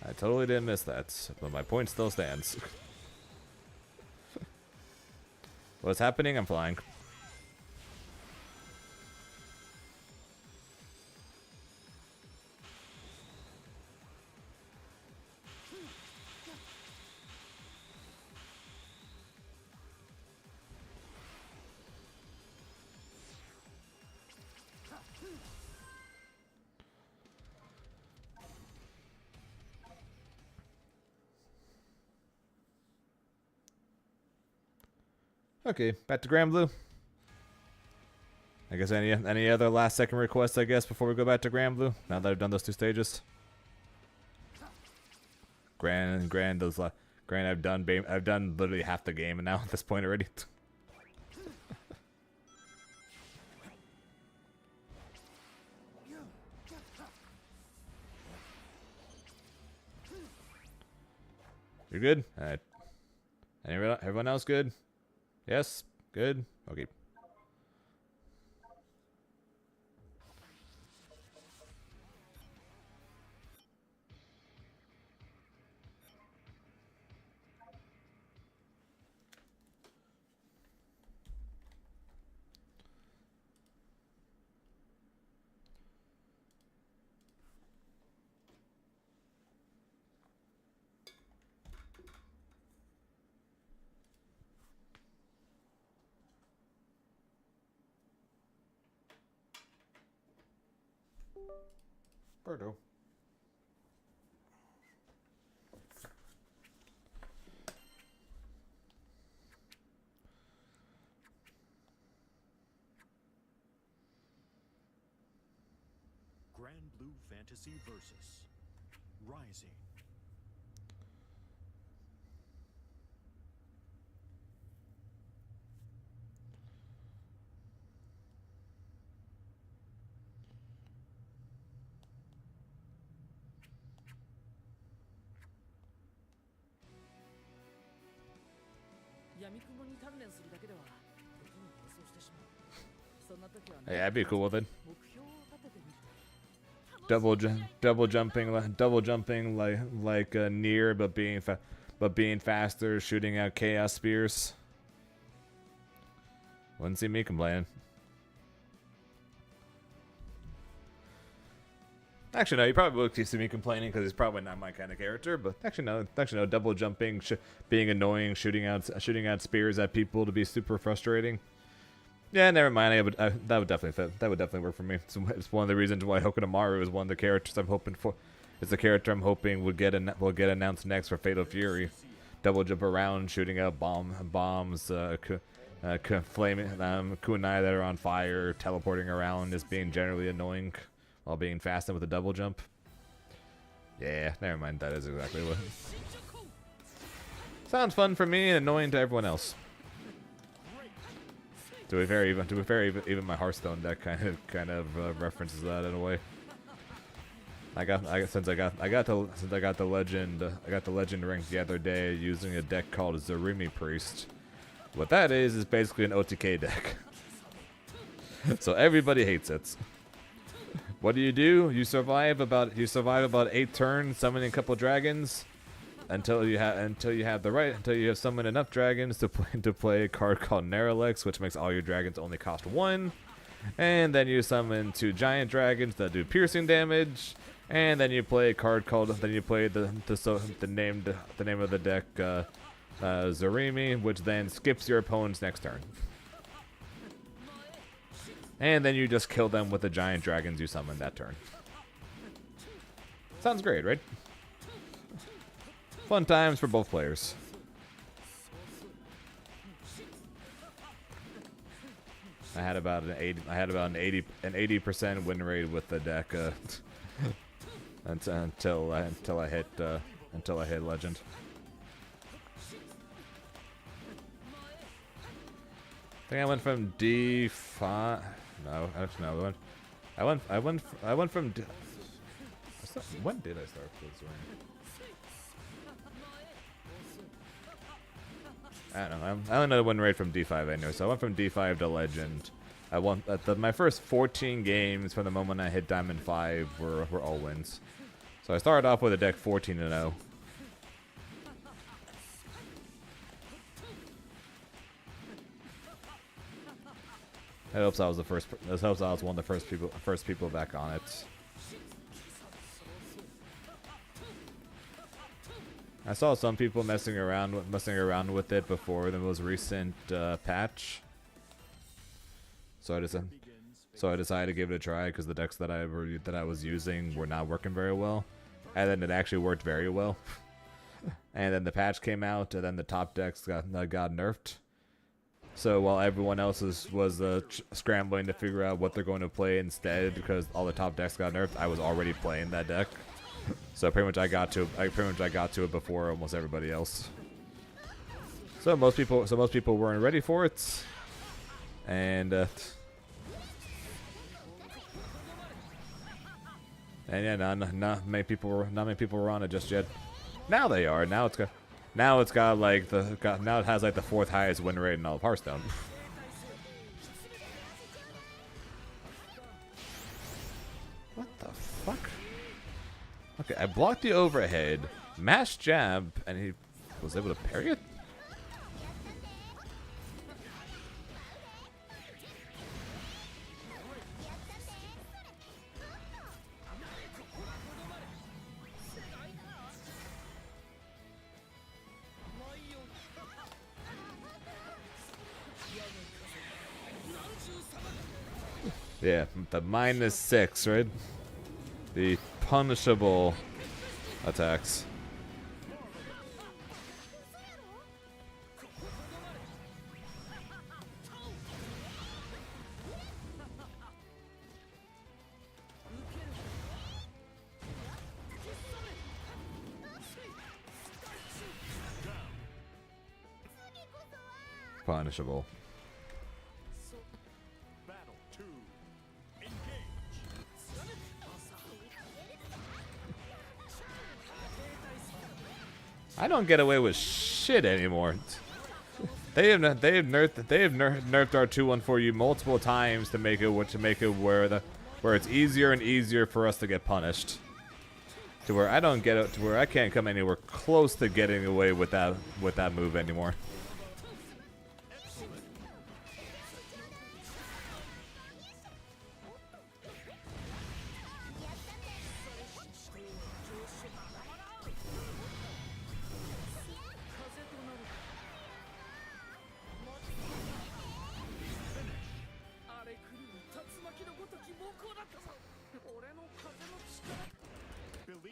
I totally didn't miss that, but my point still stands. What's happening? I'm flying. Okay, back to Grand Blue. I guess any other last second requests, I guess, before we go back to Grand Blue? Now that I've done those 2 stages. Grand, I've done literally half the game now at this point already. You're good? Alright. Everyone else good? Yes? Good? Okay. Birdo. Grand Blue Fantasy Versus. Rising. Yeah, I'd be cool with it. Double jumping like near, but being faster, shooting out chaos spears. Wouldn't see me complaining. Actually, no, you probably would see me complaining because he's probably not my kind of character. But actually, no, double jumping, being annoying, shooting out spears at people to be super frustrating. Yeah, never mind. That would definitely fit. That would definitely work for me. It's one of the reasons why Hokunomaru is one of the characters I'm hoping for. It's the character I'm hoping will get announced next for Fatal Fury. Double jump around, shooting out bombs, flaming kunai that are on fire, teleporting around, just being generally annoying while being fast and with a double jump. Yeah, never mind. That is exactly what. Sounds fun for me and annoying to everyone else. To be fair, even my Hearthstone deck kind of references that in a way. Since I got the legend rank the other day using a deck called Zarimi Priest. What that is basically an OTK deck. So everybody hates it. What do? You survive about 8 turns, summoning a couple dragons, until you have summoned enough dragons to play a card called Neralex, which makes all your dragons only cost 1, and then you summon 2 giant dragons that do piercing damage, and then you play a card called the name of the deck Zarimi, which then skips your opponent's next turn. And then you just kill them with the giant dragons you summoned that turn. Sounds great, right? Fun times for both players. I had about an 80% win rate with the deck until I hit legend. I think I went from D5. No, actually no. I went from. When did I start this ring? I don't know. I only know the win rate from D5 anyway, so I went from D5 to Legend. I won my first 14 games from the moment I hit Diamond 5 were all wins. So I started off with a deck 14-0. It helps I was the first. This helps I was one of the first people back on it. I saw some people messing around with it before the most recent patch. So I decided to give it a try because the decks that I was using were not working very well, and then it actually worked very well. And then the patch came out, and then the top decks got nerfed. So while everyone else was scrambling to figure out what they're going to play instead because all the top decks got nerfed, I was already playing that deck. So pretty much I got to it before almost everybody else. So most people weren't ready for it, and yeah, not many people were on it just yet. Now they are. Now it has like the fourth highest win rate in all of Hearthstone. What the fuck? Okay, I blocked the overhead, mash jab, and he was able to parry it? Yeah, the -6, right? The punishable attacks. Punishable. Battle 2. Engage. I don't get away with shit anymore. They have nerfed our 2-1-4U multiple times to make it where it's easier and easier for us to get punished. To where I don't get it, to where I can't come anywhere close to getting away with that move anymore.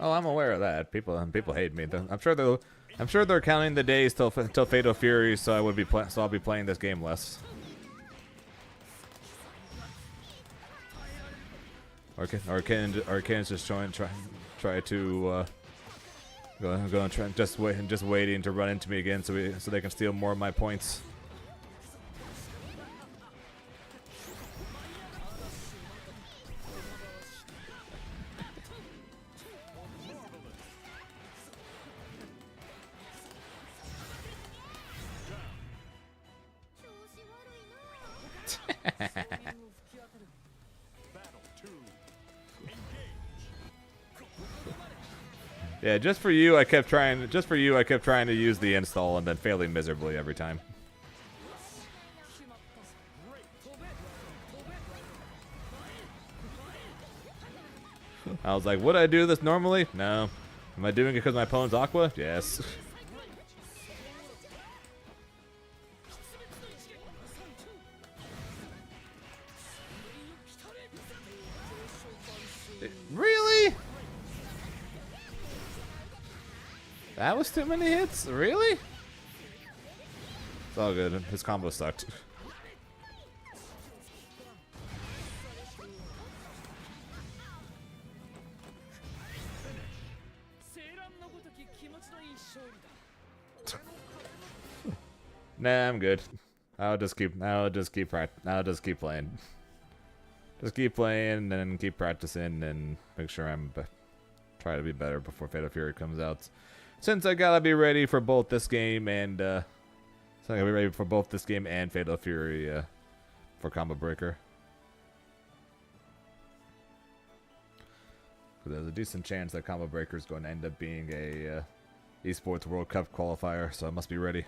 Oh, I'm aware of that. People hate me. I'm sure they're counting the days till Fatal Fury, so I'll be playing this game less. Arcane's just try to go and try just waiting to run into me again so they can steal more of my points. Yeah, just for you, I kept trying to use the install and then failing miserably every time. I was like, would I do this normally? No. Am I doing it because my opponent's Aqua? Yes. Really? That was too many hits? Really? It's all good. His combo sucked. Nah, I'm good. I'll just keep playing. Just keep playing and keep practicing and make sure try to be better before Fatal Fury comes out. Since I gotta be ready for both this game and Fatal Fury for Combo Breaker. There's a decent chance that Combo Breaker is going to end up being a Esports World Cup qualifier, so I must be ready.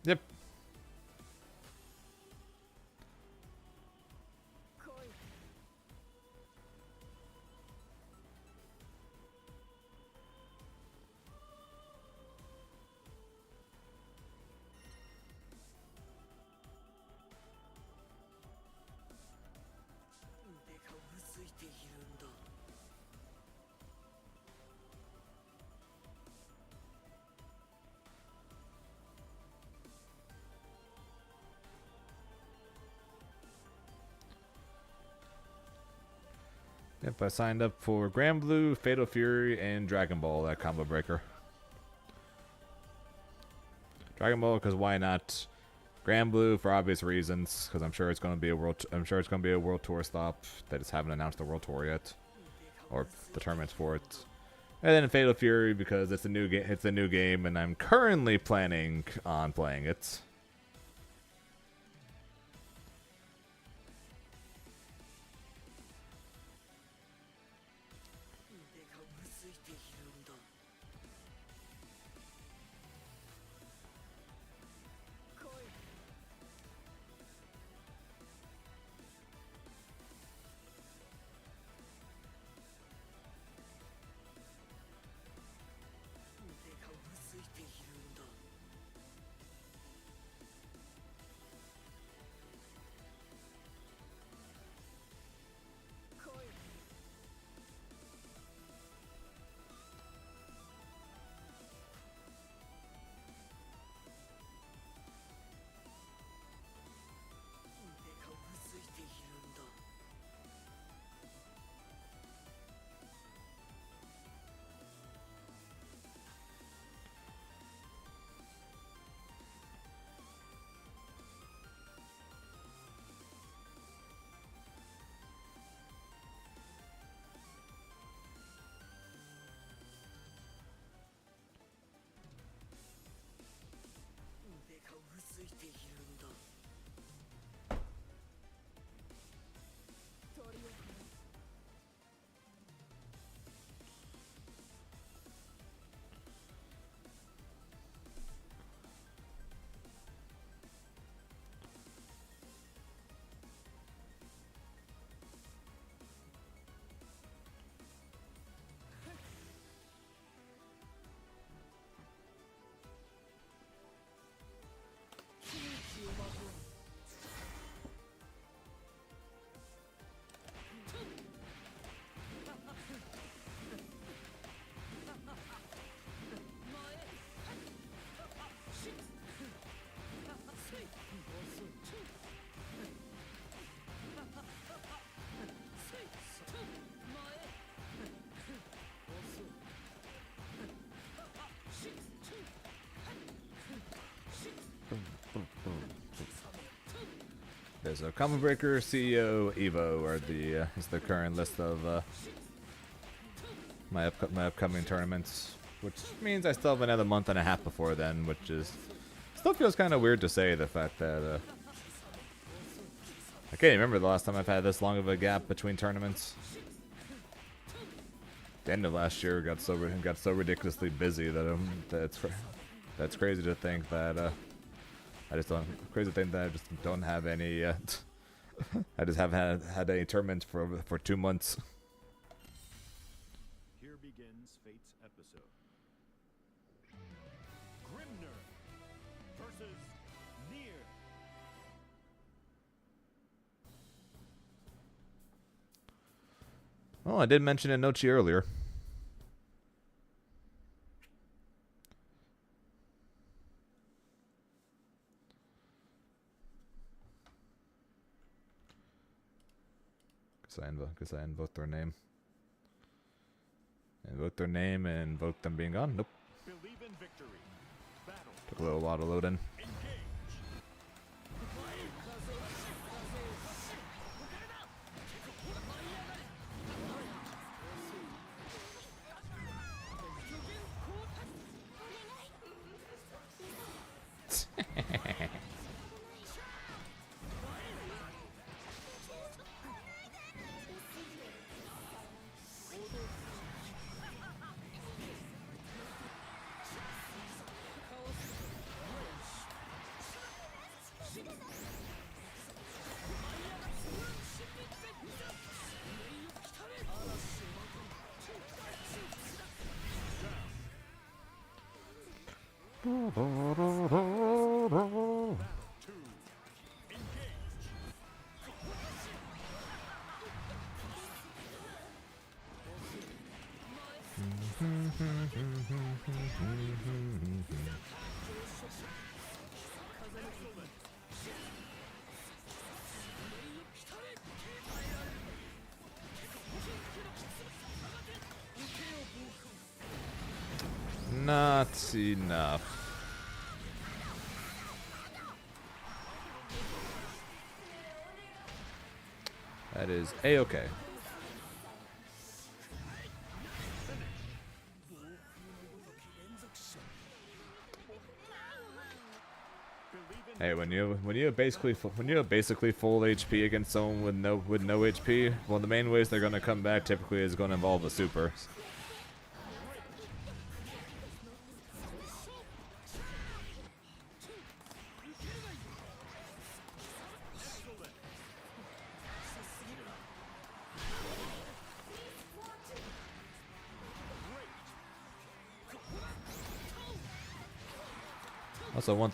Yep. Yep, I signed up for Grand Blue, Fatal Fury, and Dragon Ball, that combo breaker. Dragon Ball, because why not? Grand Blue for obvious reasons, because I'm sure it's going to be a world. I'm sure it's going to be a world tour stop. They just haven't announced the world tour yet, or the tournaments for it. And then Fatal Fury because it's a new game. It's a new game, and I'm currently planning on playing it. There's a Combo Breaker, CEO, Evo are the is the current list of my upcoming tournaments, which means I still have another month and a half before then, which is still feels kind of weird to say the fact that I can't even remember the last time I've had this long of a gap between tournaments. The end of last year got so ridiculously busy that that's crazy to think that I just don't have any. I just haven't had any tournaments for 2 months. Here begins Fate's episode. Grimnir versus Nier. Well, I did mention Inochi earlier. Because I invoke their name. Invoke their name and invoke them being gone. Nope. Believe in victory. Battle. Took a little while to load in. not enough. That is a-okay. Hey, when you have basically full HP against someone with no HP, one of the main ways they're gonna come back typically is gonna involve a super. Also, one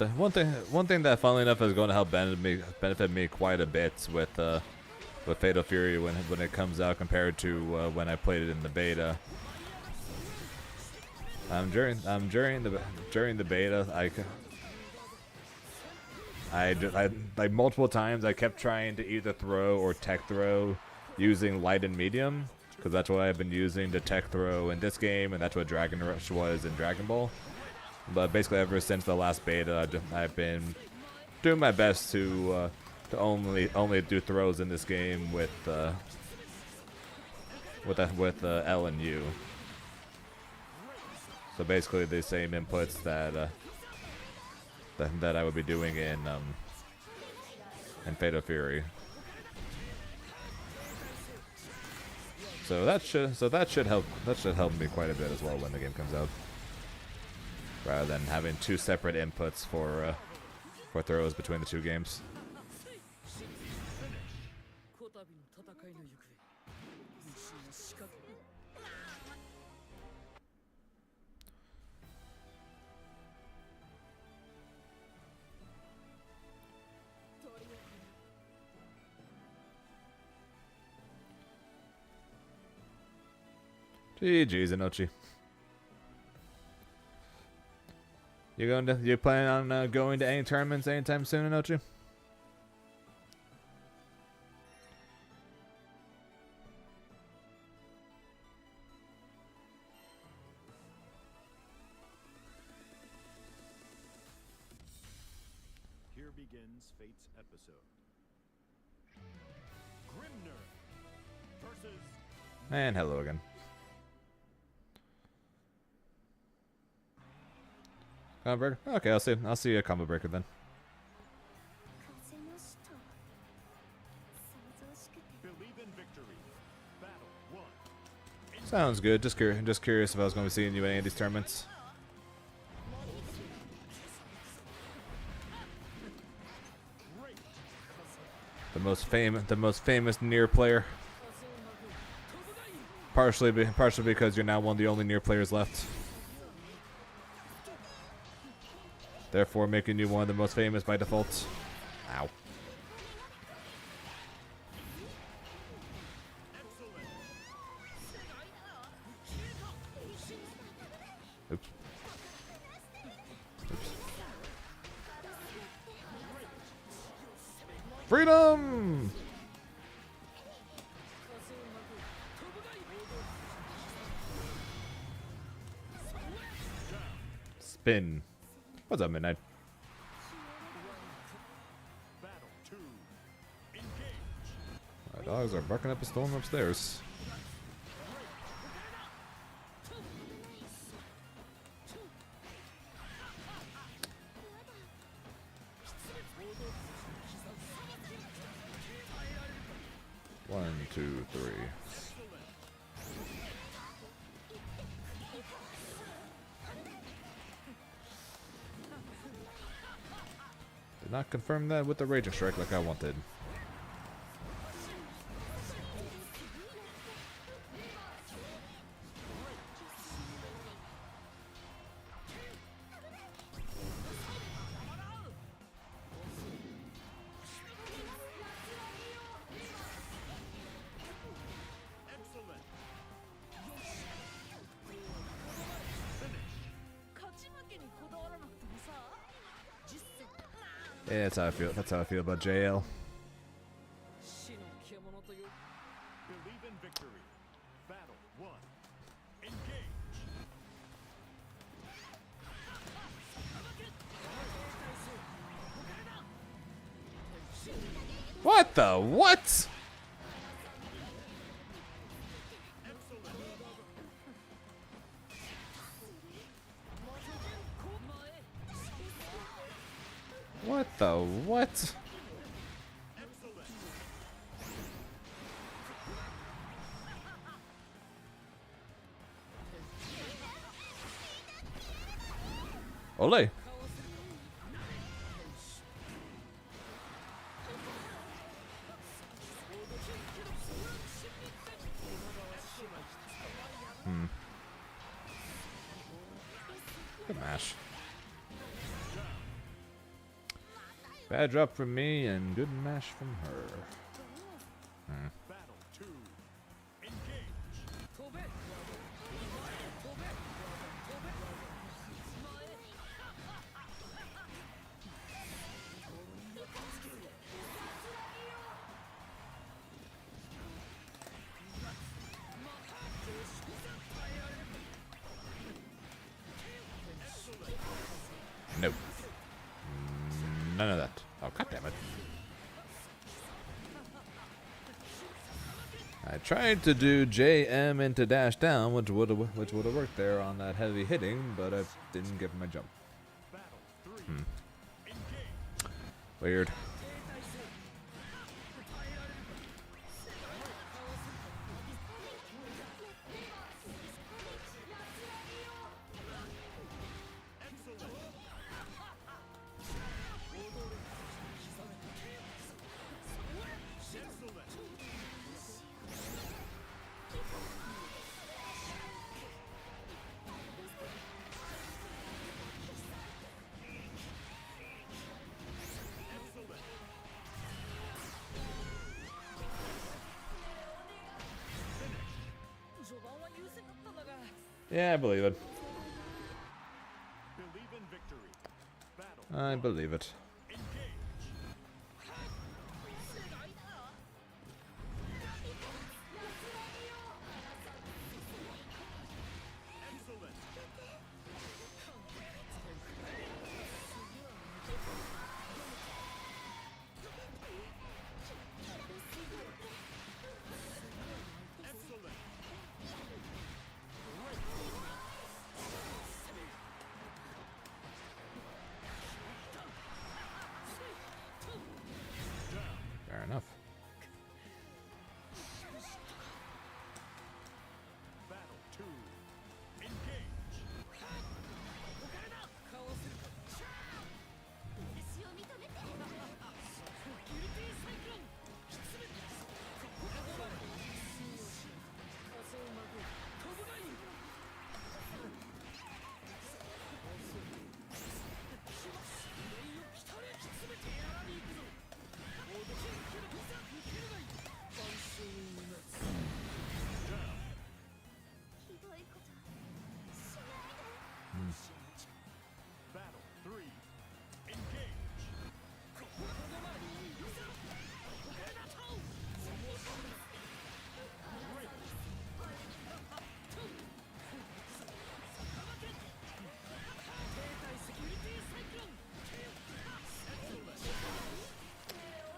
thing that, funnily enough, is going to help benefit me quite a bit with Fatal Fury when it comes out compared to when I played it in the beta. During the beta, I like multiple times I kept trying to either throw or tech throw using light and medium, because that's what I've been using to tech throw in this game, and that's what Dragon Rush was in Dragon Ball. But basically, ever since the last beta, I've been doing my best to only do throws in this game with L and U. So basically, the same inputs that I would be doing in Fatal Fury. So that should help me quite a bit as well when the game comes out, rather than having two separate inputs for throws between the two games. GG's, Inochi. You planning on going to any tournaments anytime soon, Inochi? Here begins Fate's episode. Grimnir versus. And hello again. Combo breaker? Okay, I'll see a combo breaker then. Believe in victory. Battle 1. Sounds good. Just curious if I was going to be seeing you in any of these tournaments. The most famous Nier player. Partially because you're now one of the only Nier players left. Therefore, making you one of the most famous by default. Ow. Oops. Oops. Freedom! Spin. What's up, Midnight? Battle 2. Engage. My dogs are barking up a storm upstairs. One, two, three. Did not confirm that with the Raging Strike like I wanted. Yeah, that's how I feel. That's how I feel about JL. Believe in victory. Battle 1. Engage. What the what? What the what? Ole. Good mash. Bad drop from me and good mash from her. Battle 2. Engage. Nope. None of that. Oh, god damn it. I tried to do JM into dash down, which would have worked there on that heavy hitting, but I didn't get my jump. Battle 3. Engage. Weird. Yeah, I believe it. Believe in victory. Battle. I believe it. Engage. Excellent. Excellent. Fair enough. Battle 2. Engage. Battle 3. Engage.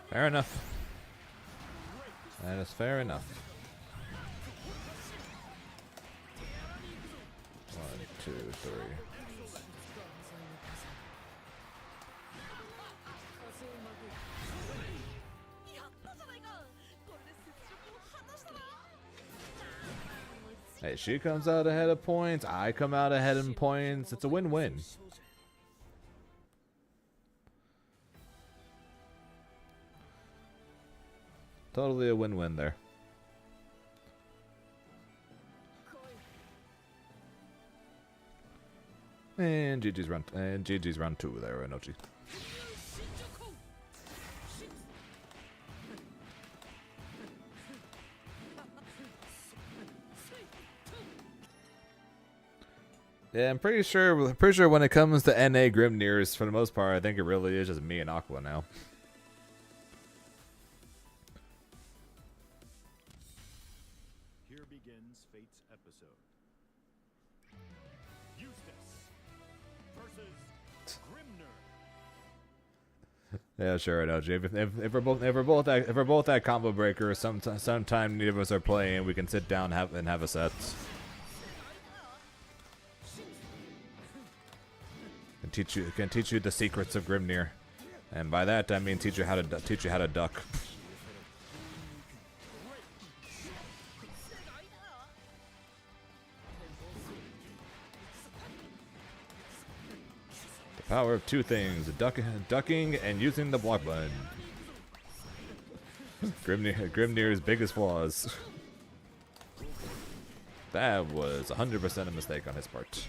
Fair enough. That is fair enough. 1, 2, 3. Hey, she comes out ahead of points. I come out ahead in points. It's a win-win. Totally a win-win there. And GG's round 2 there, Inochi. Yeah, I'm pretty sure when it comes to NA Grimnirs, for the most part, I think it really is just me and Aqua now. Here begins Fate's episode. Eustace versus Grimnir. Yeah, sure, I know, Jay. If we're both at combo breaker, sometime neither of us are playing, we can sit down and have a set. Can teach you the secrets of Grimnir, and by that I mean teach you how to duck. The power of two things: ducking and using the block button. Grimnir's biggest flaws. That was 100% a mistake on his part.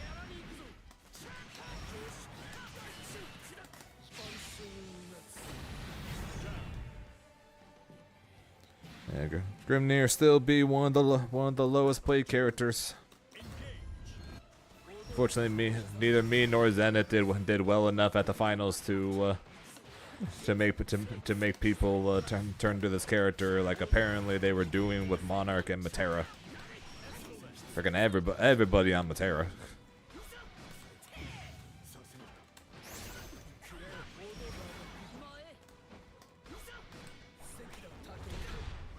Yeah, Grimnir still be one of the lowest played characters. Fortunately, neither me nor Zenith did well enough at the finals to make people turn to this character like apparently they were doing with Monarch and Matera. Freaking everybody on Matera.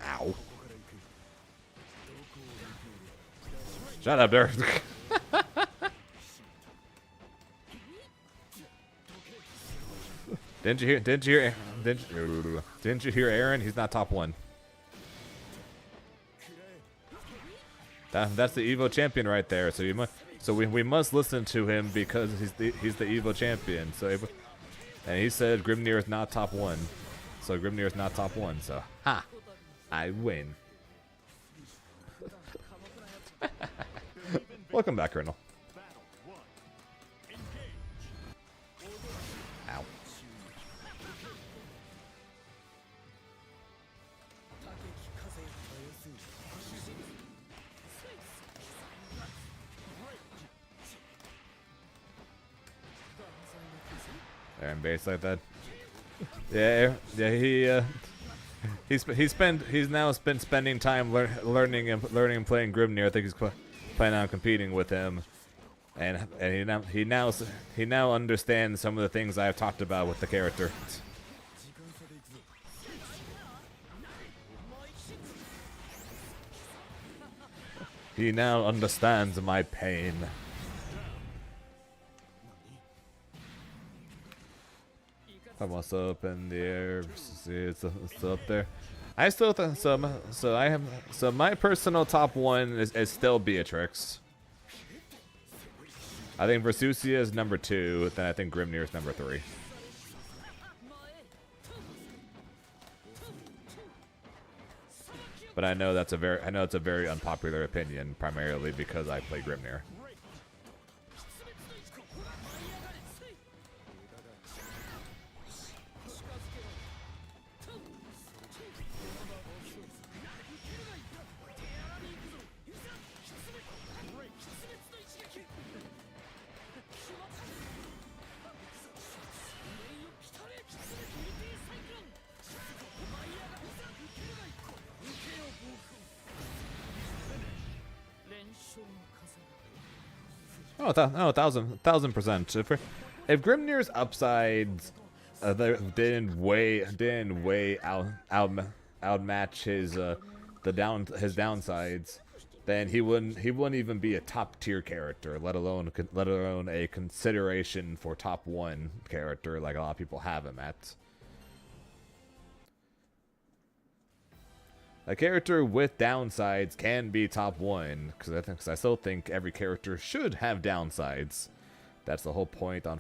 Ow. Shut up, there. Didn't you hear Aaron? He's not top 1. That's the Evo champion right there. So we must listen to him because he's the Evo champion. And he said Grimnir is not top 1. So Grimnir is not top 1. So I win. Welcome back, Colonel. Ow. Aaron base like that. Yeah, he's now been spending time learning and playing Grimnir. I think he's planning on competing with him, and he now understands some of the things I've talked about with the character. He now understands my pain. Almost up in the air. See, it's still up there. I still think so. My personal top 1 is still Beatrix. I think Versusia is number 2. Then I think Grimnir is number 3. But I know it's a very unpopular opinion, primarily because I play Grimnir. Oh, 1,000%. If Grimnir's upsides didn't way outmatch his downsides, then he wouldn't even be a top tier character, let alone a consideration for top 1 character like a lot of people have him at. A character with downsides can be top 1 because I still think every character should have downsides. That's the whole point on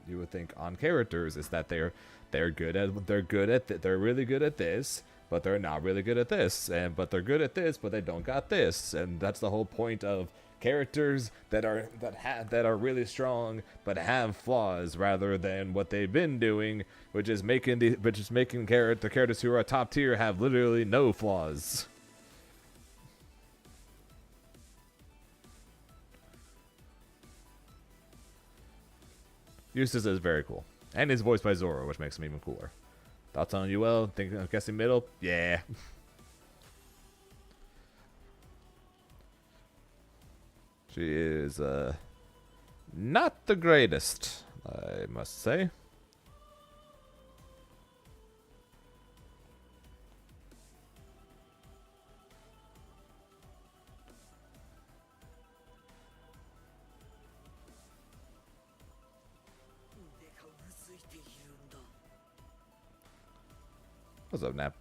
you would think on characters is that they're really good at this, but they're not really good at this, but they're good at this, but they don't got this, and that's the whole point of characters that are really strong but have flaws, rather than what they've been doing, which is making the characters who are top tier have literally no flaws. Eustace is very cool, and he's voiced by Zoro, which makes him even cooler. Thoughts on UL? I'm guessing middle. Yeah. She is not the greatest, I must say. What's up, Nap?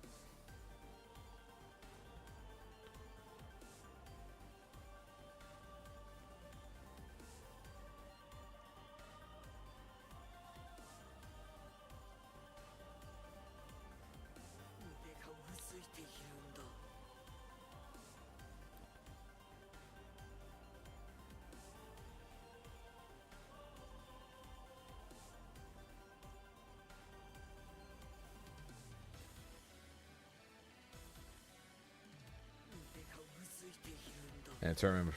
And tournament.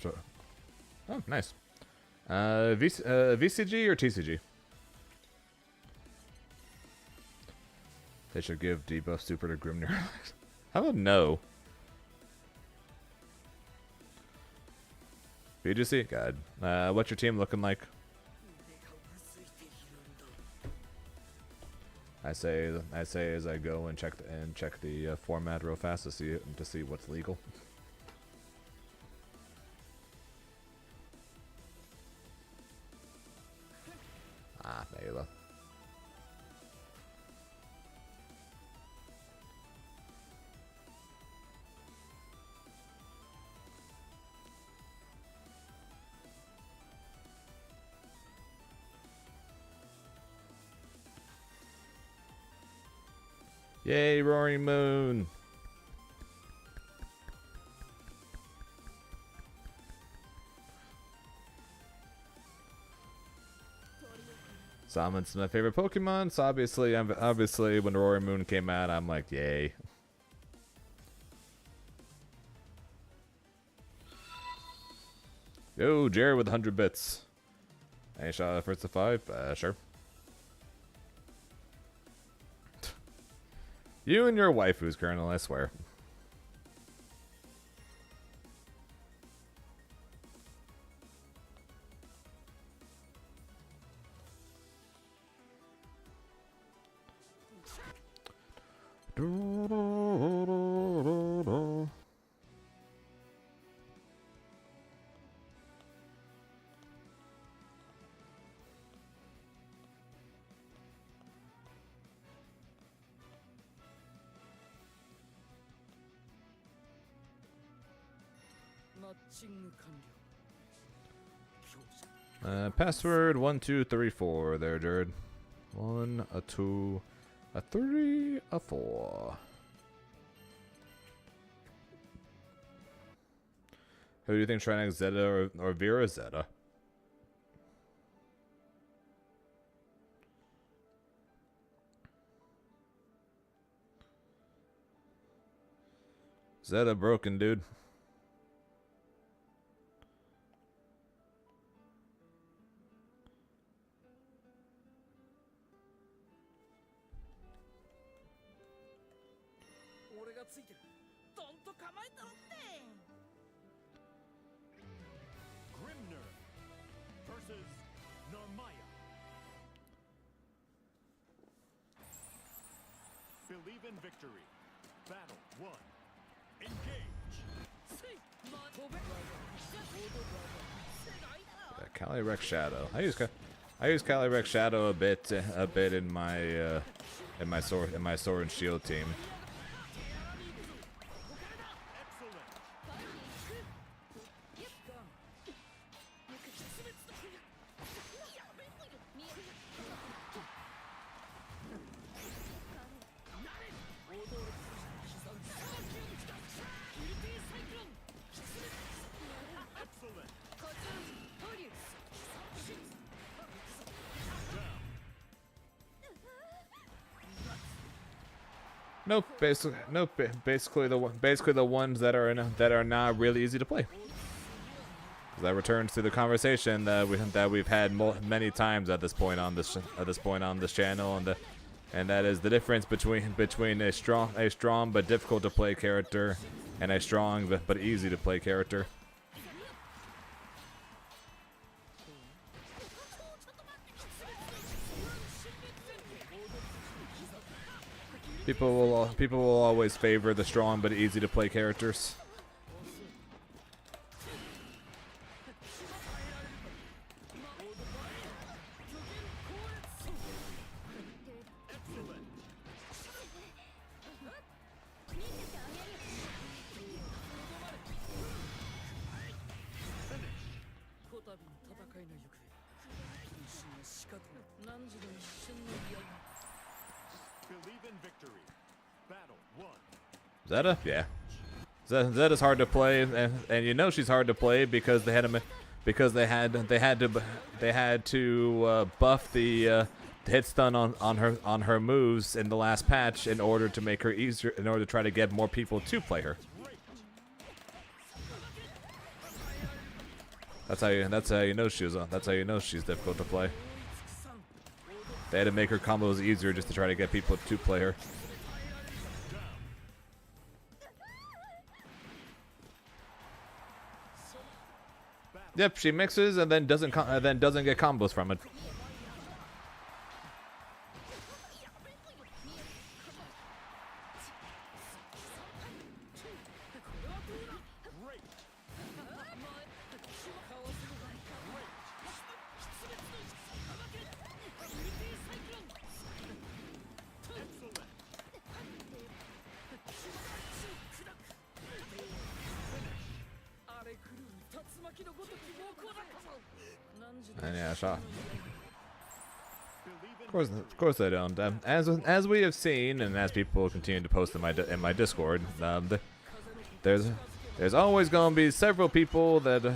Oh, nice. VCG or TCG? They should give debuff super to Grimnir. How about no? VGC? God. What's your team looking like? I say as I go and check the format real fast to see what's legal. Ah, there you go. Yay, Roaring Moon! Salmon's my favorite Pokemon, so obviously when Roaring Moon came out, I'm like, yay. Yo, Jared with 100 bits. Any shot at first to 5? Sure. You and your waifus, Colonel, I swear. Password 1234 there, Jared. 1, a 2, a 3, a 4. Who do you think trying Zeta or Vera Zeta? Zeta broken, dude. Grimnir versus Narmaya. Believe in victory. Battle 1. Engage. Calyrex Shadow. I use Calyrex Shadow a bit in my sword and shield team. Nope, basically the ones that are not really easy to play. That returns to the conversation that we've had many times at this point on this channel, and that is the difference between a strong but difficult to play character and a strong but easy to play character. People will always favor the strong but easy to play characters. Believe in victory. Battle 1. Zeta? Yeah. Zeta's hard to play, and you know she's hard to play because they had to buff the hit stun on her moves in the last patch in order to make her easier, in order to try to get more people to play her. That's how you know she's difficult to play. They had to make her combos easier just to try to get people to play her. Yep, she mixes and then doesn't get combos from it. And yeah, shot. Of course they don't. As we have seen, and as people continue to post in my Discord, there's always going to be several people that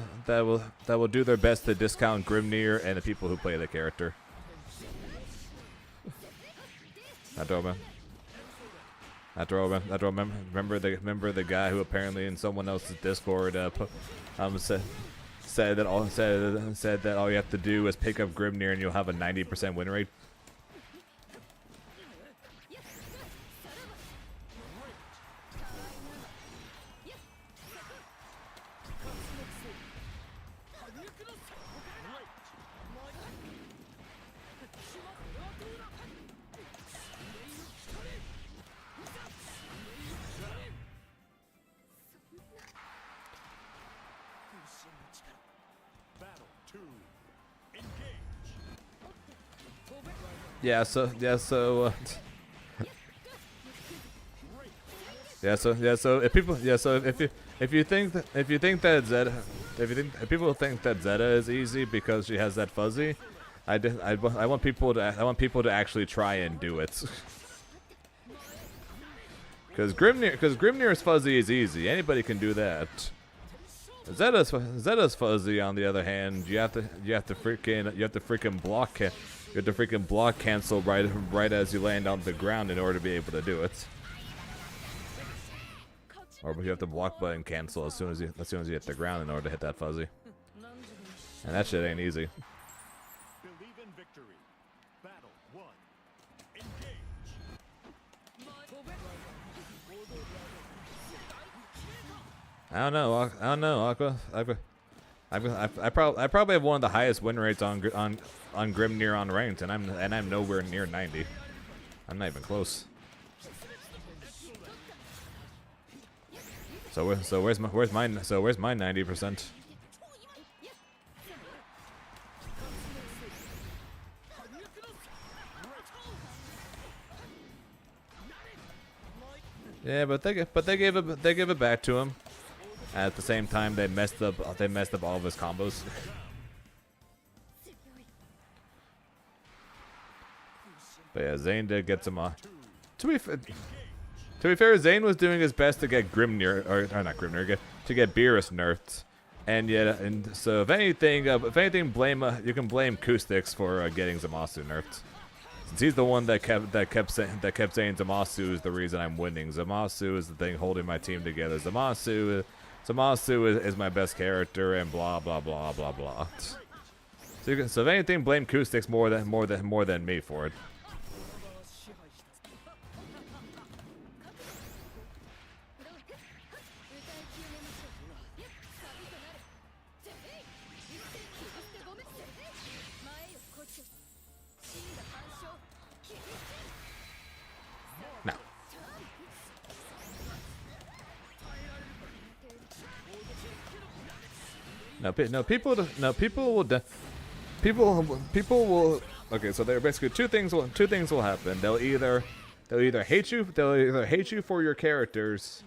will do their best to discount Grimnir and the people who play the character. Remember the guy who apparently in someone else's Discord said that all you have to do is pick up Grimnir and you'll have a 90% win rate. Yeah, so if people think that Zeta is easy because she has that fuzzy, I want people to actually try and do it. Because Grimnir's fuzzy is easy. Anybody can do that. Zeta's fuzzy, on the other hand, you have to freaking block cancel right as you land on the ground in order to be able to do it. Or you have to block button cancel as soon as you hit the ground in order to hit that fuzzy. And that shit ain't easy. Believe in victory. Battle 1. I don't know, Aqua. I probably have one of the highest win rates on Grimnir on ranked, and I'm nowhere near 90. I'm not even close. So where's my 90%? Yeah, but they gave it back to him. At the same time, they messed up all of his combos. But yeah, Zane did get some. To be fair, Zane was doing his best to get Grimnir, or not Grimnir, to get Beerus nerfed, and so if anything, you can blame Kustix for getting Zamasu nerfed. Since he's the one that kept saying Zamasu is the reason I'm winning. Zamasu is the thing holding my team together. Zamasu is my best character, and blah blah blah blah blah. So if anything, blame Kustix more than me for it. People will. Okay, so there are basically two things will happen. They'll either hate you for your characters,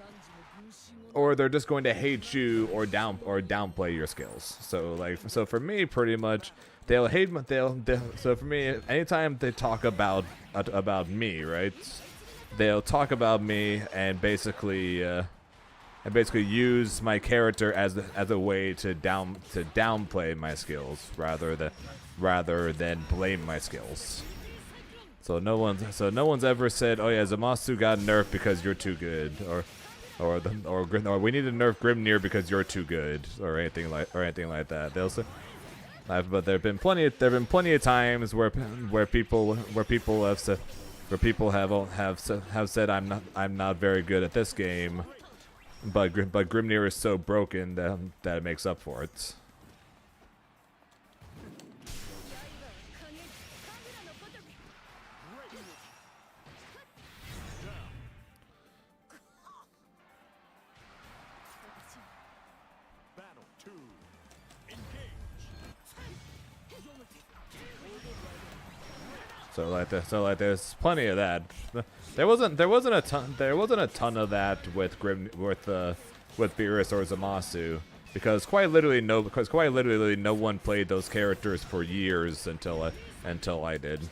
or they're just going to hate you or downplay your skills. So for me, pretty much, they'll hate my they'll so for me, anytime they talk about me, right? They'll talk about me and basically use my character as a way to downplay my skills rather than blame my skills. So no one's ever said, "Oh yeah, Zamasu got nerfed because you're too good," or we need to nerf Grimnir because you're too good, or anything like that. They'll say, but there've been plenty of times where people have said I'm not very good at this game, but Grimnir is so broken that it makes up for it. Battle 2. Engage. So like there's plenty of that. There wasn't a ton of that with Beerus or Zamasu because quite literally no one played those characters for years until I did.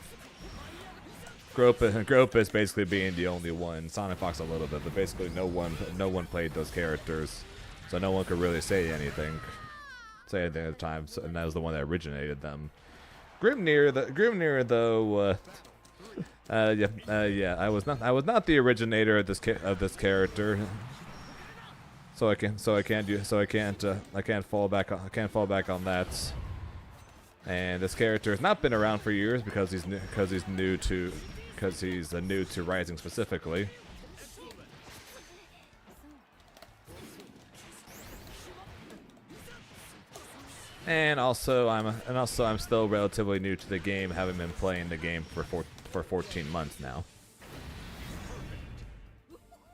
Gropus basically being the only one, Sonic Fox a little bit, but basically no one played those characters, so no one could really say anything at the time. So, and that was the one that originated them. Grimnir though, yeah, I was not the originator of this character, so I can't fall back on that. And this character has not been around for years because he's new to Rising specifically. And also I'm still relatively new to the game, having been playing the game for 14 months now.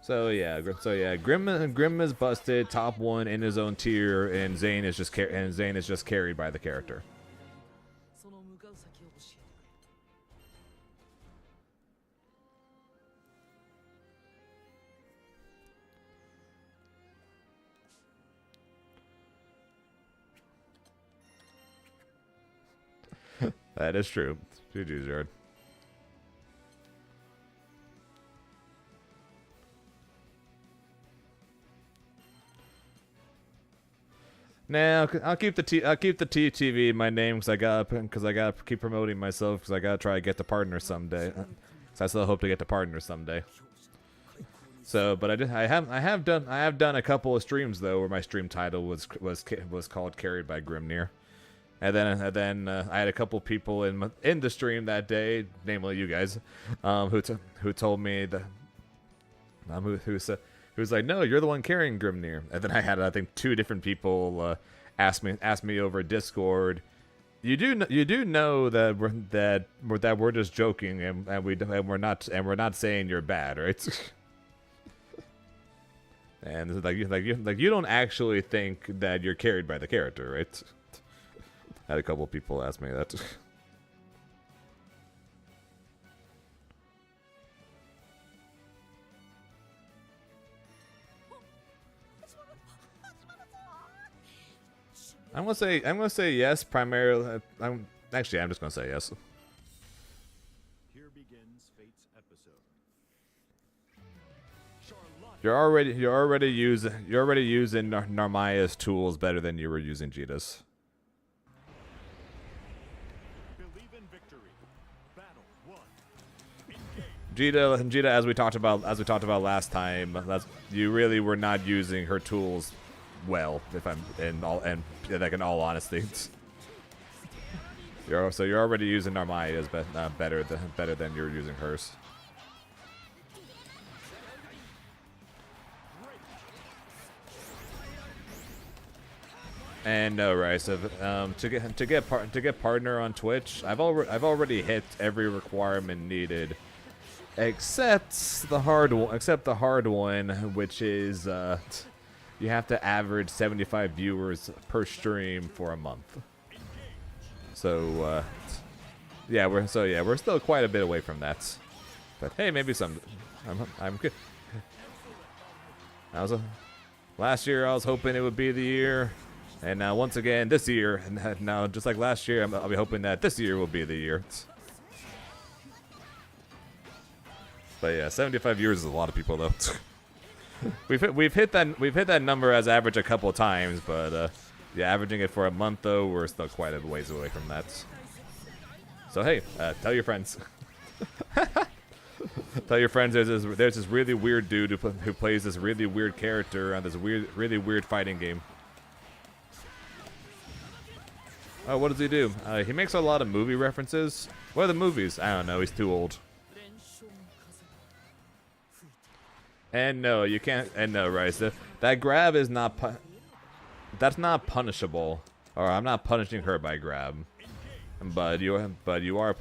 So yeah, Grim is busted, top 1 in his own tier, and Zane is just carried by the character. その向かう先を教えてくれ。 That is true. GG's, Jared. Nah, I'll keep the TTV in my name because I gotta keep promoting myself because I gotta try to get to partner someday. So I still hope to get to partner someday. So, but I have done a couple of streams though where my stream title was called Carried by Grimnir. And then I had a couple people in the stream that day, namely you guys, who told me that who's like, no, you're the one carrying Grimnir. And then I had, I think, 2 different people ask me over Discord. You do know that we're just joking and we're not saying you're bad, right? And you don't actually think that you're carried by the character, right? I had a couple people ask me that. I'm gonna say yes primarily. I'm just gonna say yes. Here begins Fate's episode. You're already using Narmaya's tools better than you were using Jita's. Believe in victory. Battle 1. Engage. Jita, as we talked about last time, you really were not using her tools well. If I'm in all honesty, you're already using Narmaya's better than you're using hers. And no, right. So to get partner on Twitch, I've already hit every requirement needed, except the hard one, which is you have to average 75 viewers per stream for a month. So yeah, we're still quite a bit away from that. But hey, maybe some. I'm good. Last year I was hoping it would be the year. And now, once again, this year, and now just like last year, I'll be hoping that this year will be the year. But yeah, 75 years is a lot of people, though. we've hit that number as average a couple of times, but yeah, averaging it for a month though, we're still quite a ways away from that. So hey, tell your friends. Tell your friends there's this really weird dude who plays this really weird character on this really weird fighting game. Oh, what does he do? He makes a lot of movie references. What are the movies? I don't know. He's too old. And no, you can't. And no, Rice. That grab is not. That's not punishable. Or I'm not punishing her by grab. But you are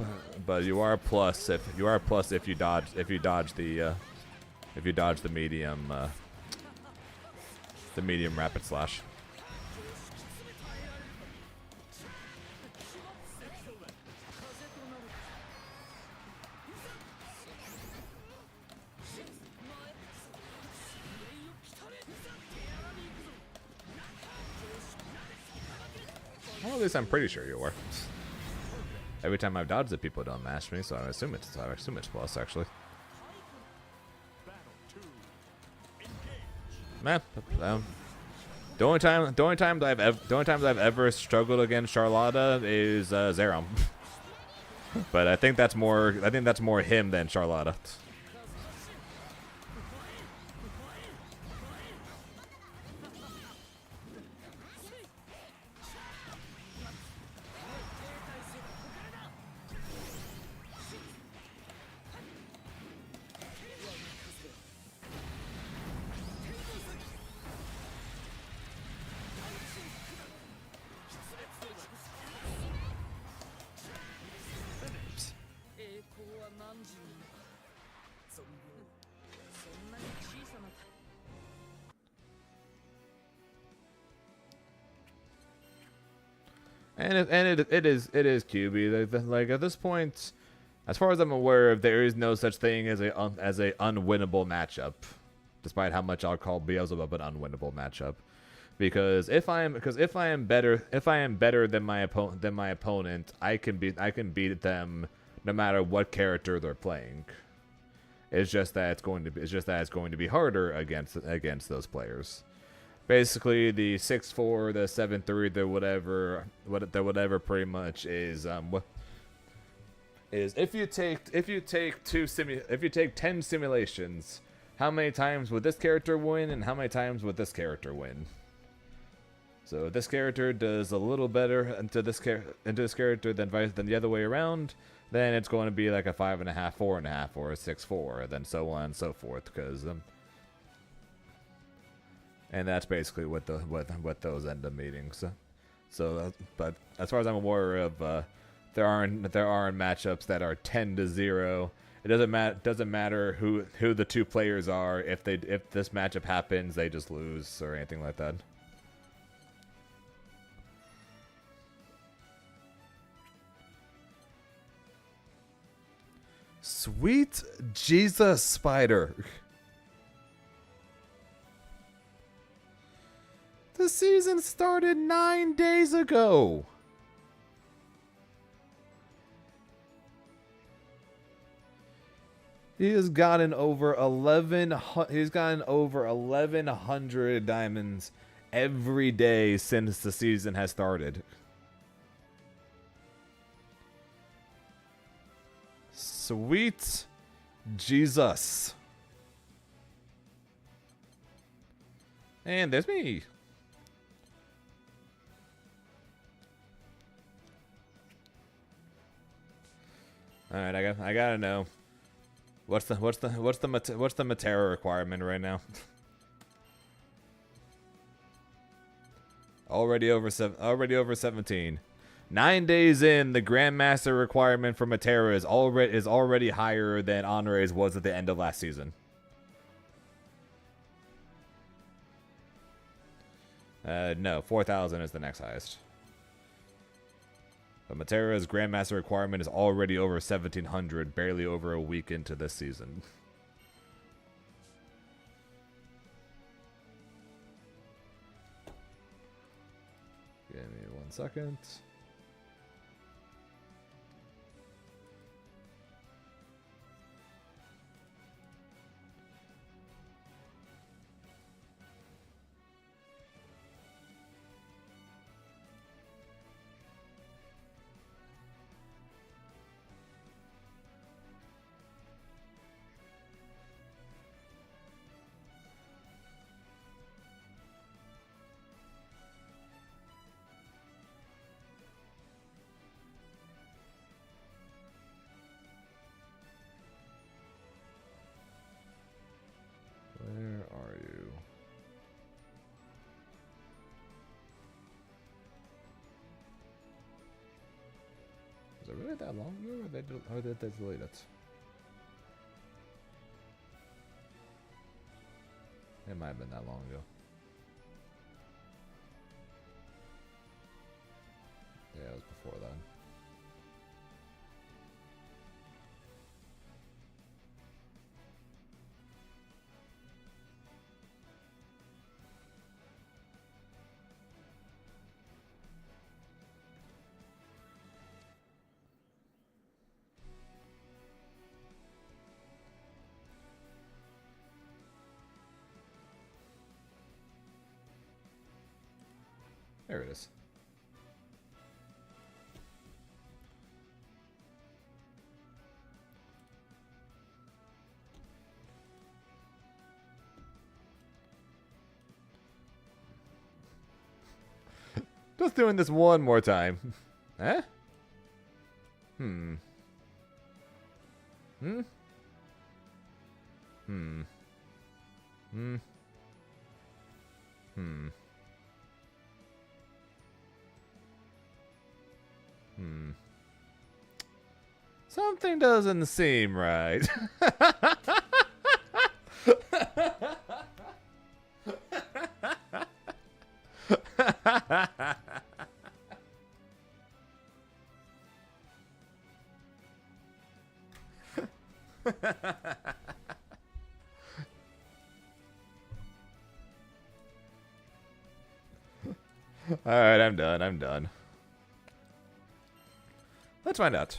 plus if you dodge the medium rapid slash. Well, at least I'm pretty sure you were. Every time I've dodged it, people don't mash me, so I assume it's plus actually. Man, the only times I've ever struggled against Charlotta is Zerom. But I think that's more him than Charlotta. And it is QB. Like at this point, as far as I'm aware, there is no such thing as a unwinnable matchup, despite how much I'll call Beelzebub an unwinnable matchup. Because if I am better than my opponent, I can beat them no matter what character they're playing. It's just that it's going to be harder against those players. Basically, the 6'4", the 7'3", the whatever pretty much is if you take 10 simulations, how many times would this character win and how many times would this character win? So if this character does a little better into this character than the other way around, then it's going to be like a 5.5, 4.5, or a 6'4", then so on and so forth. Because and that's basically what those end up meeting. So but as far as I'm aware of, there aren't matchups that are 10-0. It doesn't matter who the two players are. If this matchup happens, they just lose or anything like that. Sweet Jesus, Spider. The season started 9 days ago. He has gotten over 1,100 diamonds every day since the season has started. Sweet Jesus. And there's me. All right, I gotta know. What's the Matera requirement right now? already over 17. 9 days in, the Grandmaster requirement for Matera is already higher than Honore's was at the end of last season. No, 4,000 is the next highest. But Matera's Grandmaster requirement is already over 1,700, barely over a week into this season. second. Where are you? Was it really that long ago, or did they delete it? It might have been that long ago. Yeah, it was before then. There it is. Just doing this one more time. Eh? Hmm. Hmm? Hmm. Hmm. Hmm. Hmm. Something doesn't seem right. Alright, I'm done. I'm done. Let's find out.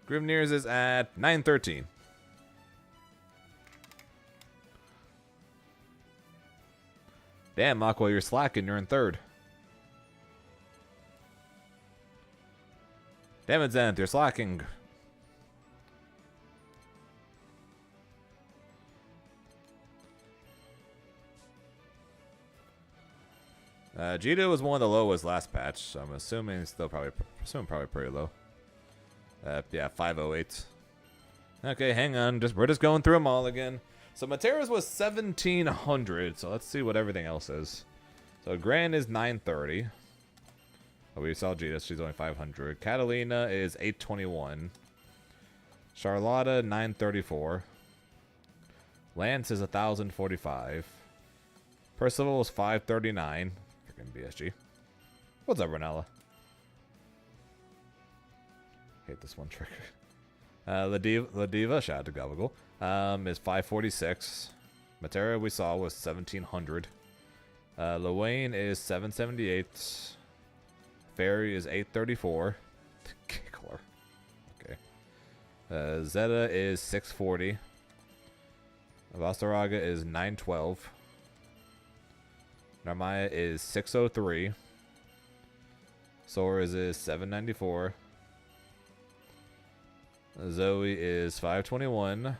Grimnir's is at 913. Damn, Aqua, you're slacking. You're in third. Damn it, Zenith, you're slacking. Jito was one of the lowest last patch, so I'm assuming still probably pretty low. Yeah, 508. Okay, hang on. We're just going through them all again. So Matera's was 1700. So let's see what everything else is. So Gran is 930. Oh, we saw Jita. She's only 500. Catalina is 821. Charlotta 934. Lance is 1045. Percival is 539. BSG. What's up, Renella? Hate this one trick. Ladiva, shout out to Gabagal, is 546. Matera we saw was 1700. Luane is 778. Fairy is 834. Kickler. Okay. Zeta is 640. Vastaraga is 912. Narmaya is 603. Sora's is 794. Zoe is 521.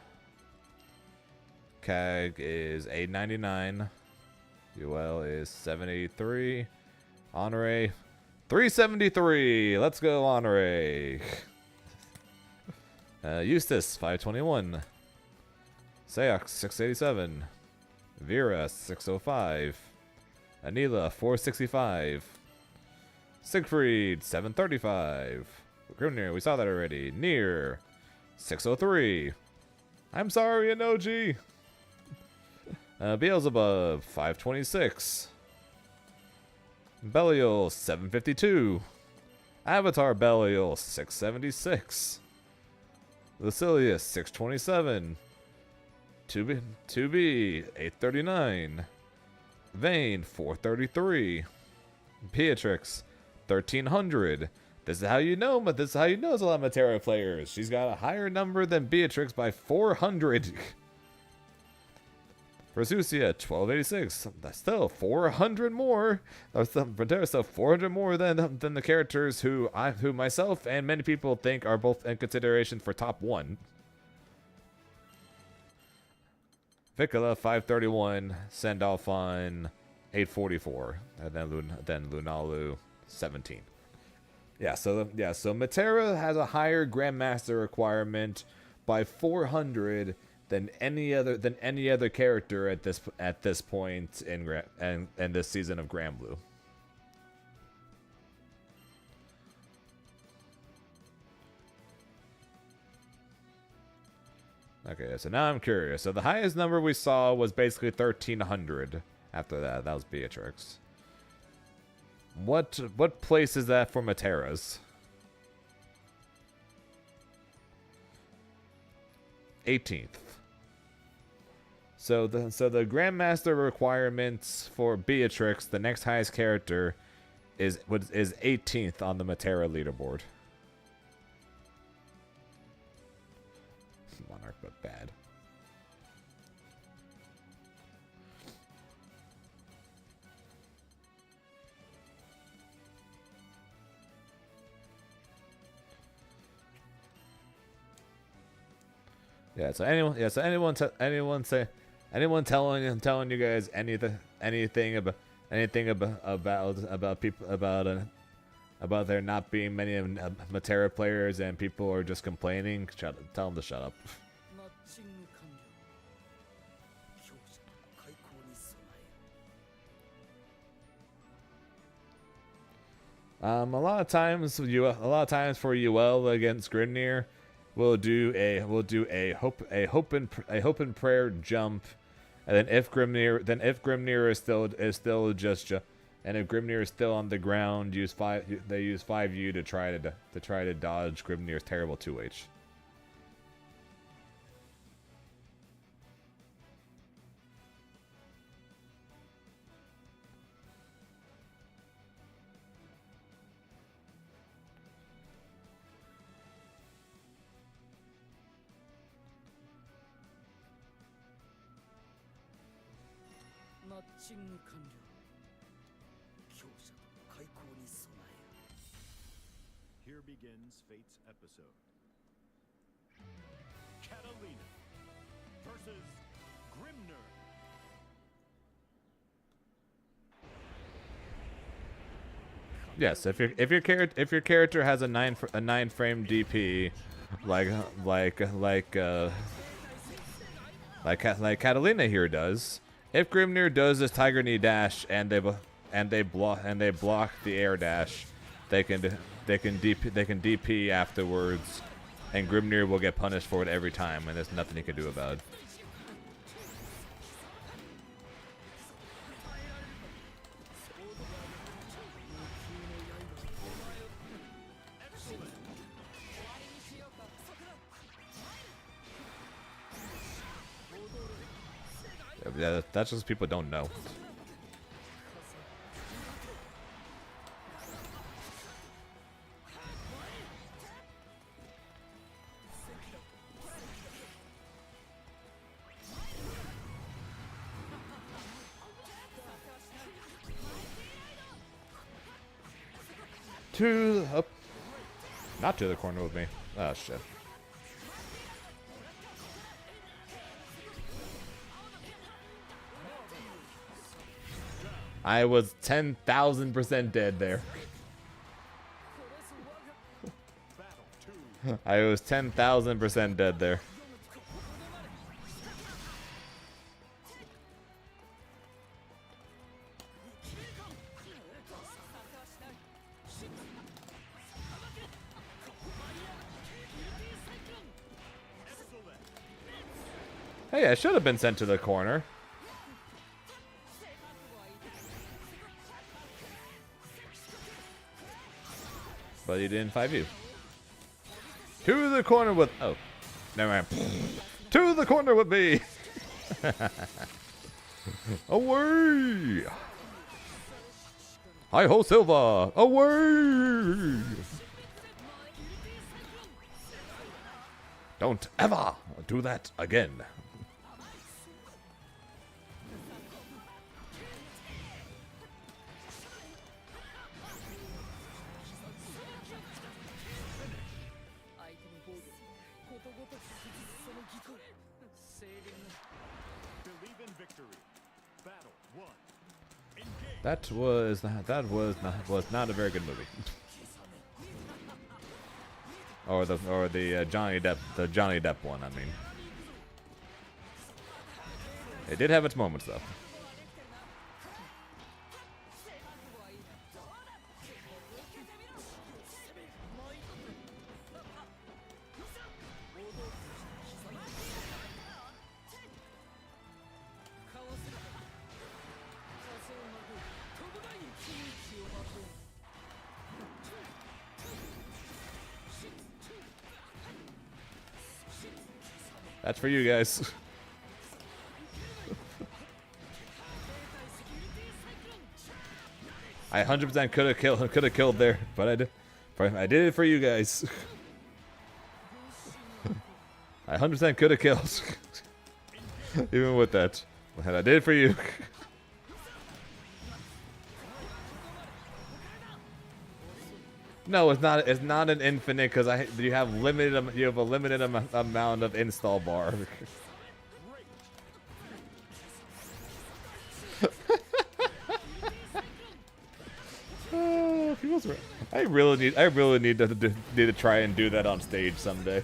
Kag is 899. Uel is 783. Honore 373. Let's go, Honore. Eustace 521. Seox 687. Vera 605. Anila 465. Siegfried 735. Grimnir, we saw that already. Near 603. I'm sorry, Inoji. Beelzebub 526. Belial 752. Avatar Belial 676. Lucilius 627. 2B 839. Vayne 433. Beatrix 1300. This is how you know, but this is how you know there's a lot of Matera players. She's got a higher number than Beatrix by 400. Rasucia 1286. That's still 400 more. Matera's still 400 more than the characters who myself and many people think are both in consideration for top 1. Vicola 531, Sandalphon 844, and then Lunalu 17. So Matera has a higher Grandmaster requirement by 400 than any other character at this point in this season of Granblue. Okay, so now I'm curious. So the highest number we saw was basically 1300. After that was Beatrix. What place is that for Matera's? 18th. So the Grandmaster requirements for Beatrix, the next highest character, is 18th on the Matera leaderboard. Monarch, but bad. Anyone telling you guys anything about people about there not being many Matera players and people are just complaining, tell them to shut up. マッチング完了。強者の開口に備えよ。A lot of times for UL against Grimnir, we'll do a hope and prayer jump, and then if Grimnir is still just and if Grimnir is still on the ground, they use 5U to try to dodge Grimnir's terrible 2H. Here begins Fate's episode. Catalina versus Grimnir. Yes, if your character has a 9 frame DP, like Catalina here does, if Grimnir does this Tiger Knee dash and they block the air dash, they can DP afterwards, and Grimnir will get punished for it every time, and there's nothing he can do about it. Yeah, that's just people don't know. Not to the corner with me. Oh shit. I was 10,000% dead there. I was 10,000% dead there. Hey, I should have been sent to the corner. But he didn't 5U. To the corner with... Oh. Never mind. To the corner with me! Away! Hi ho, Silva! Away! Don't ever do that again. Believe in victory. Battle 1. Was not a very good movie. or the Johnny Depp one. I mean, it did have its moments though. That's for you guys. I 100% could have killed there, but I did it for you guys. I 100% could have killed, even with that. And I did it for you. No, it's not. It's not an infinite because you have a limited amount of install bar. I really need to try and do that on stage someday.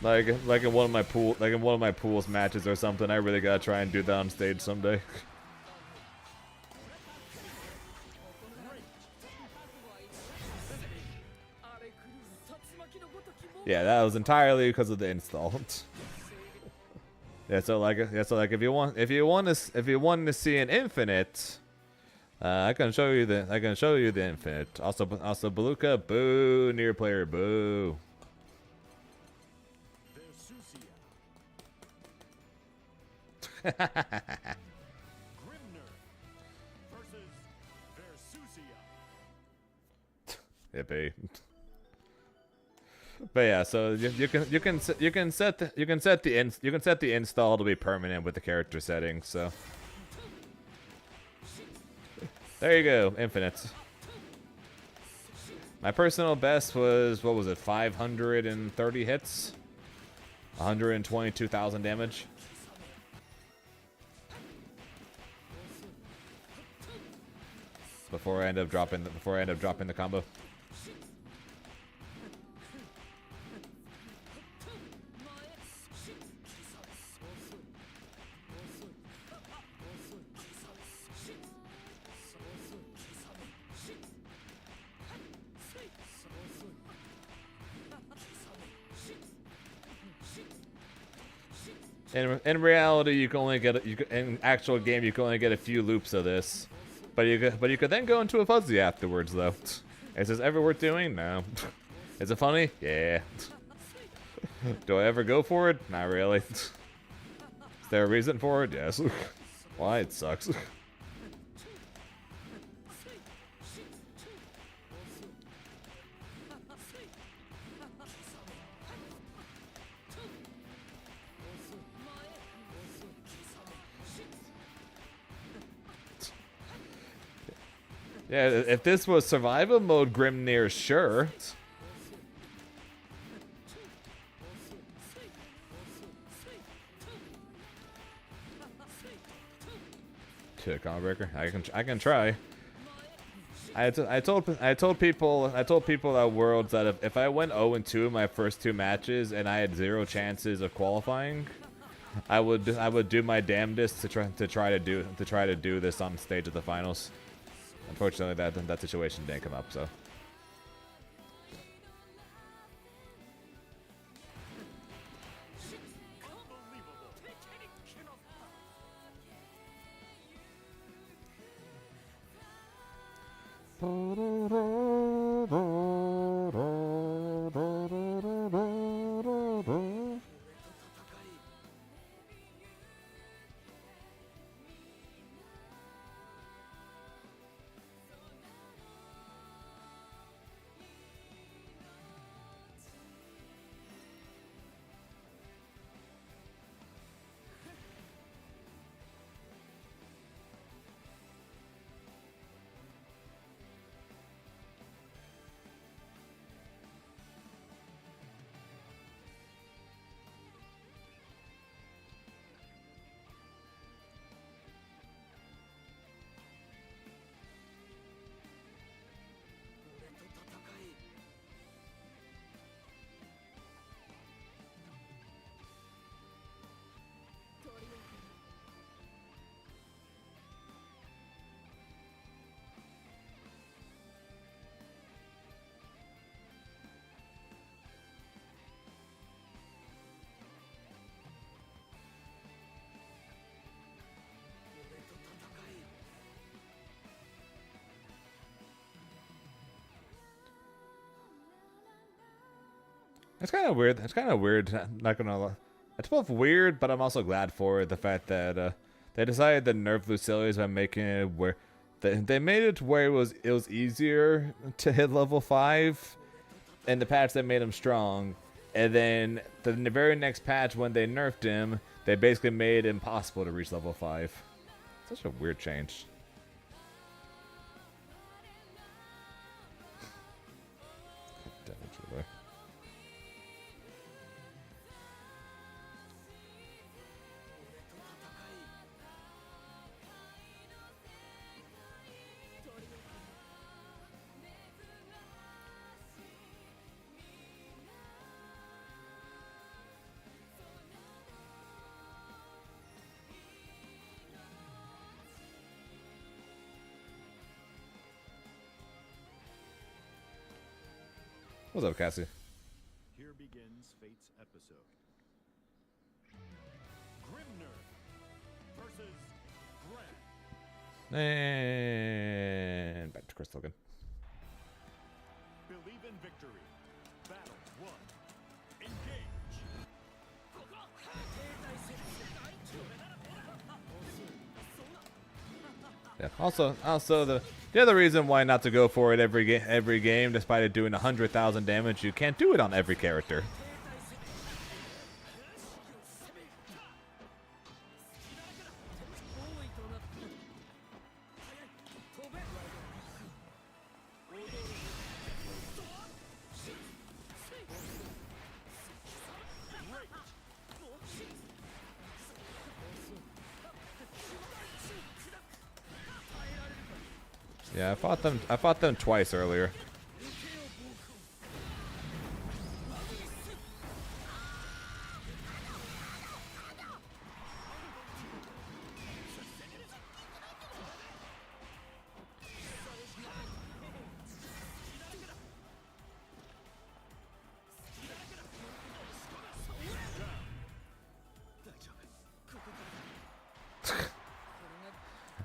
Like in one of my pools matches or something. I really gotta try and do that on stage someday. Yeah, that was entirely because of the install. So if you want to see an infinite, I can show you the infinite. Also Beluga, boo, near player, boo. Grimnir versus Versusia. Yippee. But yeah, so you can set the install to be permanent with the character settings. So there you go, infinite. My personal best was, what was it, 530 hits, 122,000 damage. Before I end up dropping the combo. In reality, you can only get in actual game you can only get a few loops of this, but you could then go into a fuzzy afterwards though. Is this ever worth doing? No. Is it funny? Yeah. Do I ever go for it? Not really. Is there a reason for it? Yes. Why? It sucks. Yeah, if this was survival mode Grimnir, sure. Shit, combo breaker. I can try. I told people at Worlds that if I went 0-2 in my first 2 matches and I had 0 chances of qualifying, I would do my damnedest to try to do this on stage at the finals. Unfortunately, that situation didn't come up, so. It's kind of weird. It's kind of weird. Not gonna lie. It's both weird, but I'm also glad for the fact that they decided to nerf Lucilius by making it where they made it to where it was easier to hit level 5 in the patch that made him strong, and then the very next patch when they nerfed him, they basically made it impossible to reach level 5. Such a weird change. What's up, Cassie? Here begins Fate's episode. Grimnir versus Gran. And back to Crystal again. Believe in victory. Battle 1. Engage. Yeah. Also the other reason why not to go for it every game, despite it doing 100,000 damage, you can't do it on every character. Yeah, I fought them twice earlier.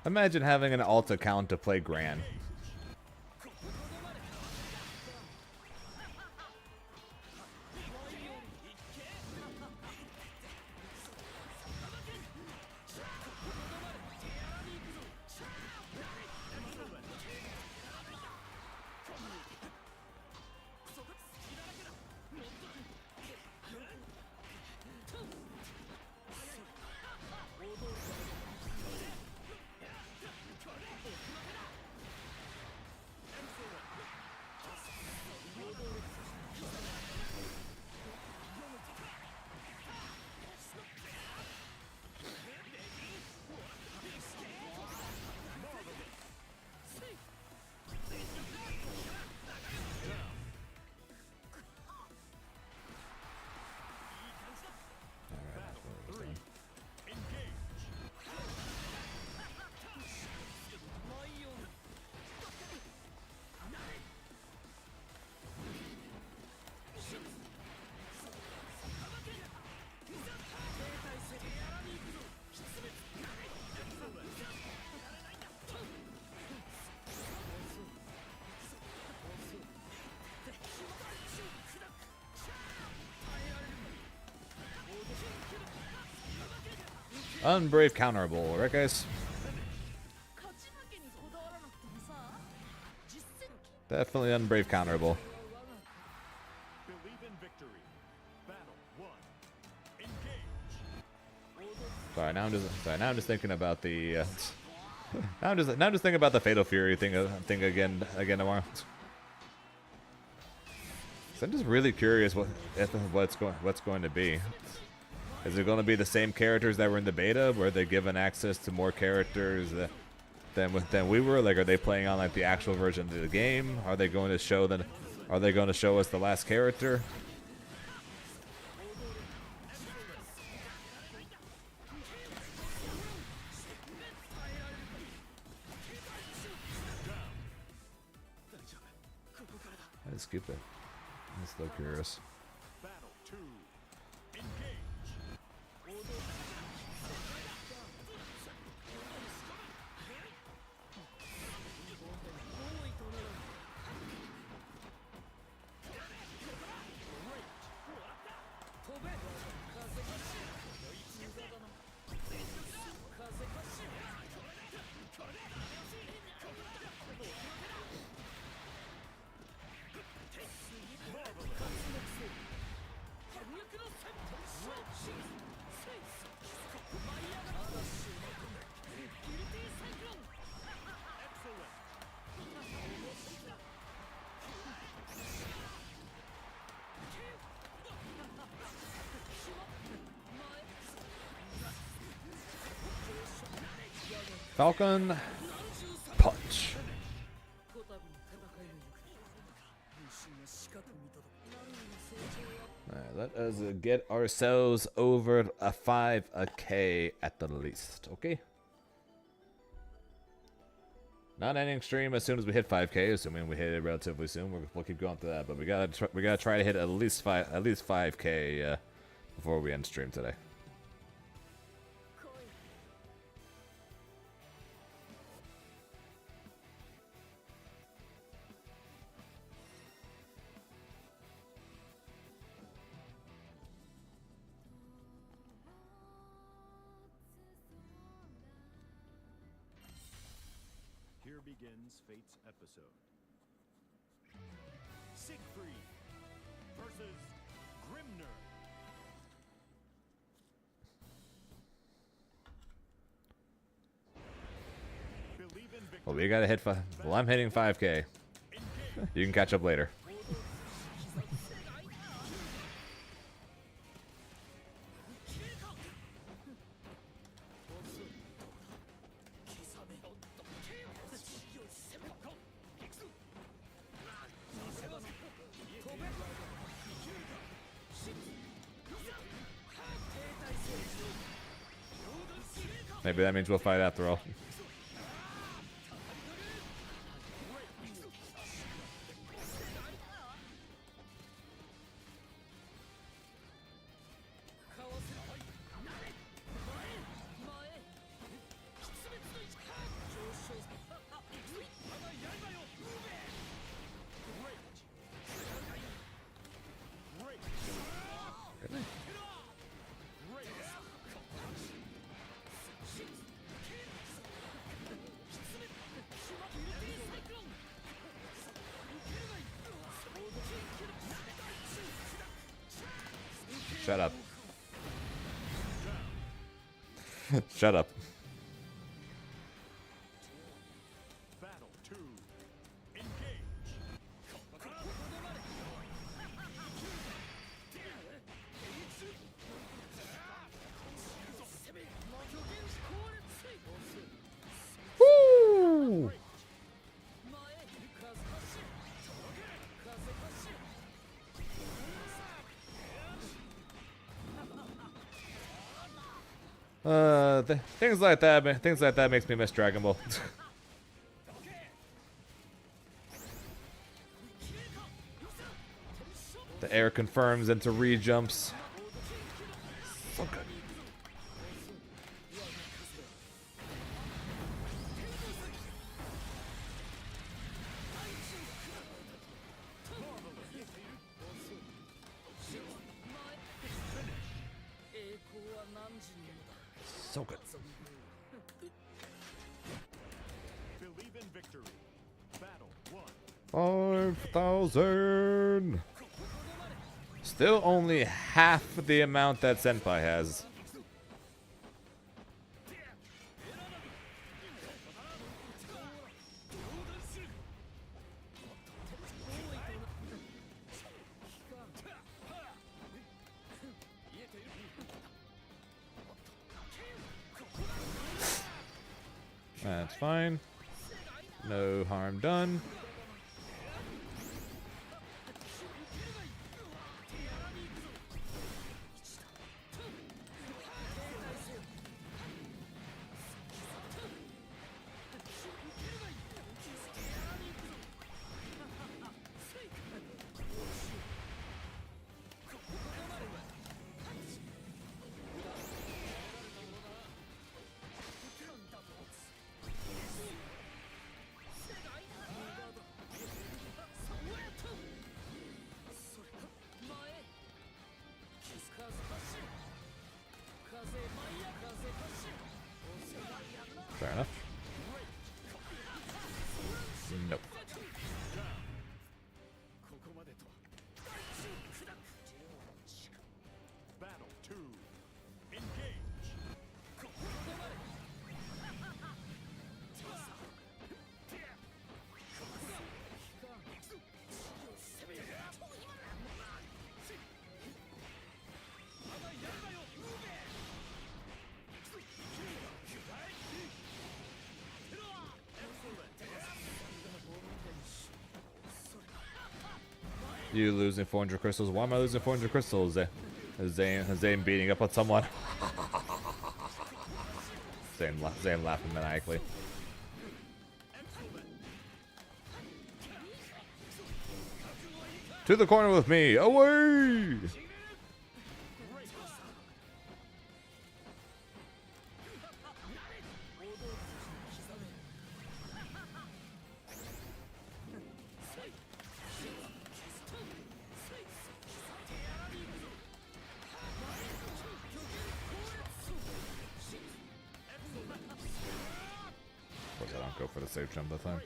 Imagine having an alt account to play Gran. Unbrave counterable, right guys? Definitely unbrave counterable. Believe in victory. Battle 1. Engage. Sorry, now I'm just thinking about the now I'm just thinking about the Fatal Fury thing again tomorrow. So I'm just really curious what's going to be. Is it going to be the same characters that were in the beta, where they're given access to more characters than we were? Like, are they playing on like the actual version of the game? Are they going to show that? Are they going to show us the last character? I just skip it. I'm still curious. Battle 2. Engage. Falcon punch. こたびの戦いの行方分身が視覚見届く何の成長や Alright, let us get ourselves over a 5K at the least, okay? Not ending stream as soon as we hit 5K, assuming we hit it relatively soon. We'll keep going to that, but we gotta try to hit at least 5K before we end stream today. Here begins Fate's episode. Siegfried versus Grimnir. Believe in victory. Well, we gotta hit 5. Well, I'm hitting 5K. You can catch up later. Maybe that means we'll fight after all. Shut up. Shut up. Battle 2. Engage. Woo! Things like that makes me miss Dragon Ball. The air confirms into re-jumps. So good. So good. Believe in victory. Battle 1. 5,000. Still only half the amount that Senpai has. That's fine. No harm done. Fair enough. Nope. Battle 2. Engage. You losing 400 crystals? Why am I losing 400 crystals? Zane beating up on someone. Zane laughing maniacally. To the corner with me! Away! Of course I don't go for the safe jump that time.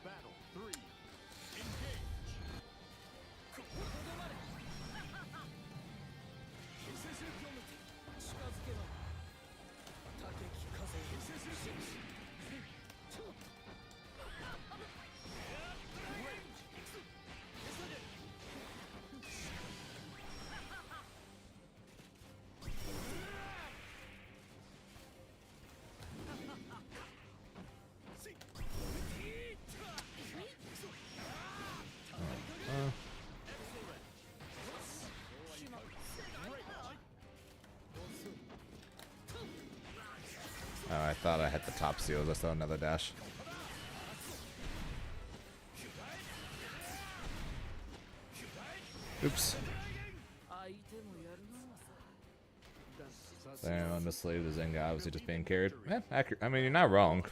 Battle 3. Engage. Oh, I thought I hit the top seals. I saw another dash. Oops. Damn, on the sleeve, the Zen guy obviously just being carried. Yeah, accurate. I mean, you're not wrong.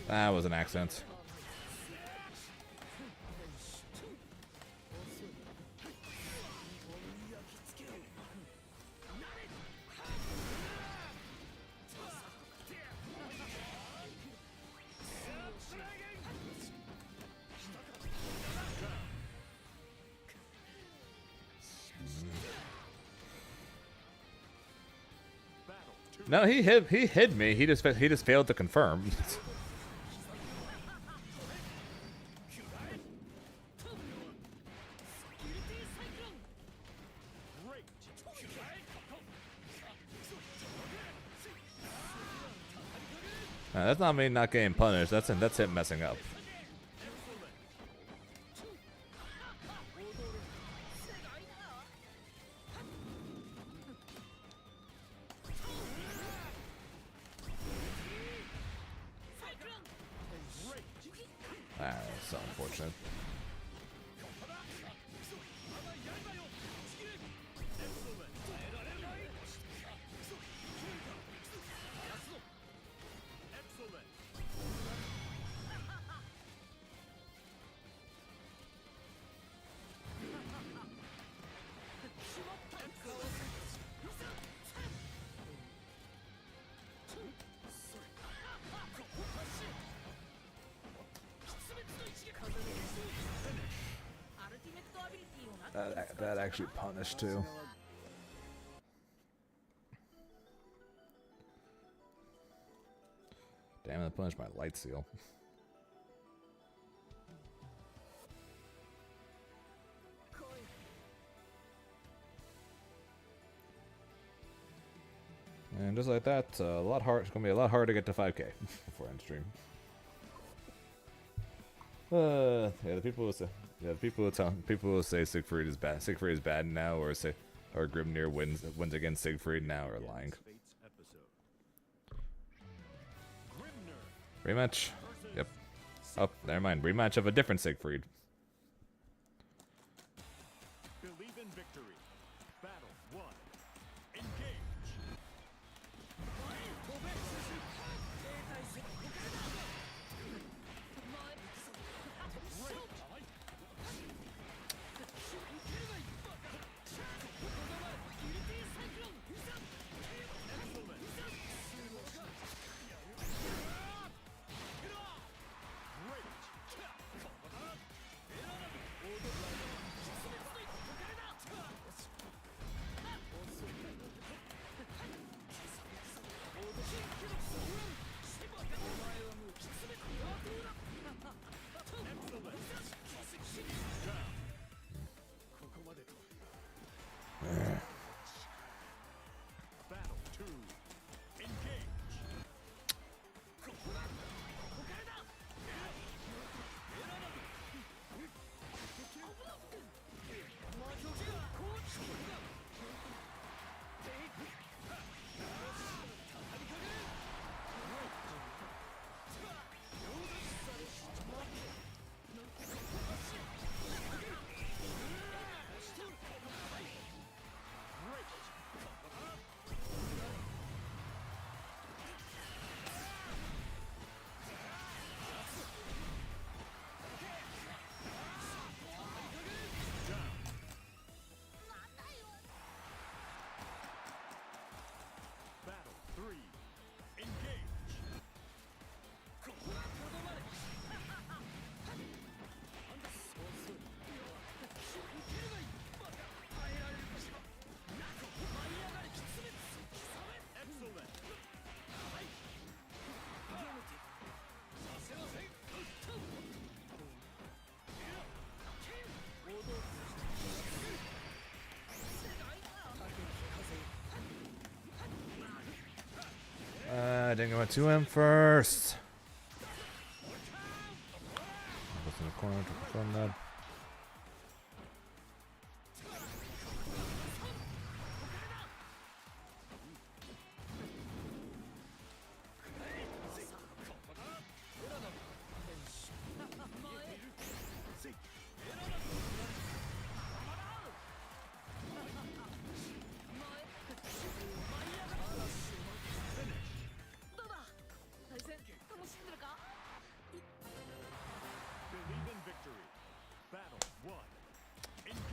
That was an accident. No, he hid me. He just failed to confirm. That's not me not getting punished. That's him messing up. Ah, that's so unfortunate. That actually punished too. Damn, that punished my light seal. And just like that, a lot hard. It's gonna be a lot harder to get to 5K before end stream. Yeah, the people will say. Yeah, people will say Siegfried is bad. Siegfried is bad now, or Grimnir wins against Siegfried now, or lying. Rematch. Yep. Oh, never mind. Rematch of a different Siegfried. Believe in victory. Battle 1. Engage. dang, I went to him first. Goes in the corner to confirm that. Believe in victory. Battle 1. Engage.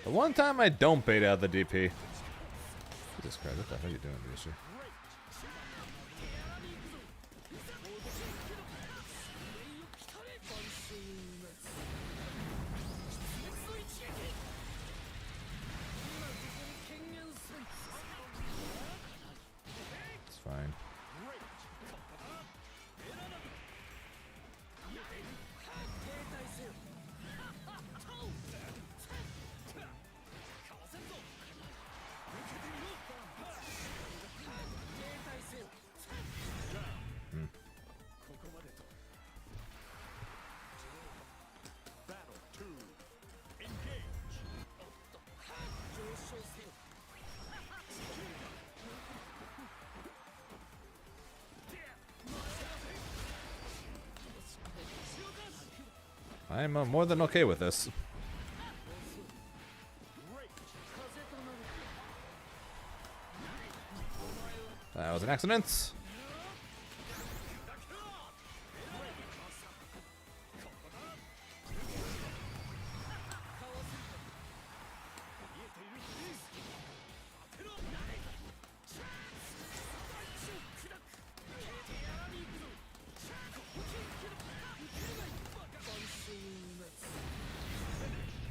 The one time I don't bait out the DP. Jesus Christ, what the hell are you doing, Booster? It's fine. Battle 2. Engage. I'm more than okay with this. That was an accident.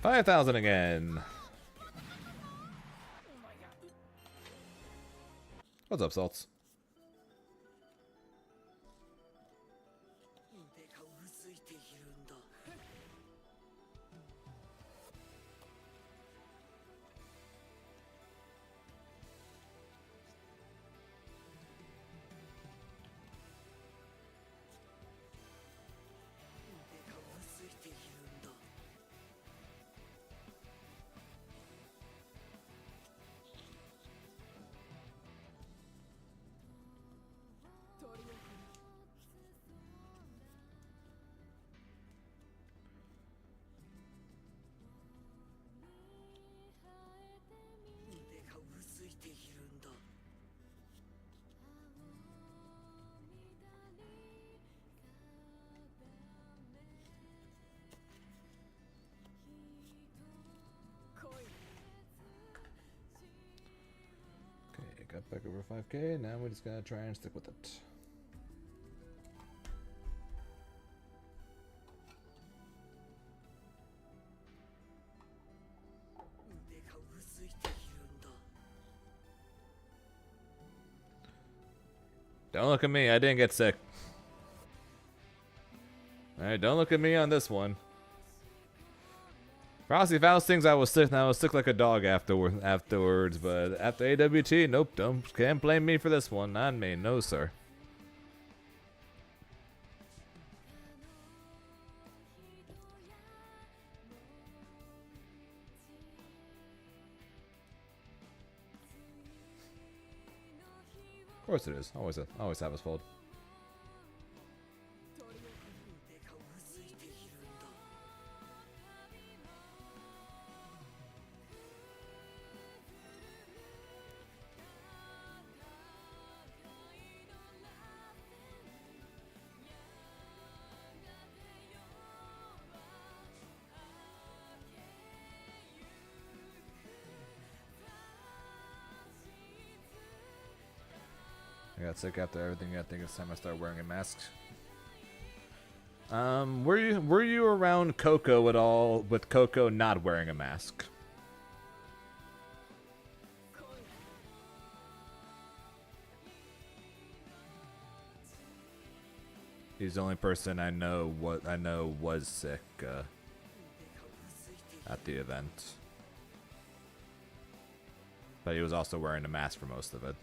$5,000 again. What's up, Salts? Okay, got back over 5K. Now we're just gonna try and stick with it. Don't look at me, I didn't get sick. Alright, don't look at me on this one. Frosty Faust thinks I was sick, and I was sick like a dog afterwards, but after AWT, nope, can't blame me for this one. Not me, no sir. Of course it is. Always have his fault. I got sick after everything. I think it's time I start wearing a mask. Were you around Coco at all? With Coco not wearing a mask? He's the only person I know was sick at the event. But he was also wearing a mask for most of it.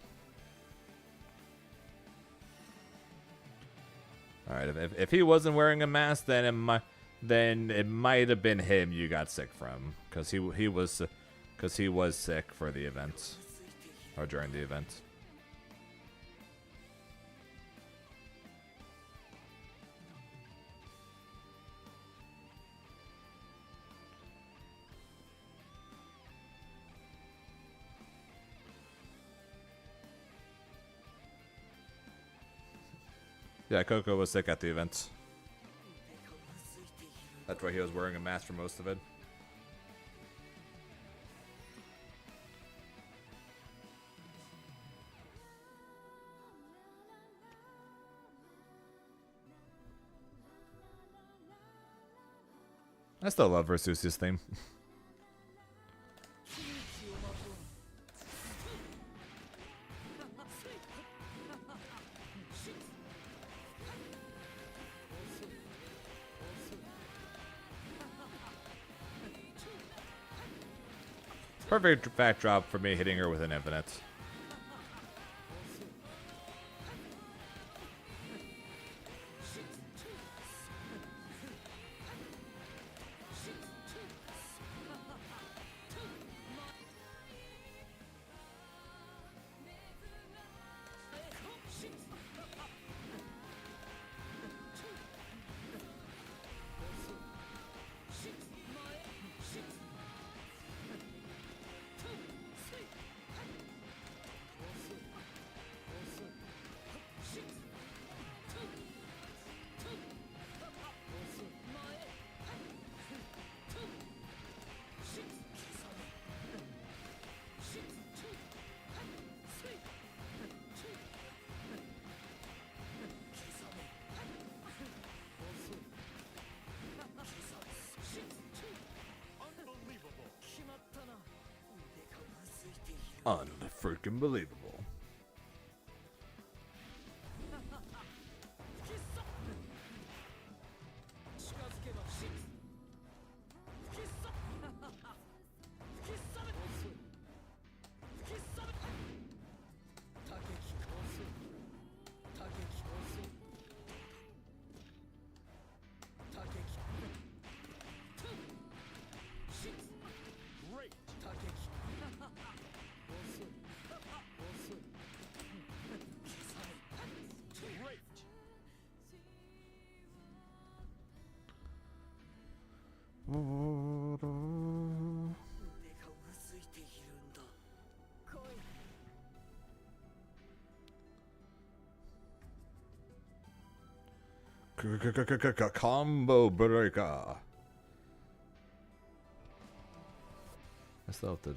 Alright, if he wasn't wearing a mask, then it might have been him you got sick from, because he was sick for the event, or during the event. Yeah, Coco was sick at the event. That's why he was wearing a mask for most of it. I still love Versusi's theme. Perfect backdrop for me hitting her with an infinite. Unfreaking believable. Combo breaker. I still have to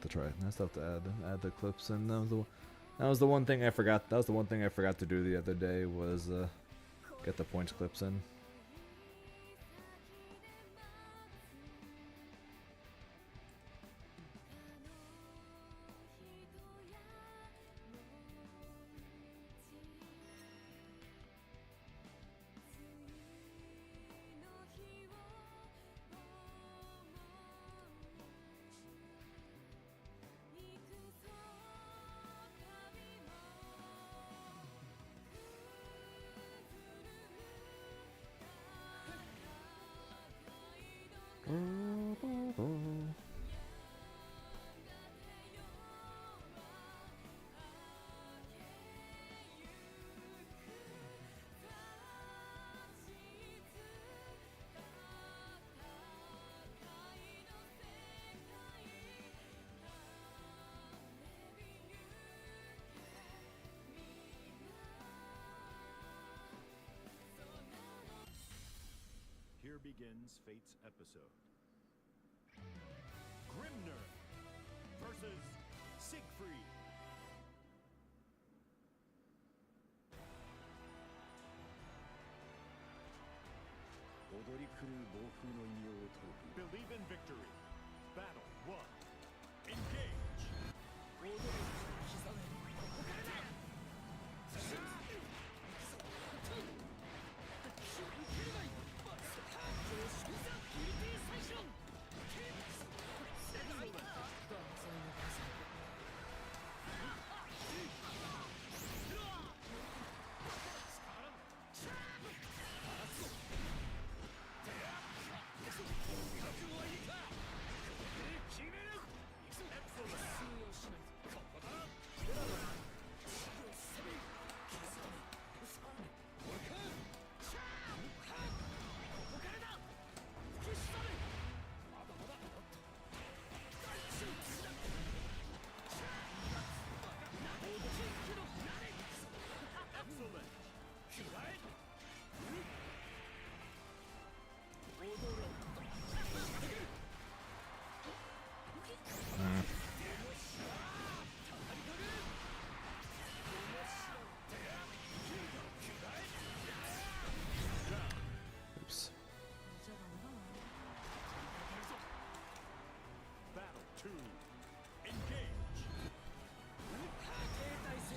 try. I still have to add the clips in. That was the one thing I forgot. That was the one thing I forgot to do the other day was get the points clips in. Here begins Fate's episode. Grimnir versus Siegfried. Believe in victory. Battle 1. Engage.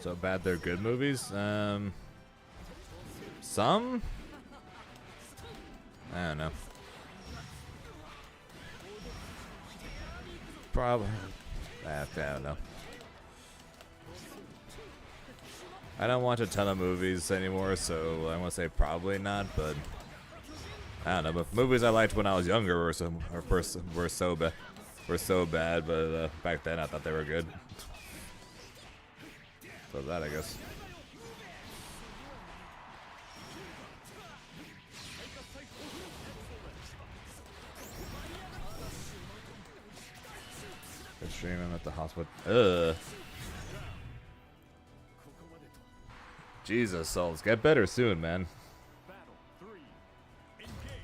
So bad they're good movies? Some? I don't know. Probably. I don't know. I don't watch a ton of movies anymore, so I want to say probably not, but I don't know. But movies I liked when I was younger were so bad, but back then I thought they were good. So that, I guess. They're streaming at the hospital. Ugh. Jesus, Souls, get better soon, man. Battle 3. Engage.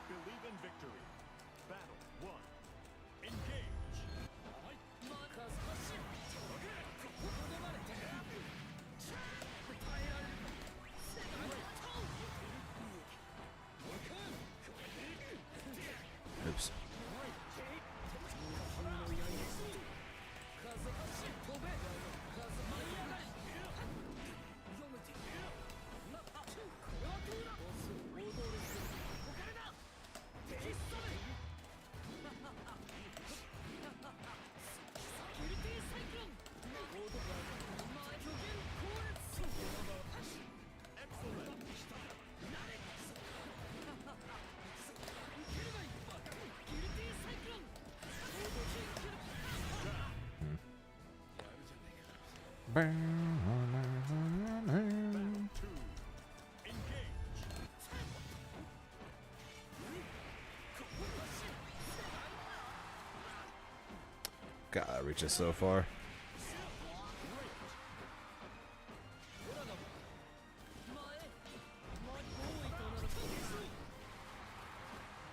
Believe in victory. Battle 1. Engage. Oops. God, it reaches so far.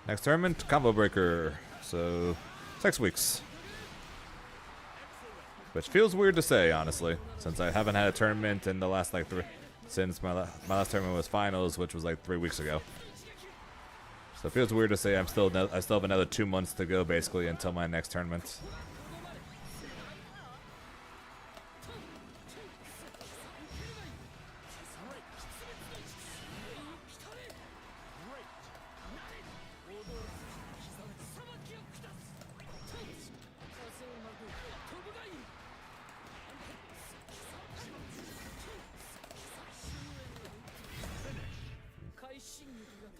Next tournament, Combo Breaker. So, 6 weeks. Which feels weird to say, honestly, since I haven't had a tournament in the last like since my last tournament was finals, which was like 3 weeks ago. So it feels weird to say I still have another 2 months to go basically until my next tournament.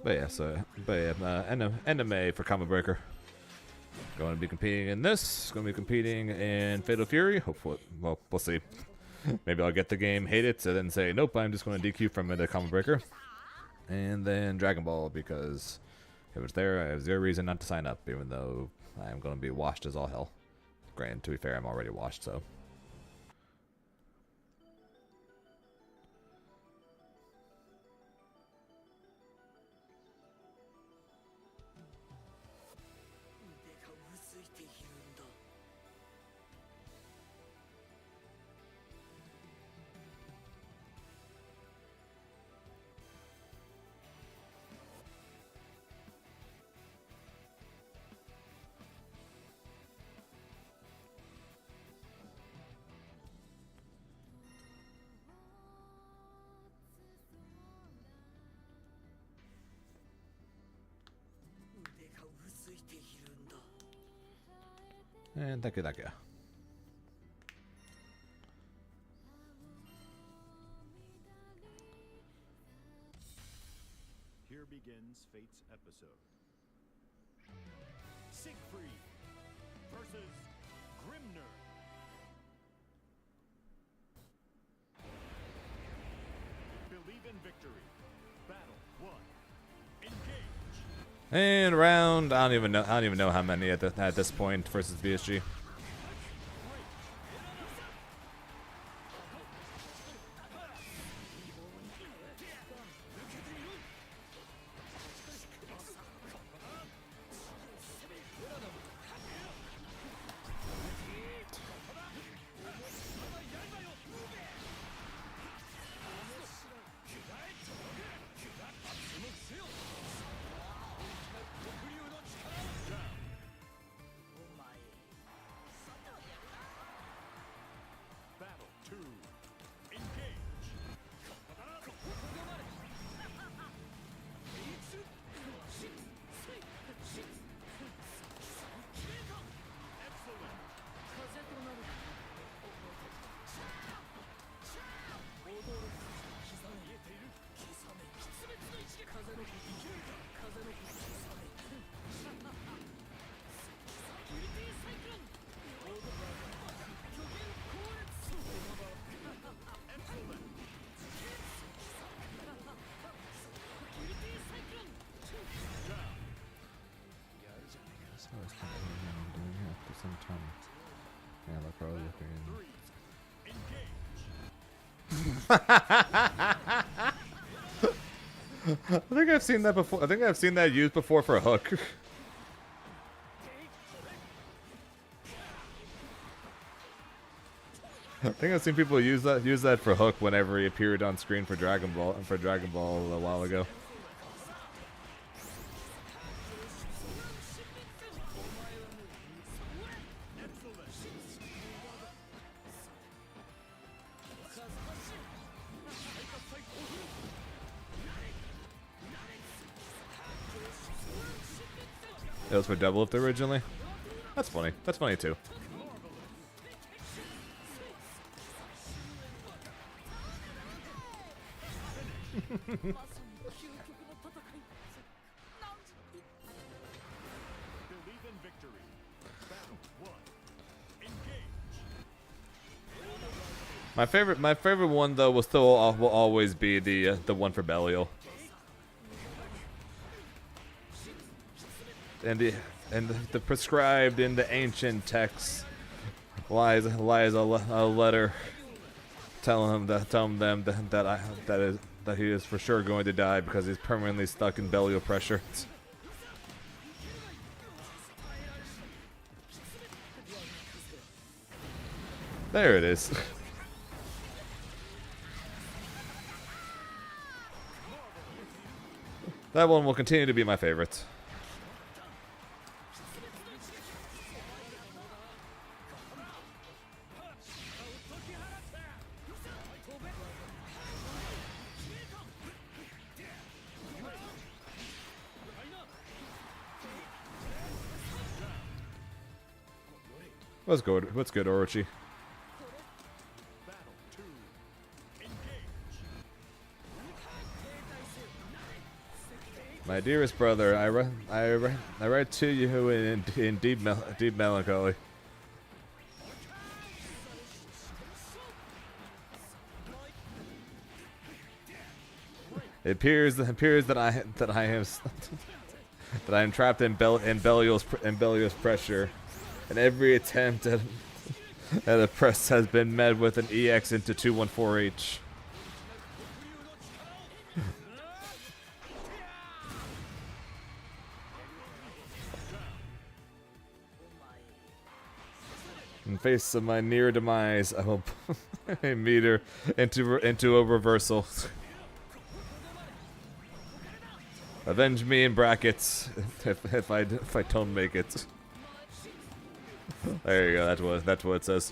But yeah, end of May for Combo Breaker. Going to be competing in this. Going to be competing in Fatal Fury. Hopefully, well, we'll see. Maybe I'll get the game, hate it, and then say, nope, I'm just going to DQ from the Combo Breaker. And then Dragon Ball, because if it's there, I have zero reason not to sign up, even though I'm going to be washed as all hell. Granted, to be fair, I'm already washed, so. And thank you. Here begins Fate's episode. Siegfried versus Grimnir. in victory. Battle 1. Engage. And round, I don't even know how many at this point versus BSG. Battle 2. Engage. Excellent. 風となる驚く刻め見えている刻め筆滅の一撃風の吹き風の吹き刻めギルティサイクロン巨限高烈Excellent. ギルティサイクロン Down. Yeah, they're probably looking. 3. Engage. I think I've seen that before. I think I've seen that used before for a hook. I think I've seen people use that for hook whenever he appeared on screen for Dragon Ball a while ago. It was for double lift originally. That's funny. That's funny too. Believe in victory. Battle 1. Engage. My favorite one though will always be the one for Belial. And the prescribed in the ancient texts lies a letter telling them that he is for sure going to die because he's permanently stuck in Belial pressure. There it is. That one will continue to be my favorite. What's good? What's good, Orochi? Battle 2. Engage. My dearest brother, I write to you in deep melancholy. It appears that I am trapped in Belial's pressure, and every attempt at a press has been met with an EX into 214H. In face of my near demise, I will meet her into a reversal. Avenge me in brackets if I don't make it. There you go. That's what it says.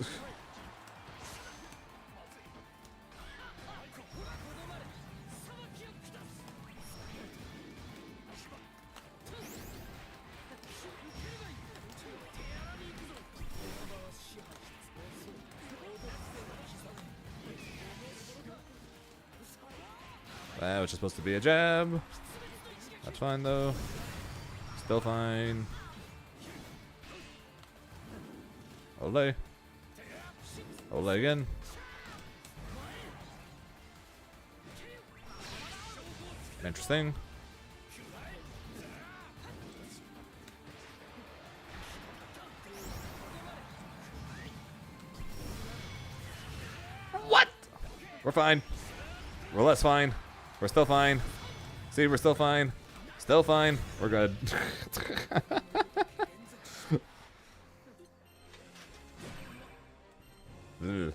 That was just supposed to be a jab. That's fine though. Still fine. Ole. Ole again. Interesting. What? We're fine. We're less fine. We're still fine. See, we're still fine. Still fine. We're good. Ugh.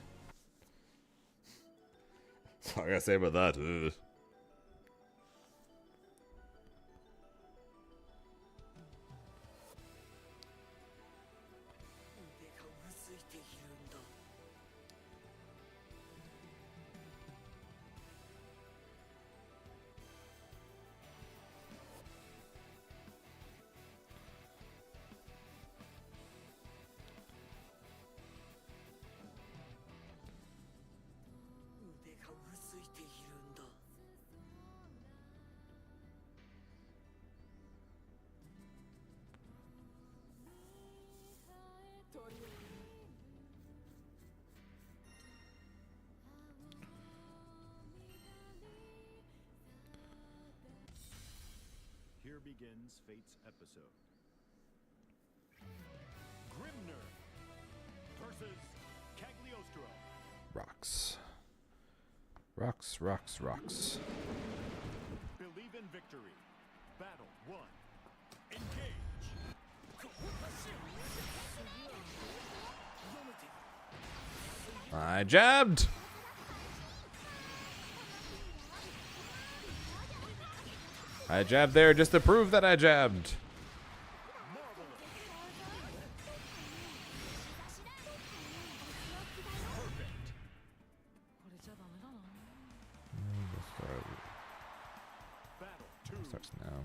That's all I gotta say about that. Ugh. Here begins Fate's episode. Grimnir versus Cagliostro. Rocks. Rocks, rocks, rocks. Believe in victory. Battle 1. Engage. I jabbed. I jabbed there just to prove that I jabbed. Battle 2. Starts now.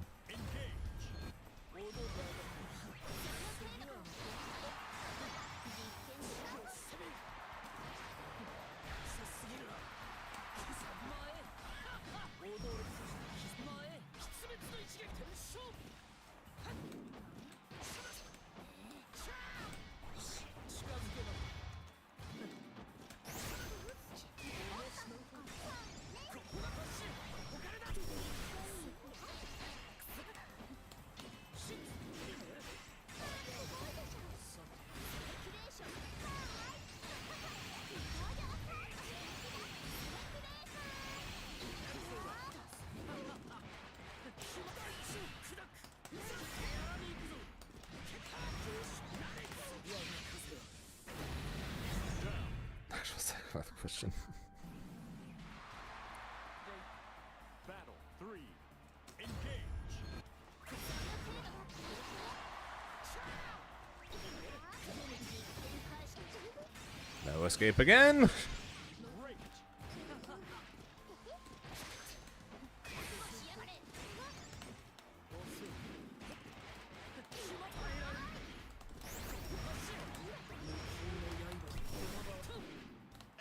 Actual sacrifice question. Battle 3. Engage. No escape again. Great.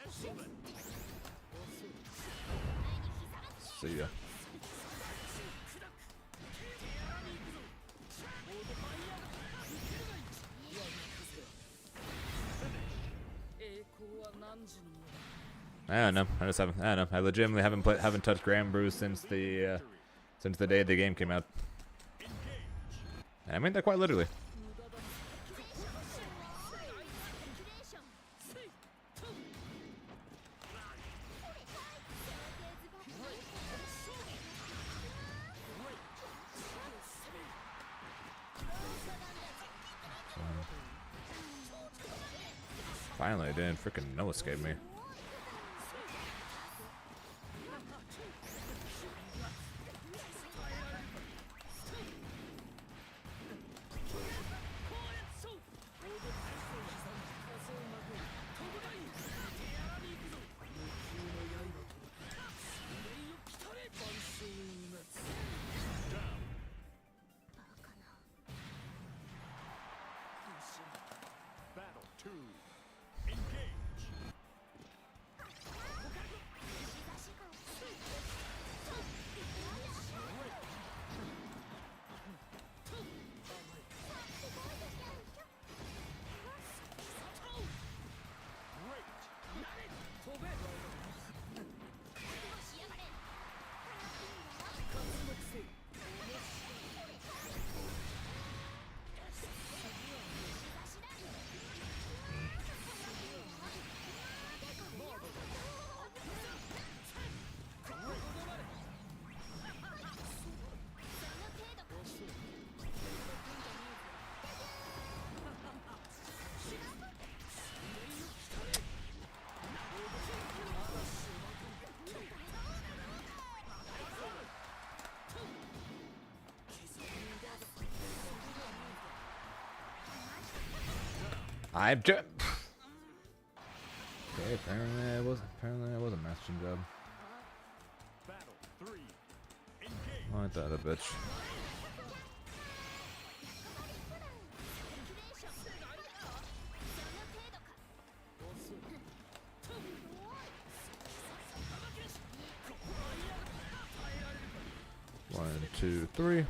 Excellent. See ya. I don't know. I just haven't. I don't know. I legitimately haven't touched Grand Brew since the day the game came out. And I mean that quite literally. Finally, it didn't freaking no escape me. Battle 2. Engage. I've just. Okay, apparently I was a messaging job. Battle 3. Engage. Oh, I thought a bitch. One, two, three.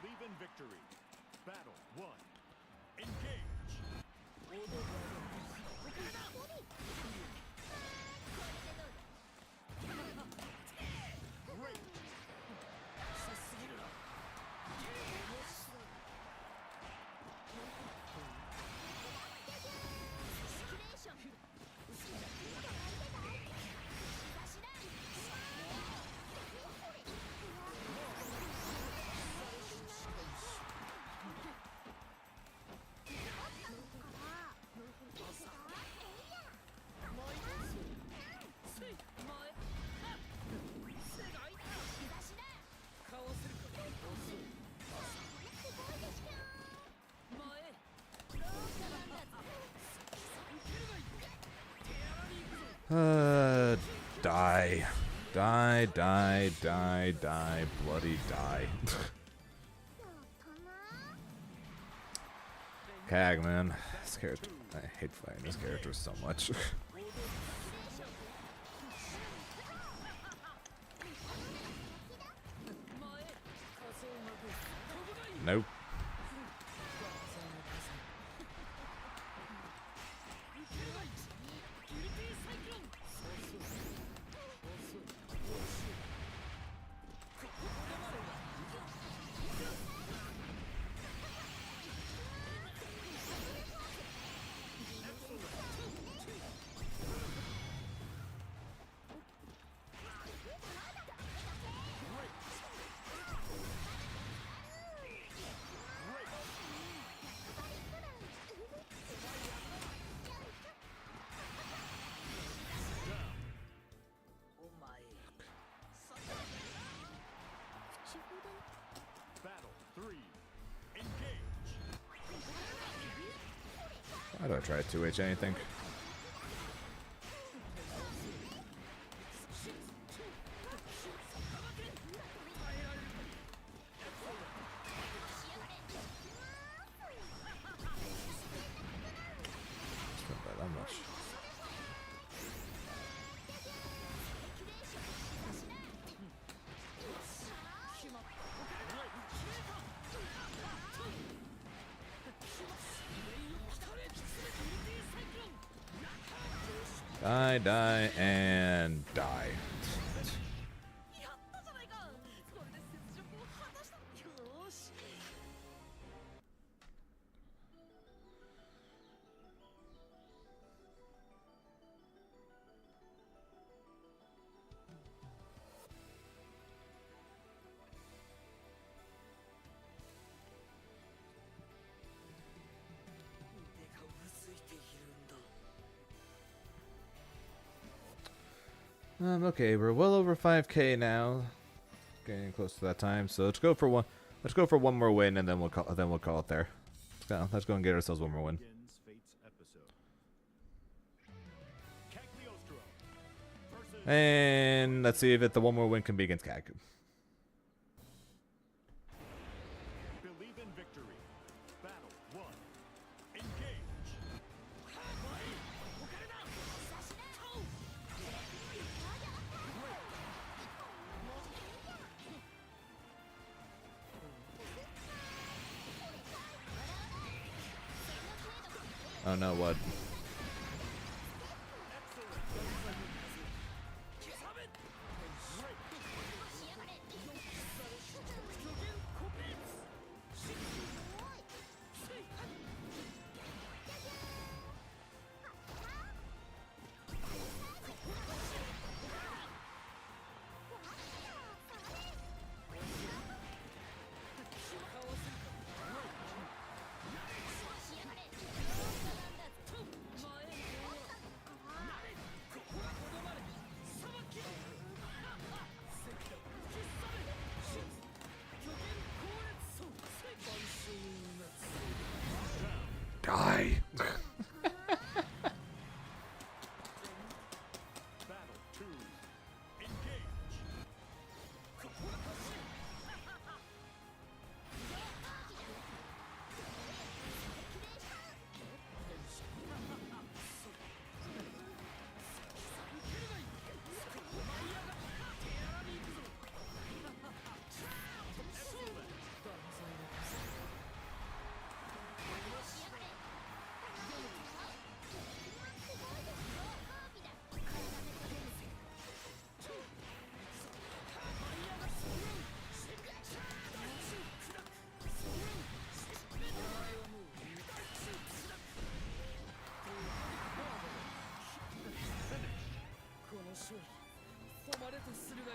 Believe in victory. Battle 1. Engage. Great. Die. Die, die, die, die, bloody die. Cag, man. This character, I hate fighting this character so much. Nope. Battle 3. Engage. Why do I try 2H anything? It's not by that much. Die, die, and die. やったじゃないか。これで雪辱を果たした。よーし。腕がうずいているんだ。Okay, we're well over 5K now. Getting close to that time, so let's go for one. Let's go for one more win, and then we'll call it there. Let's go and get ourselves one more win. Begins Fate's episode. Cagliostro versus And let's see if the one more win can be against Kaku. Believe in victory. Battle 1. Engage. Oh no, what?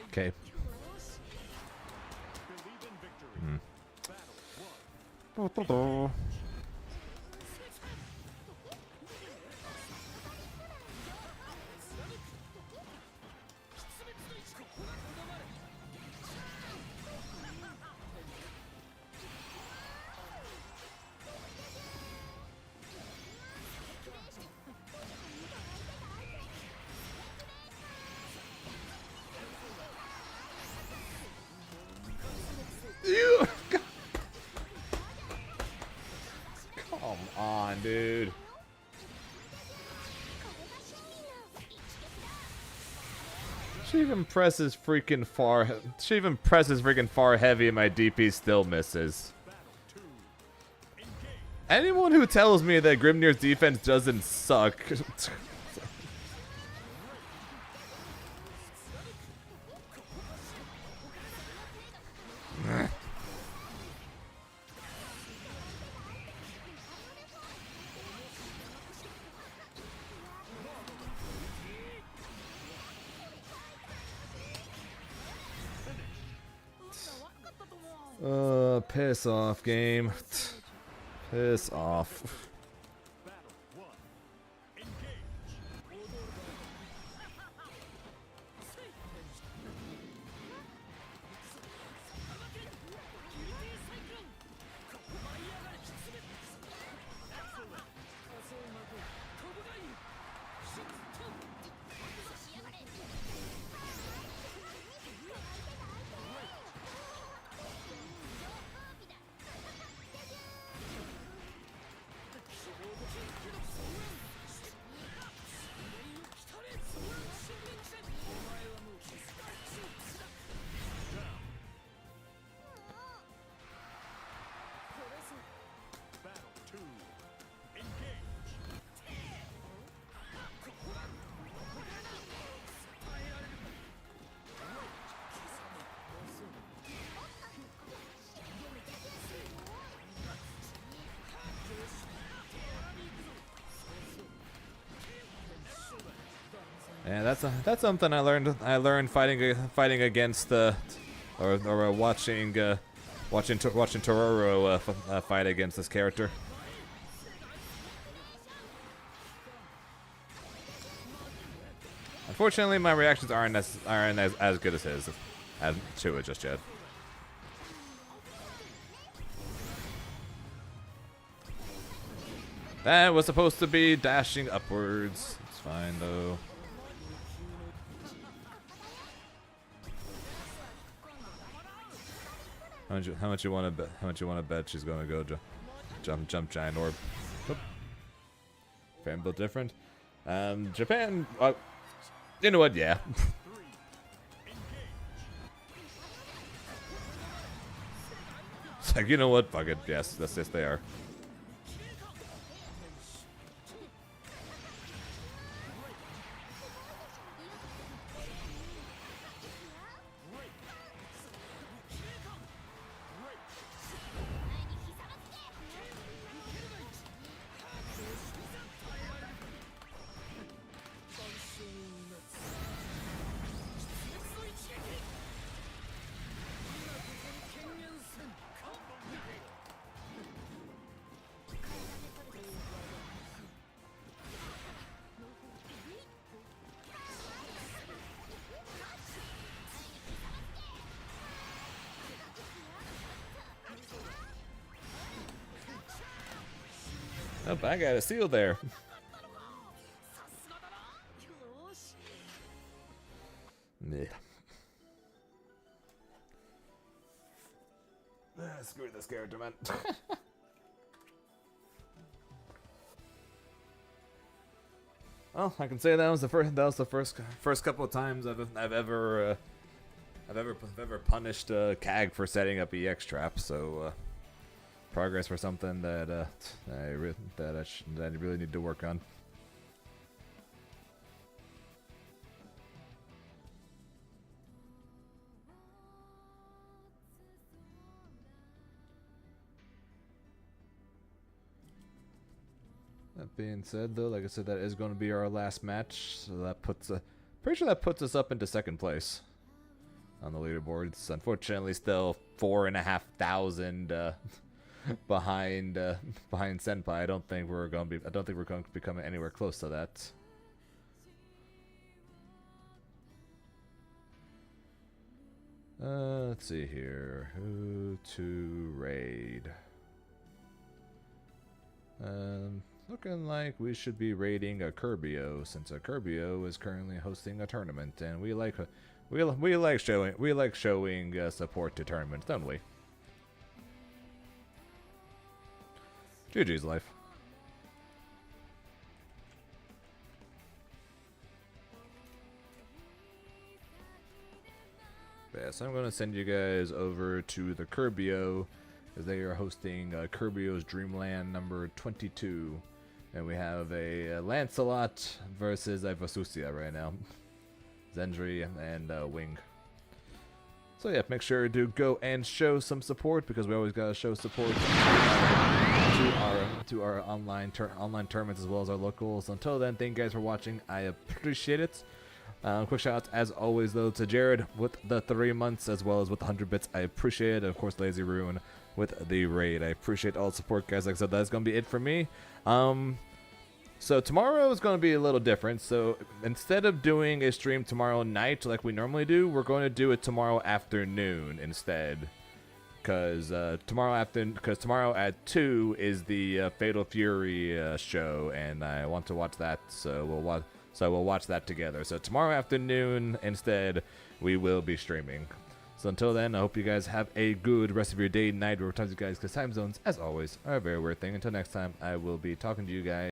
Okay. Believe in victory. Battle 1. You. Come on, dude. She even presses freaking far. She even presses freaking far heavy, and my DP still misses. Anyone who tells me that Grimnir's defense doesn't suck. Piss off, game. Piss off. Battle 1. Engage. Battle 2. Engage. Yeah, that's something I learned. I learned fighting against or watching Tororo fight against this character. Unfortunately, my reactions aren't as good as his to it just yet. That was supposed to be dashing upwards. It's fine though. How much you want to bet? How much you want to bet she's gonna go jump giant orb? Japan built different. Japan. You know what? Yeah. It's like, you know what? Fuck it. Yes, yes, they are. Oh, I got a seal there. Yeah. Screw this character, man. Well, I can say that was the first couple of times I've ever punished CAG for setting up EX traps. So progress for something that I really need to work on. That being said, though, like I said, that is going to be our last match, so that puts Pretty sure that puts us up into second place on the leaderboards. Unfortunately, still 4,500 behind behind Senpai. I don't think we're going to be coming anywhere close to that. Let's see here. Who to raid? Looking like we should be raiding a Curbio, since a Curbio is currently hosting a tournament, and we like showing support to tournaments, don't we? GG's life. Yeah, so I'm going to send you guys over to the Curbio, as they are hosting Curbio's Dreamland number 22. And we have a Lancelot versus a Vasusia right now. Zendry and Wing. So yeah, make sure to go and show some support, because we always got to show support to our online tournaments as well as our locals. Until then, thank you guys for watching. I appreciate it. Quick shout out, as always, though, to Jared with the 3 months, as well as with the 100 bits. I appreciate it. And of course, Lazy Rune with the raid. I appreciate all the support, guys. Like I said, that's going to be it for me. So tomorrow is going to be a little different. So instead of doing a stream tomorrow night like we normally do, we're going to do it tomorrow afternoon instead. Because tomorrow at 2 is the Fatal Fury show, and I want to watch that. So we'll watch that together. So tomorrow afternoon instead, we will be streaming. So until then, I hope you guys have a good rest of your day, night, or times you guys, because time zones, as always, are a very weird thing. Until next time, I will be talking to you guys.